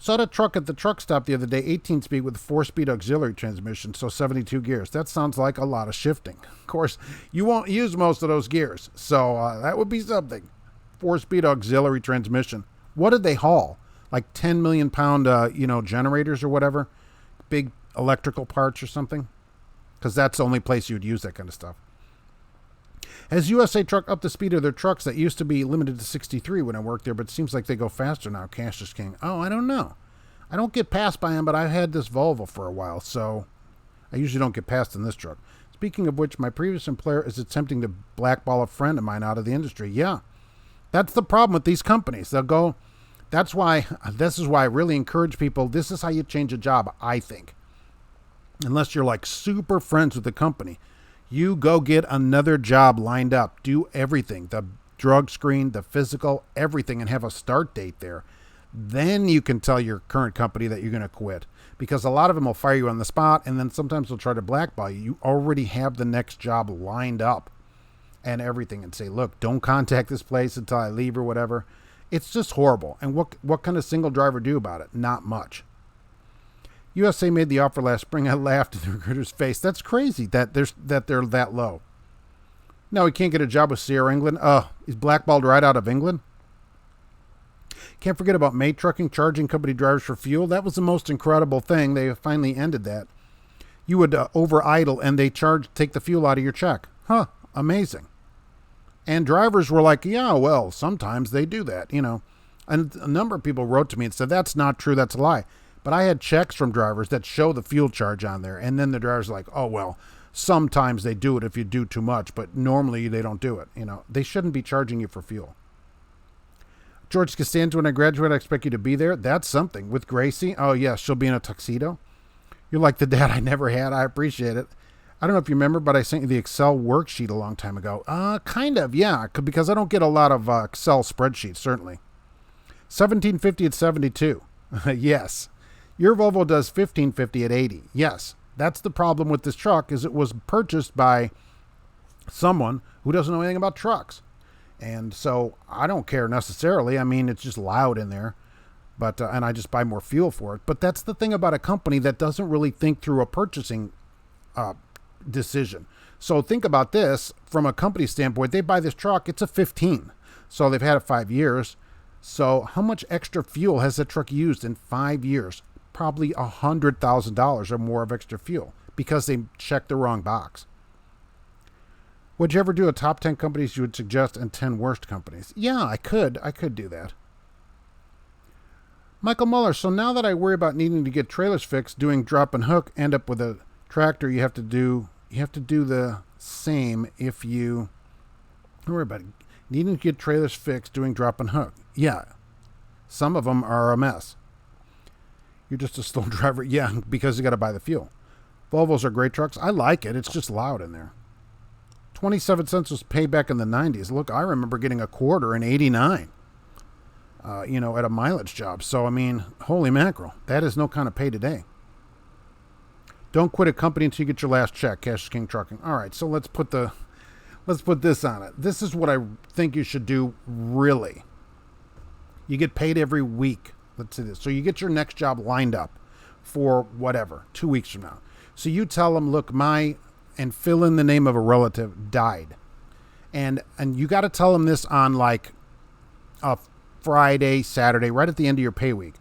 Saw a truck at the truck stop the other day, 18-speed with 4-speed auxiliary transmission, so 72 gears. That sounds like a lot of shifting. Of course, you won't use most of those gears, so that would be something. 4-speed auxiliary transmission. What did they haul? Like 10 million pound, generators or whatever? Big electrical parts or something? Because that's the only place you would use that kind of stuff. Has USA Truck up the speed of their trucks that used to be limited to 63 when I worked there, but it seems like they go faster now. Cash is king. Oh, I don't know. I don't get passed by them, but I've had this Volvo for a while, so I usually don't get passed in this truck. Speaking of which, my previous employer is attempting to blackball a friend of mine out of the industry. Yeah, that's the problem with these companies. They'll go. This is why I really encourage people. This is how you change a job, I think. Unless you're like super friends with the company. You go get another job lined up. Do everything. The drug screen, the physical, everything, and have a start date there. Then you can tell your current company that you're going to quit. Because a lot of them will fire you on the spot, and then sometimes they'll try to blackball you. You already have the next job lined up and everything, and say, look, don't contact this place until I leave or whatever. It's just horrible. And what can a single driver do about it? Not much. USA made the offer last spring. I laughed in the recruiter's face. That's crazy that they're that low. Now he can't get a job with Sierra England. He's blackballed right out of England. Can't forget about May Trucking charging company drivers for fuel. That was the most incredible thing. They finally ended that. You would over idle and they take the fuel out of your check. Amazing. And drivers were like, yeah, well, sometimes they do that, And a number of people wrote to me and said, that's not true. That's a lie. But I had checks from drivers that show the fuel charge on there. And then the driver's like, oh, well, sometimes they do it if you do too much, but normally they don't do it. They shouldn't be charging you for fuel. George Costanza, when I graduate, I expect you to be there. That's something. With Gracie, oh, yes, she'll be in a tuxedo. You're like the dad I never had. I appreciate it. I don't know if you remember, but I sent you the Excel worksheet a long time ago. Kind of, yeah, because I don't get a lot of Excel spreadsheets, certainly. 1750 at 72. Yes. Your Volvo does 1550 at 80. Yes, that's the problem with this truck is it was purchased by someone who doesn't know anything about trucks. And so I don't care necessarily. I mean, it's just loud in there, but and I just buy more fuel for it. But that's the thing about a company that doesn't really think through a purchasing decision. So think about this from a company standpoint. They buy this truck. It's a 15. So they've had it 5 years. So how much extra fuel has that truck used in 5 years? Probably $100,000 or more of extra fuel because they checked the wrong box. Would you ever do a top 10 companies you would suggest and 10 worst companies? Yeah, I could do that. Michael Muller, so now that I worry about needing to get trailers fixed, doing drop and hook, end up with a tractor, you have to do the same if you, don't worry about it, needing to get trailers fixed, doing drop and hook. Yeah, some of them are a mess. You're just a slow driver. Yeah, because you got to buy the fuel. Volvos are great trucks. I like it. It's just loud in there. 27 cents was paid back in the 90s. Look, I remember getting a quarter in 89, at a mileage job. So, I mean, holy mackerel. That is no kind of pay today. Don't quit a company until you get your last check. Cash is King Trucking. All right, so let's put this on it. This is what I think you should do, really. You get paid every week. Let's say this. So you get your next job lined up for whatever, 2 weeks from now. So you tell them, look, and fill in the name of a relative died. And you got to tell them this on like a Friday, Saturday, right at the end of your pay week.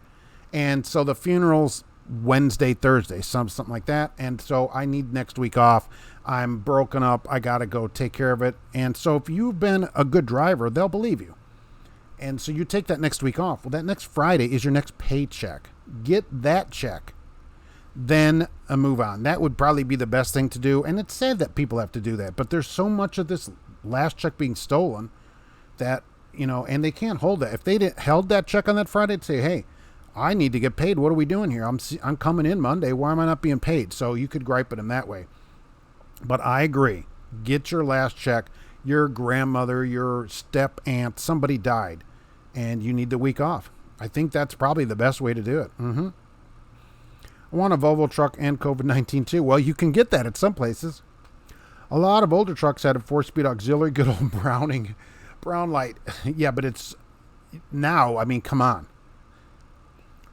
And so the funeral's Wednesday, Thursday, something like that. And so I need next week off. I'm broken up. I got to go take care of it. And so if you've been a good driver, they'll believe you. And so you take that next week off. Well, that next Friday is your next paycheck. Get that check. Then move on. That would probably be the best thing to do. And it's sad that people have to do that. But there's so much of this last check being stolen that, and they can't hold that. If they held that check on that Friday, they'd say, hey, I need to get paid. What are we doing here? I'm coming in Monday. Why am I not being paid? So you could gripe at them that way. But I agree. Get your last check. Your grandmother, your step aunt, somebody died. and you need the week off. I think that's probably the best way to do it. I want a Volvo truck and COVID-19 too. Well, you can get that at some places. A lot of older trucks had a 4-speed auxiliary, good old brown light. Yeah, but it's now, I mean, come on.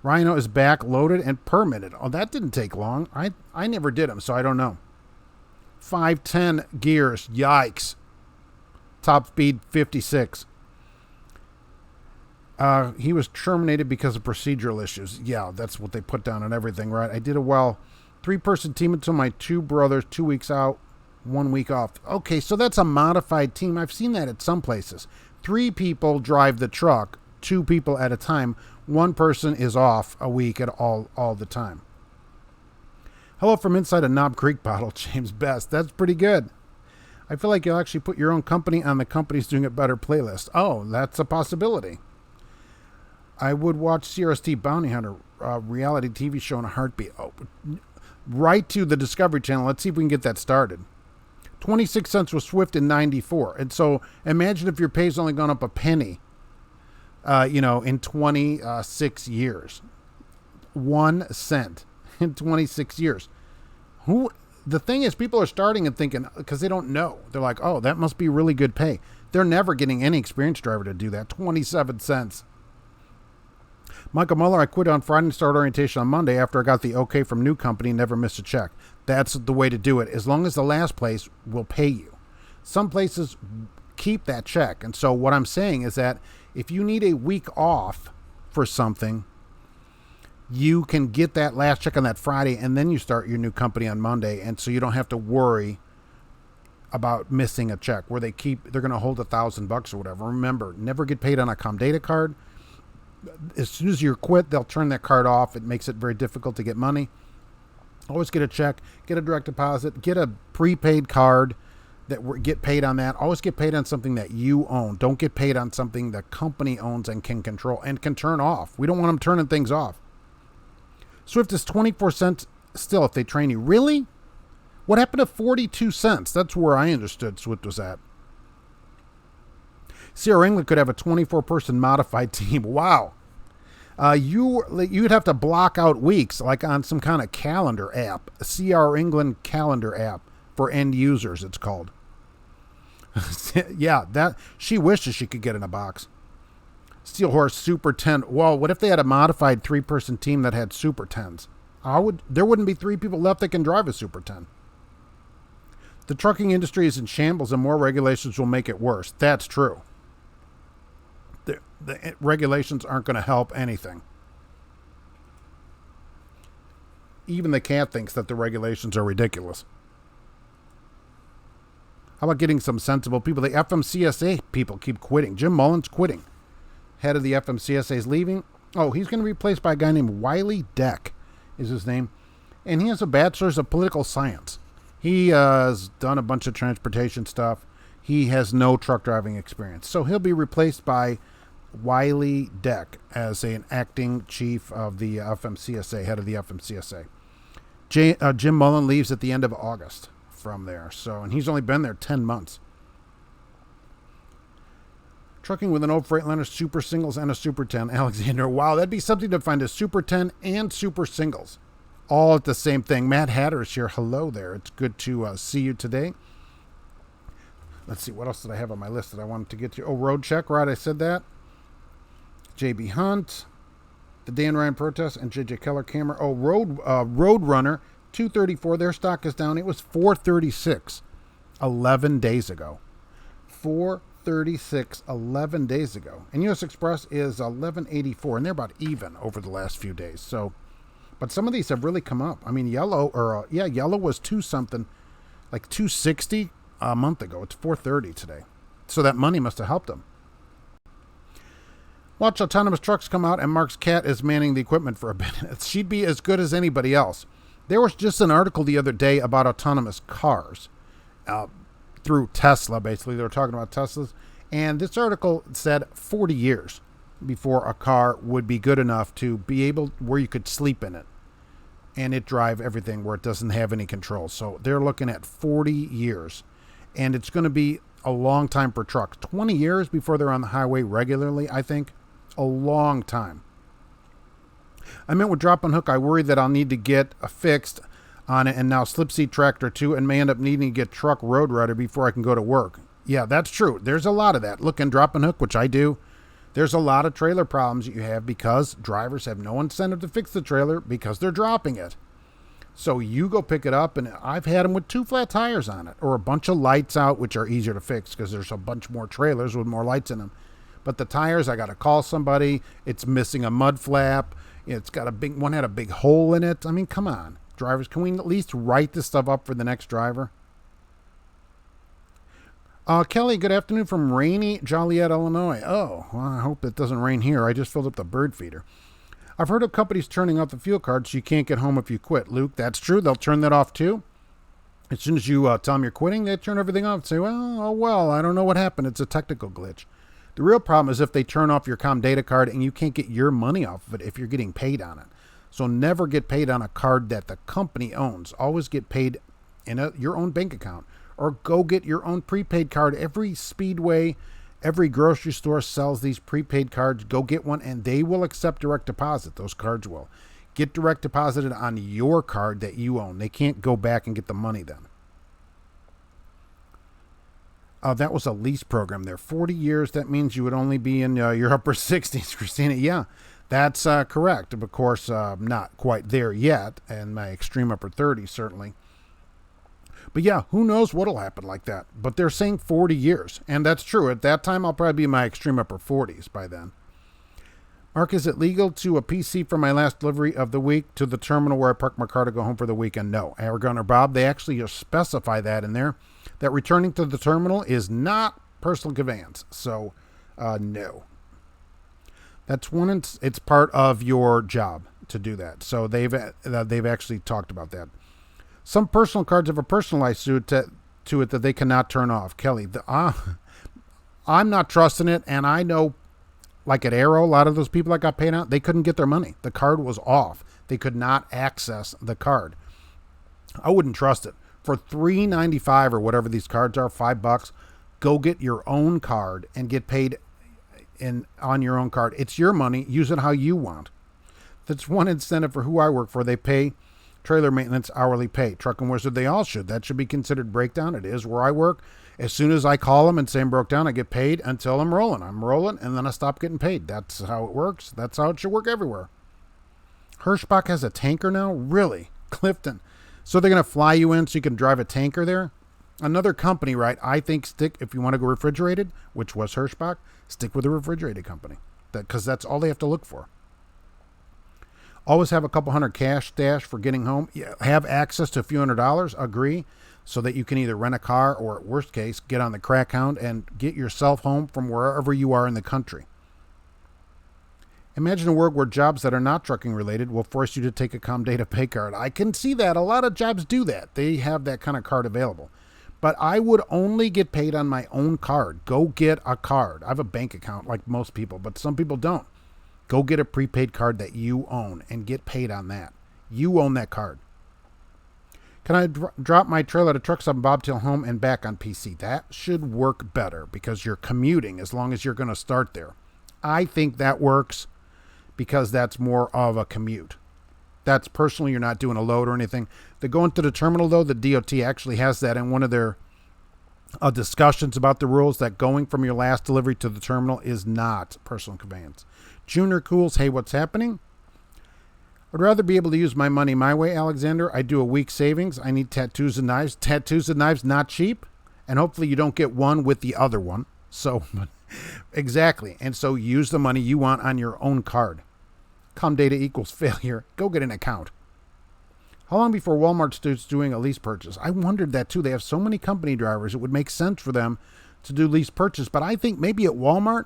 Rhino is back, loaded, and permitted. Oh, that didn't take long. I never did them, so I don't know. 510 gears. Yikes. Top speed 56. He was terminated because of procedural issues. Yeah, that's what they put down on everything, right? I did a 3-person team until my 2 brothers, 2 weeks out, 1 week off. Okay, so that's a modified team. I've seen that at some places. 3 people drive the truck, 2 people at a time. 1 person is off a week at all the time. Hello from inside a Knob Creek bottle, James Best. That's pretty good. I feel like you'll actually put your own company on the Company's Doing It Better playlist. Oh, that's a possibility. I would watch CRST Bounty Hunter reality TV show in a heartbeat. Oh, right to the Discovery Channel. Let's see if we can get that started. 26 cents was Swift in 94. And so imagine if your pay's only gone up a penny, in 26 years. 1 cent in 26 years. The thing is, people are starting and thinking, because they don't know. They're like, oh, that must be really good pay. They're never getting any experienced driver to do that. 27 cents. Michael Muller, I quit on Friday and started orientation on Monday after I got the okay from new company, never missed a check. That's the way to do it, as long as the last place will pay you. Some places keep that check. And so what I'm saying is that if you need a week off for something, you can get that last check on that Friday, and then you start your new company on Monday. And so you don't have to worry about missing a check where they're going to hold $1,000 or whatever. Remember, never get paid on a ComData card. As soon as you quit, they'll turn that card off. It makes it very difficult to get money. Always get a check, get a direct deposit, get a prepaid card get paid on that. Always get paid on something that you own. Don't get paid on something the company owns and can control and can turn off. We don't want them turning things off. Swift is 24 cents still if they train you. Really? What happened to 42 cents? That's where I understood Swift was at. Sierra England could have a 24-person modified team. Wow. You'd have to block out weeks, like on some kind of calendar app. A CR England calendar app for end users, it's called. Yeah, that she wishes she could get in a box. Steel Horse Super 10. Well, what if they had a modified 3-person team that had Super 10s? There wouldn't be 3 people left that can drive a Super 10. The trucking industry is in shambles, and more regulations will make it worse. That's true. The regulations aren't going to help anything. Even the cat thinks that the regulations are ridiculous. How about getting some sensible people? The FMCSA people keep quitting. Jim Mullen's quitting. Head of the FMCSA is leaving. Oh, he's going to be replaced by a guy named Wiley Deck is his name. And he has a bachelor's of political science. He has done a bunch of transportation stuff. He has no truck driving experience. So he'll be replaced by Wiley Deck as an acting chief of the FMCSA, head of the FMCSA. Jim Mullen leaves at the end of August from there. And he's only been there 10 months. Trucking with an old Freightliner, Super Singles, and a Super 10. Alexander, wow, that'd be something to find a Super 10 and Super Singles. All at the same thing. Matt Hatter's here. Hello there. It's good to see you today. Let's see. What else did I have on my list that I wanted to get to? Oh, Road Check. Right, I said that. JB Hunt, the Dan Ryan protest, and JJ Keller camera. Oh, Road Runner, 234. Their stock is down. It was 436 11 days ago. 436 11 days ago. And US Express is 1184, and they're about even over the last few days. So, but some of these have really come up. I mean, Yellow was 2-something, like 260 a month ago. It's 430 today. So that money must have helped them. Watch autonomous trucks come out, and Mark's cat is manning the equipment for a bit. She'd be as good as anybody else. There was just an article the other day about autonomous cars through Tesla, basically. They were talking about Teslas. And this article said 40 years before a car would be good enough to be able where you could sleep in it and it drive everything where it doesn't have any control. So they're looking at 40 years. And it's going to be a long time for trucks. 20 years before they're on the highway regularly, I think. a long time. I meant with drop and hook, I worry that I'll need to get fixed on it and now slip seat tractor too, and may end up needing to get truck road rider before I can go to work. Yeah, that's true. There's a lot of that. Look, in drop and hook, which I do, there's a lot of trailer problems that you have because drivers have no incentive to fix the trailer because they're dropping it. So you go pick it up, and I've had them with 2 flat tires on it or a bunch of lights out, which are easier to fix because there's a bunch more trailers with more lights in them. But the tires, I got to call somebody. It's missing a mud flap. It's got one had a big hole in it. I mean, come on, drivers, can we at least write this stuff up for the next driver? Kelly, good afternoon from rainy Joliet, Illinois. Oh, well, I hope it doesn't rain here. I just filled up the bird feeder. I've heard of companies turning off the fuel card so you can't get home if you quit. Luke, that's true. They'll turn that off too. As soon as you tell them you're quitting, they turn everything off and say, well, I don't know what happened. It's a technical glitch. The real problem is if they turn off your COM data card and you can't get your money off of it if you're getting paid on it. So never get paid on a card that the company owns. Always get paid in your own bank account. Or go get your own prepaid card. Every Speedway, every grocery store sells these prepaid cards. Go get one, and they will accept direct deposit. Those cards will. Get direct deposited on your card that you own. They can't go back and get the money then. That was a lease program there. 40 years, that means you would only be in your upper 60s, Christina. Yeah, that's correct. Of course, not quite there yet, and my extreme upper 30s, certainly. But yeah, who knows what'll happen like that. But they're saying 40 years. And that's true. At that time, I'll probably be in my extreme upper 40s by then. Mark, is it legal to a PC for my last delivery of the week to the terminal where I park my car to go home for the weekend? No. Aragon or Bob, they actually specify that in there. That returning to the terminal is not personal conveyance. So, no. That's one. It's part of your job to do that. So they've actually talked about that. Some personal cards have a personalized suit to it that they cannot turn off. Kelly, I'm not trusting it, and I know, like at Arrow, a lot of those people that got paid out, they couldn't get their money. The card was off. They could not access the card. I wouldn't trust it. For $3.95 or whatever these cards are, $5, go get your own card and get paid on your own card. It's your money. Use it how you want. That's one incentive for who I work for. They pay trailer maintenance hourly pay. Truck and Wizard, they all should. That should be considered breakdown. It is where I work. As soon as I call them and say I'm broke down, I get paid until I'm rolling. I'm rolling, and then I stop getting paid. That's how it works. That's how it should work everywhere. Hirschbach has a tanker now? Really? Clifton. So they're going to fly you in so you can drive a tanker there? Another company, right? I think if you want to go refrigerated, which was Hirschbach, stick with a refrigerated company. Because that's all they have to look for. Always have a couple hundred cash stash for getting home. Yeah, have access to a few $100s, agree, so that you can either rent a car or, at worst case, get on the crack hound and get yourself home from wherever you are in the country. Imagine a world where jobs that are not trucking related will force you to take a ComData pay card. I can see that. A lot of jobs do that. They have that kind of card available. But I would only get paid on my own card. Go get a card. I have a bank account like most people, but some people don't. Go get a prepaid card that you own and get paid on that. You own that card. Can I drop my trailer to truck stop and bobtail home and back on PC? That should work better because you're commuting as long as you're going to start there. I think that works because that's more of a commute. That's personally, you're not doing a load or anything. The going to the terminal, though, the DOT actually has that in one of their discussions about the rules, that going from your last delivery to the terminal is not personal conveyance. Junior Cools, hey, what's happening? I'd rather be able to use my money my way, Alexander. I do a week savings. I need tattoos and knives. Tattoos and knives, not cheap. And hopefully you don't get one with the other one. So, exactly. And so use the money you want on your own card. ComData equals failure. Go get an account. How long before Walmart starts doing a lease purchase? I wondered that too. They have so many company drivers. It would make sense for them to do lease purchase. But I think maybe at Walmart,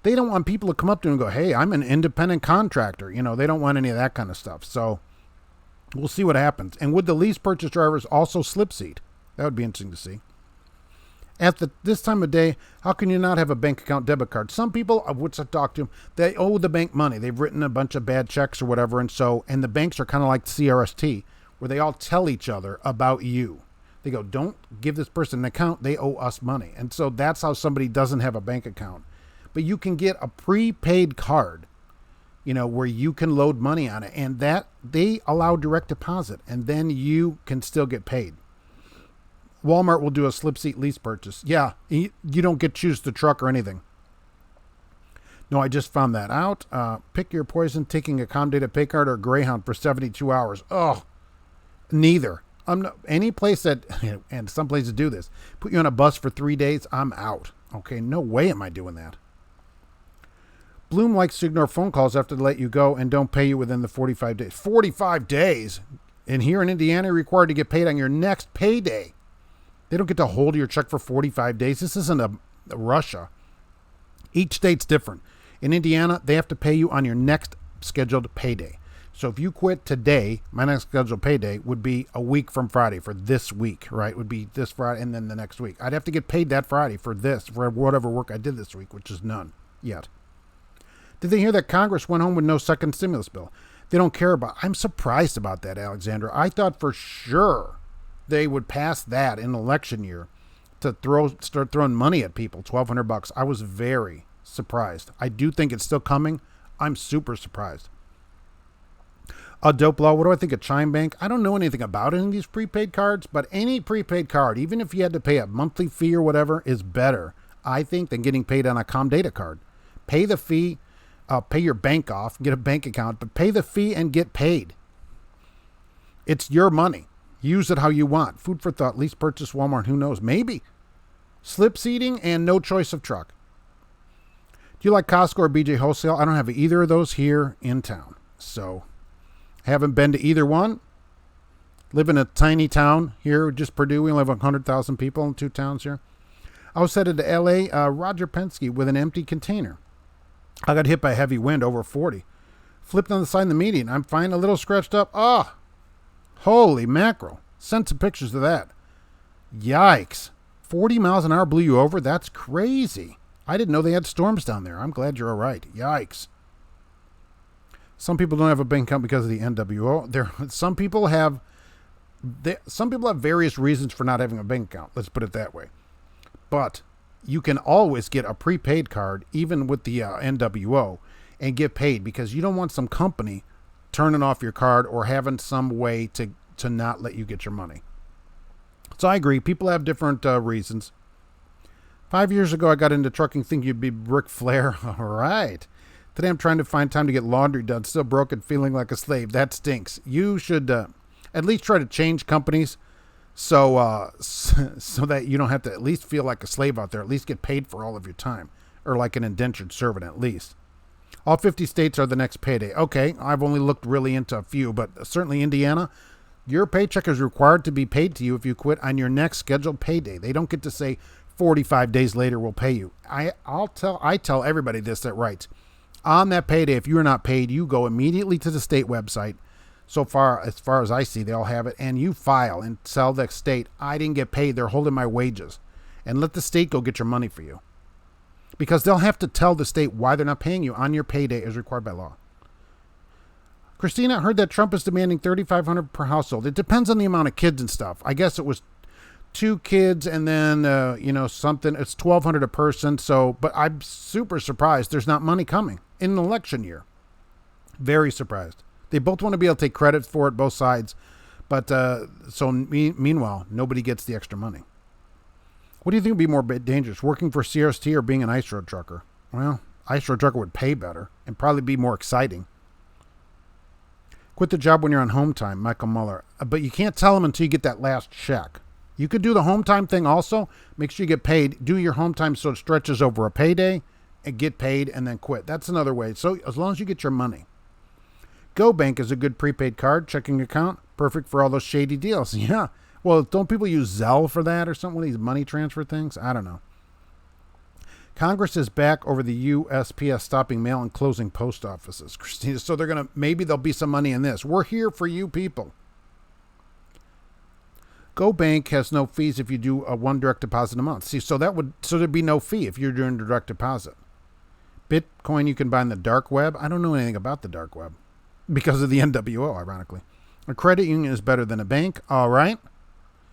they don't want people to come up to them and go, hey, I'm an independent contractor. You know, they don't want any of that kind of stuff. So we'll see what happens. And would the lease purchase drivers also slip seat? That would be interesting to see. At this time of day, how can you not have a bank account debit card? Some people, which I've talked to, they owe the bank money. They've written a bunch of bad checks or whatever. And the banks are kind of like CRST, where they all tell each other about you. They go, don't give this person an account. They owe us money. And so that's how somebody doesn't have a bank account. but you can get a prepaid card, where you can load money on it, and that they allow direct deposit, and then you can still get paid. Walmart will do a slip seat lease purchase. Yeah, you don't get to choose the truck or anything. No, I just found that out. Pick your poison, taking a Comdata pay card or Greyhound for 72 hours. Oh, neither. Any place that, and some places do this, put you on a bus for 3 days, I'm out. Okay, no way am I doing that. Bloom likes to ignore phone calls after they let you go and don't pay you within the 45 days. 45 days? And here in Indiana, you're required to get paid on your next payday. They don't get to hold your check for 45 days. This isn't a Russia. Each state's different. In Indiana, they have to pay you on your next scheduled payday. So if you quit today, my next scheduled payday would be a week from Friday for this week, right? Would be this Friday and then the next week. I'd have to get paid that Friday for whatever work I did this week, which is none yet. Did they hear that Congress went home with no second stimulus bill? They don't care about. I'm surprised about that, Alexandra. I thought for sure they would pass that in election year to start throwing money at people, $1,200. I was very surprised. I do think it's still coming. I'm super surprised. Dope Law, what do I think of Chime Bank? I don't know anything about any of these prepaid cards, but any prepaid card, even if you had to pay a monthly fee or whatever, is better, I think, than getting paid on a Comdata card. Pay the fee, pay your bank off, get a bank account, but pay the fee and get paid. It's your money. Use it how you want. Food for thought. Lease purchase Walmart. Who knows? Maybe. Slip seating and no choice of truck. Do you like Costco or BJ Wholesale? I don't have either of those here in town. So, haven't been to either one. Live in a tiny town here, just Purdue. We only have 100,000 people in 2 towns here. I was headed to L.A. Roger Penske with an empty container. I got hit by a heavy wind over 40. Flipped on the side of the median. I'm fine, a little scratched up. Oh, holy mackerel. Send some pictures of that. Yikes. 40 miles an hour blew you over? That's crazy. I didn't know they had storms down there. I'm glad you're all right. Yikes. Some people don't have a bank account because of the NWO. Some people have various reasons for not having a bank account. Let's put it that way. But you can always get a prepaid card, even with the NWO, and get paid because you don't want some company turning off your card or having some way to not let you get your money. So I agree. People have different reasons. 5 years ago, I got into trucking thinking you'd be Ric Flair. All right. Today, I'm trying to find time to get laundry done. Still broken, feeling like a slave. That stinks. You should at least try to change companies so that you don't have to at least feel like a slave out there. At least get paid for all of your time, or like an indentured servant at least. All 50 states are the next payday. Okay, I've only looked really into a few, but certainly Indiana, your paycheck is required to be paid to you if you quit on your next scheduled payday. They don't get to say 45 days later we'll pay you. I tell everybody this that writes. On that payday, if you are not paid, you go immediately to the state website. So far as I see, they all have it. And you file and tell the state, I didn't get paid. They're holding my wages. And let the state go get your money for you. Because they'll have to tell the state why they're not paying you on your payday as required by law. Christina, heard that Trump is demanding $3,500 per household. It depends on the amount of kids and stuff. I guess it was 2 kids and then, something. It's $1,200 a person. So, but I'm super surprised there's not money coming in an election year. Very surprised. They both want to be able to take credit for it, both sides. But meanwhile, nobody gets the extra money. What do you think would be more dangerous, working for CRST or being an ice road trucker? Well, ice road trucker would pay better and probably be more exciting. Quit the job when you're on home time, Michael Muller. But you can't tell them until you get that last check. You could do the home time thing also. Make sure you get paid. Do your home time so it stretches over a payday and get paid and then quit. That's another way. So as long as you get your money. GoBank is a good prepaid card, checking account. Perfect for all those shady deals. Yeah. Well, don't people use Zelle for that or something, one of these money transfer things? I don't know. Congress is back over the USPS stopping mail and closing post offices. Christina, so maybe there'll be some money in this. We're here for you people. GoBank has no fees if you do a 1 direct deposit a month. See, so there'd be no fee if you're doing direct deposit. Bitcoin you can buy in the dark web. I don't know anything about the dark web because of the NWO, ironically. A credit union is better than a bank. All right.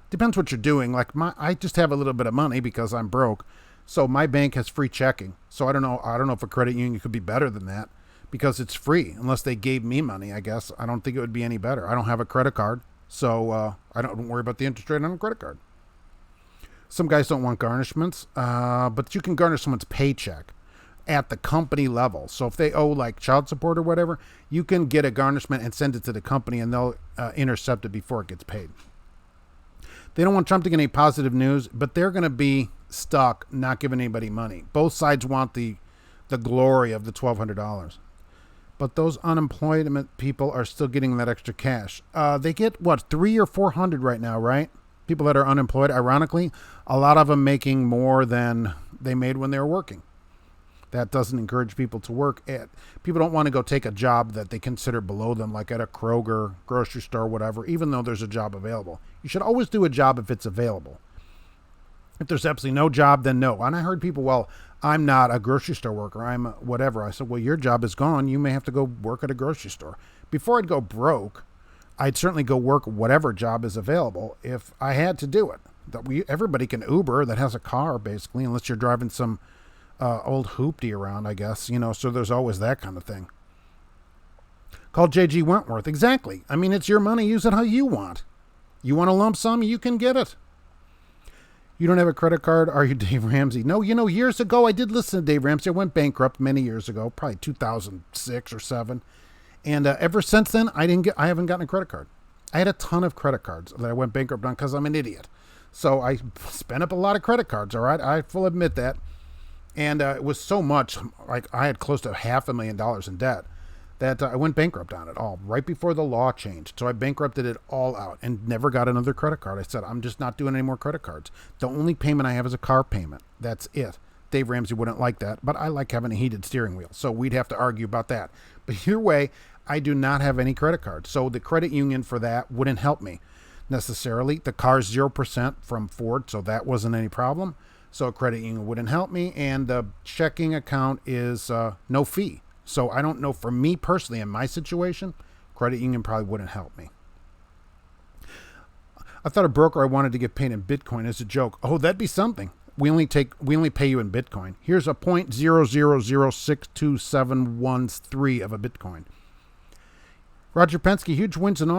Depends what you're doing. Like I just have a little bit of money because I'm broke. So my bank has free checking. So I don't know if a credit union could be better than that because it's free unless they gave me money, I guess. I don't think it would be any better. I don't have a credit card, so I don't worry about the interest rate on a credit card. Some guys don't want garnishments, but you can garnish someone's paycheck at the company level. So if they owe like child support or whatever, you can get a garnishment and send it to the company and they'll intercept it before it gets paid. They don't want Trump to get any positive news, but they're going to be stuck not giving anybody money. Both sides want the glory of the $1,200. But those unemployment people are still getting that extra cash. They get, what, 300 or 400 right now, right? People that are unemployed, ironically, a lot of them making more than they made when they were working. That doesn't encourage people to work. People don't want to go take a job that they consider below them, like at a Kroger, grocery store, whatever, even though there's a job available. You should always do a job if it's available. If there's absolutely no job, then no. And I heard people, well, I'm not a grocery store worker. I'm whatever. I said, well, your job is gone. You may have to go work at a grocery store. Before I'd go broke, I'd certainly go work whatever job is available if I had to do it. Everybody can Uber that has a car, basically, unless you're driving some old hoopty around, I guess, so there's always that kind of thing. Call J.G. Wentworth. Exactly. I mean, it's your money. Use it how you want. You want a lump sum? You can get it. You don't have a credit card, are you, Dave Ramsey? No, years ago, I did listen to Dave Ramsey. I went bankrupt many years ago, probably 2006 or 7. And ever since then, I haven't gotten a credit card. I had a ton of credit cards that I went bankrupt on because I'm an idiot. So I spent up a lot of credit cards, all right? I fully admit that. And it was so much, like I had close to $500,000 in debt that I went bankrupt on it all right before the law changed. So I bankrupted it all out and never got another credit card. I said, I'm just not doing any more credit cards. The only payment I have is a car payment. That's it. Dave Ramsey wouldn't like that, but I like having a heated steering wheel. So we'd have to argue about that. But either way, I do not have any credit cards. So the credit union for that wouldn't help me necessarily. The car's 0% from Ford, so that wasn't any problem. So a credit union wouldn't help me, and the checking account is no fee. So I don't know, for me personally, in my situation, credit union probably wouldn't help me. I thought a broker I wanted to get paid in Bitcoin as a joke. Oh, that'd be something. We only pay you in Bitcoin. Here's a 0.000627113 of a Bitcoin. Roger Penske, huge winds in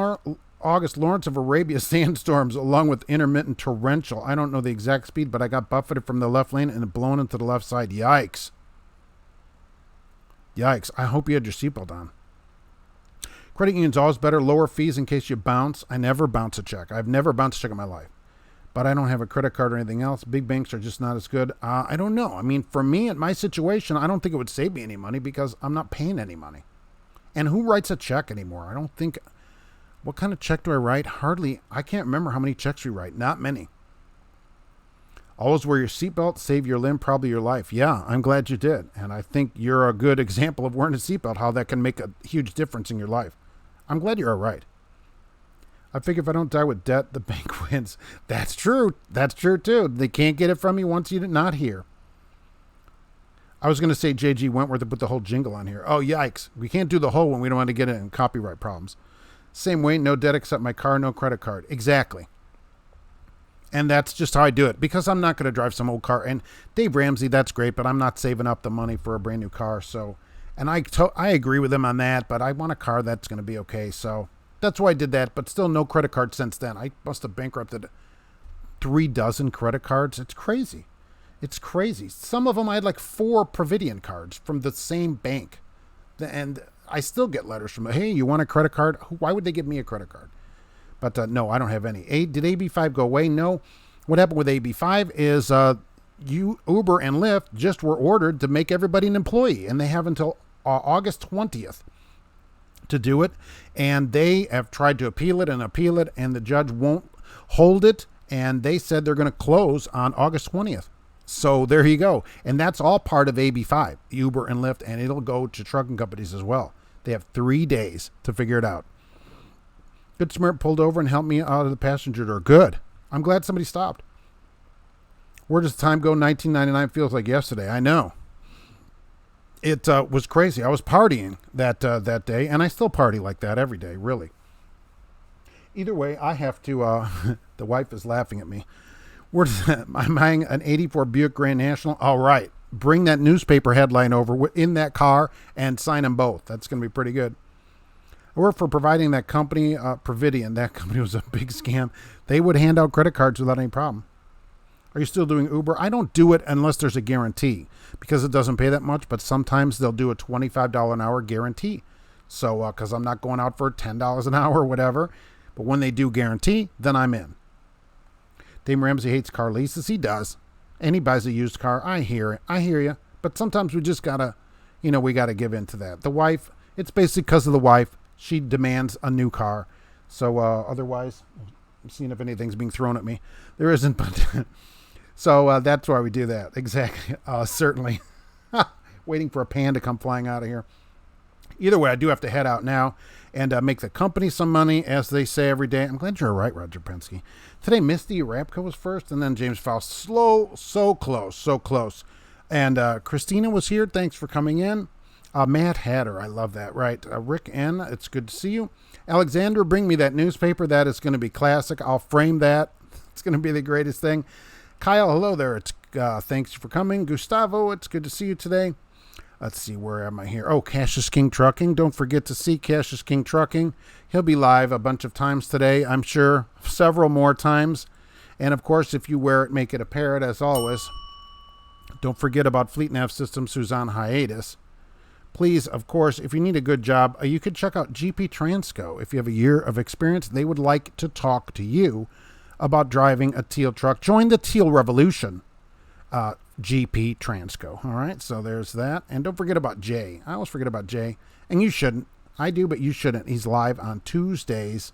August, Lawrence of Arabia sandstorms along with intermittent torrential. I don't know the exact speed, but I got buffeted from the left lane and blown into the left side. Yikes. Yikes. I hope you had your seatbelt on. Credit union's always better. Lower fees in case you bounce. I never bounce a check. I've never bounced a check in my life. But I don't have a credit card or anything else. Big banks are just not as good. I don't know. I mean, for me, in my situation, I don't think it would save me any money because I'm not paying any money. And who writes a check anymore? I don't think... What kind of check do I write? Hardly. I can't remember how many checks we write. Not many. Always wear your seatbelt, save your limb, probably your life. Yeah, I'm glad you did. And I think you're a good example of wearing a seatbelt, how that can make a huge difference in your life. I'm glad you're all right. I figure if I don't die with debt, the bank wins. That's true. That's true, too. They can't get it from you once you're not here. I was going to say J.G. Wentworth to put the whole jingle on here. Oh, yikes. We can't do the whole one. We don't want to get in copyright problems. Same way, no debt except my car, no credit card. Exactly. And that's just how I do it because I'm not going to drive some old car. And Dave Ramsey, that's great, but I'm not saving up the money for a brand new car. So, and I agree with him on that, but I want a car that's going to be okay. So that's why I did that, but still no credit card since then. I must have bankrupted 36 credit cards. It's crazy. It's crazy. Some of them I had like 4 Providian cards from the same bank. And I still get letters from them. Hey, you want a credit card? Why would they give me a credit card? But no, I don't have any. Did AB5 go away? No. What happened with AB5 is Uber and Lyft just were ordered to make everybody an employee. And they have until August 20th to do it. And they have tried to appeal it, and the judge won't hold it. And they said they're going to close on August 20th. So there you go. And that's all part of AB5, Uber and Lyft, and it'll go to trucking companies as well. They have 3 days to figure it out. Good Smart pulled over and helped me out of the passenger door. Good. I'm glad somebody stopped. Where does time go? 1999 feels like yesterday. I know. It was crazy. I was partying that day, and I still party like that every day, really. Either way, I have to... the wife is laughing at me. I'm buying an 84 Buick Grand National. All right. Bring that newspaper headline over in that car and sign them both. That's going to be pretty good. I work for providing that company, Providian. That company was a big scam. They would hand out credit cards without any problem. Are you still doing Uber? I don't do it unless there's a guarantee because it doesn't pay that much, but sometimes they'll do a $25 an hour guarantee. So, because I'm not going out for $10 an hour or whatever, but when they do guarantee, then I'm in. Dame Ramsey hates car leases. He does. And he buys a used car. I hear it. I hear you. But sometimes we just gotta, we gotta give in to that. The wife, it's basically because of the wife. She demands a new car. So, otherwise, I'm seeing if anything's being thrown at me. There isn't, but... So that's why we do that. Exactly. Certainly. Waiting for a pan to come flying out of here. Either way, I do have to head out now and make the company some money, as they say every day. I'm glad you're right, Roger Penske. Today, Misty Rapko was first, and then James Faust. So close. And Christina was here. Thanks for coming in. Matt Hatter, I love that. Right. Rick N., it's good to see you. Alexander, bring me that newspaper. That is going to be classic. I'll frame that. It's going to be the greatest thing. Kyle, hello there. It's thanks for coming. Gustavo, it's good to see you today. Let's see, where am I here? Oh, Cassius King Trucking. Don't forget to see Cassius King Trucking. He'll be live a bunch of times today, I'm sure, several more times. And, of course, if you wear it, make it a parrot, as always. Don't forget about Fleet Nav Systems, who's on hiatus. Please, of course, if you need a good job, you could check out GP Transco. If you have a year of experience, they would like to talk to you about driving a teal truck. Join the teal revolution, GP Transco. All right, so there's that. And don't forget about Jay. I always forget about Jay, and you shouldn't. I do, but you shouldn't. He's live on Tuesdays.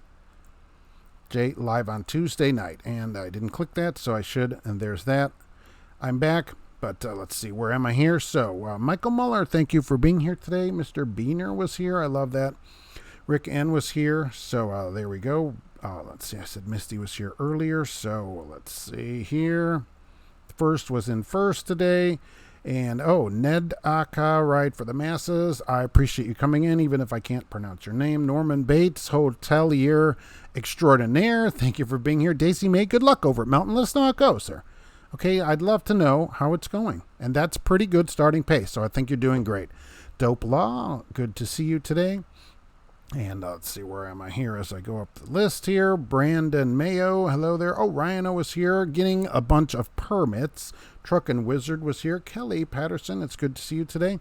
Jay, live on Tuesday night. And I didn't click that, so I should. And there's that. I'm back, but let's see. Where am I here? So, Michael Muller, thank you for being here today. Mr. Wiener was here. I love that. Rick N. was here. So, there we go. Let's see. I said Misty was here earlier. So, let's see here. First was in first today. And, Ned Aka, right, for the masses. I appreciate you coming in, even if I can't pronounce your name. Norman Bates, hotelier extraordinaire. Thank you for being here. Daisy May, good luck over at Mountain. Let us know how it goes, sir. Okay, I'd love to know how it's going. And that's pretty good starting pace, so I think you're doing great. Dope Law, good to see you today. And let's see, where am I here as I go up the list here? Brandon Mayo, hello there. Oh, Ryan was here getting a bunch of permits. Truckin' Wizard was here. Kelly Patterson, it's good to see you today.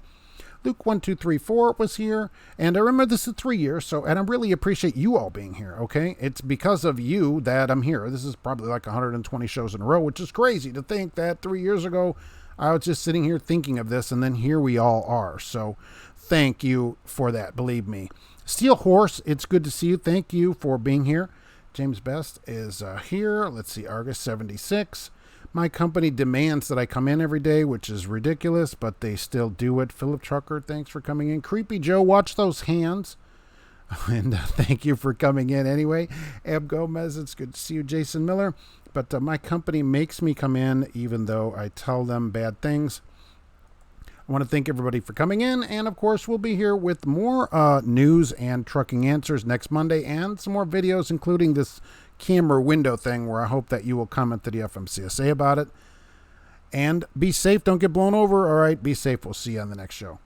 Luke1234 was here. And I remember this is 3 years, and I really appreciate you all being here, okay? It's because of you that I'm here. This is probably like 120 shows in a row, which is crazy to think that 3 years ago I was just sitting here thinking of this, and then here we all are. So thank you for that, believe me. Steel Horse, it's good to see you. Thank you for being here. James Best is here. Let's see, Argus 76. My company demands that I come in every day, which is ridiculous, but they still do it. Philip Trucker, thanks for coming in. Creepy Joe, watch those hands. And thank you for coming in anyway. Ab Gomez, it's good to see you. Jason Miller. But my company makes me come in even though I tell them bad things. I want to thank everybody for coming in. And, of course, we'll be here with more news and trucking answers next Monday and some more videos, including this camera window thing where I hope that you will comment to the FMCSA about it. And be safe. Don't get blown over. All right, be safe. We'll see you on the next show.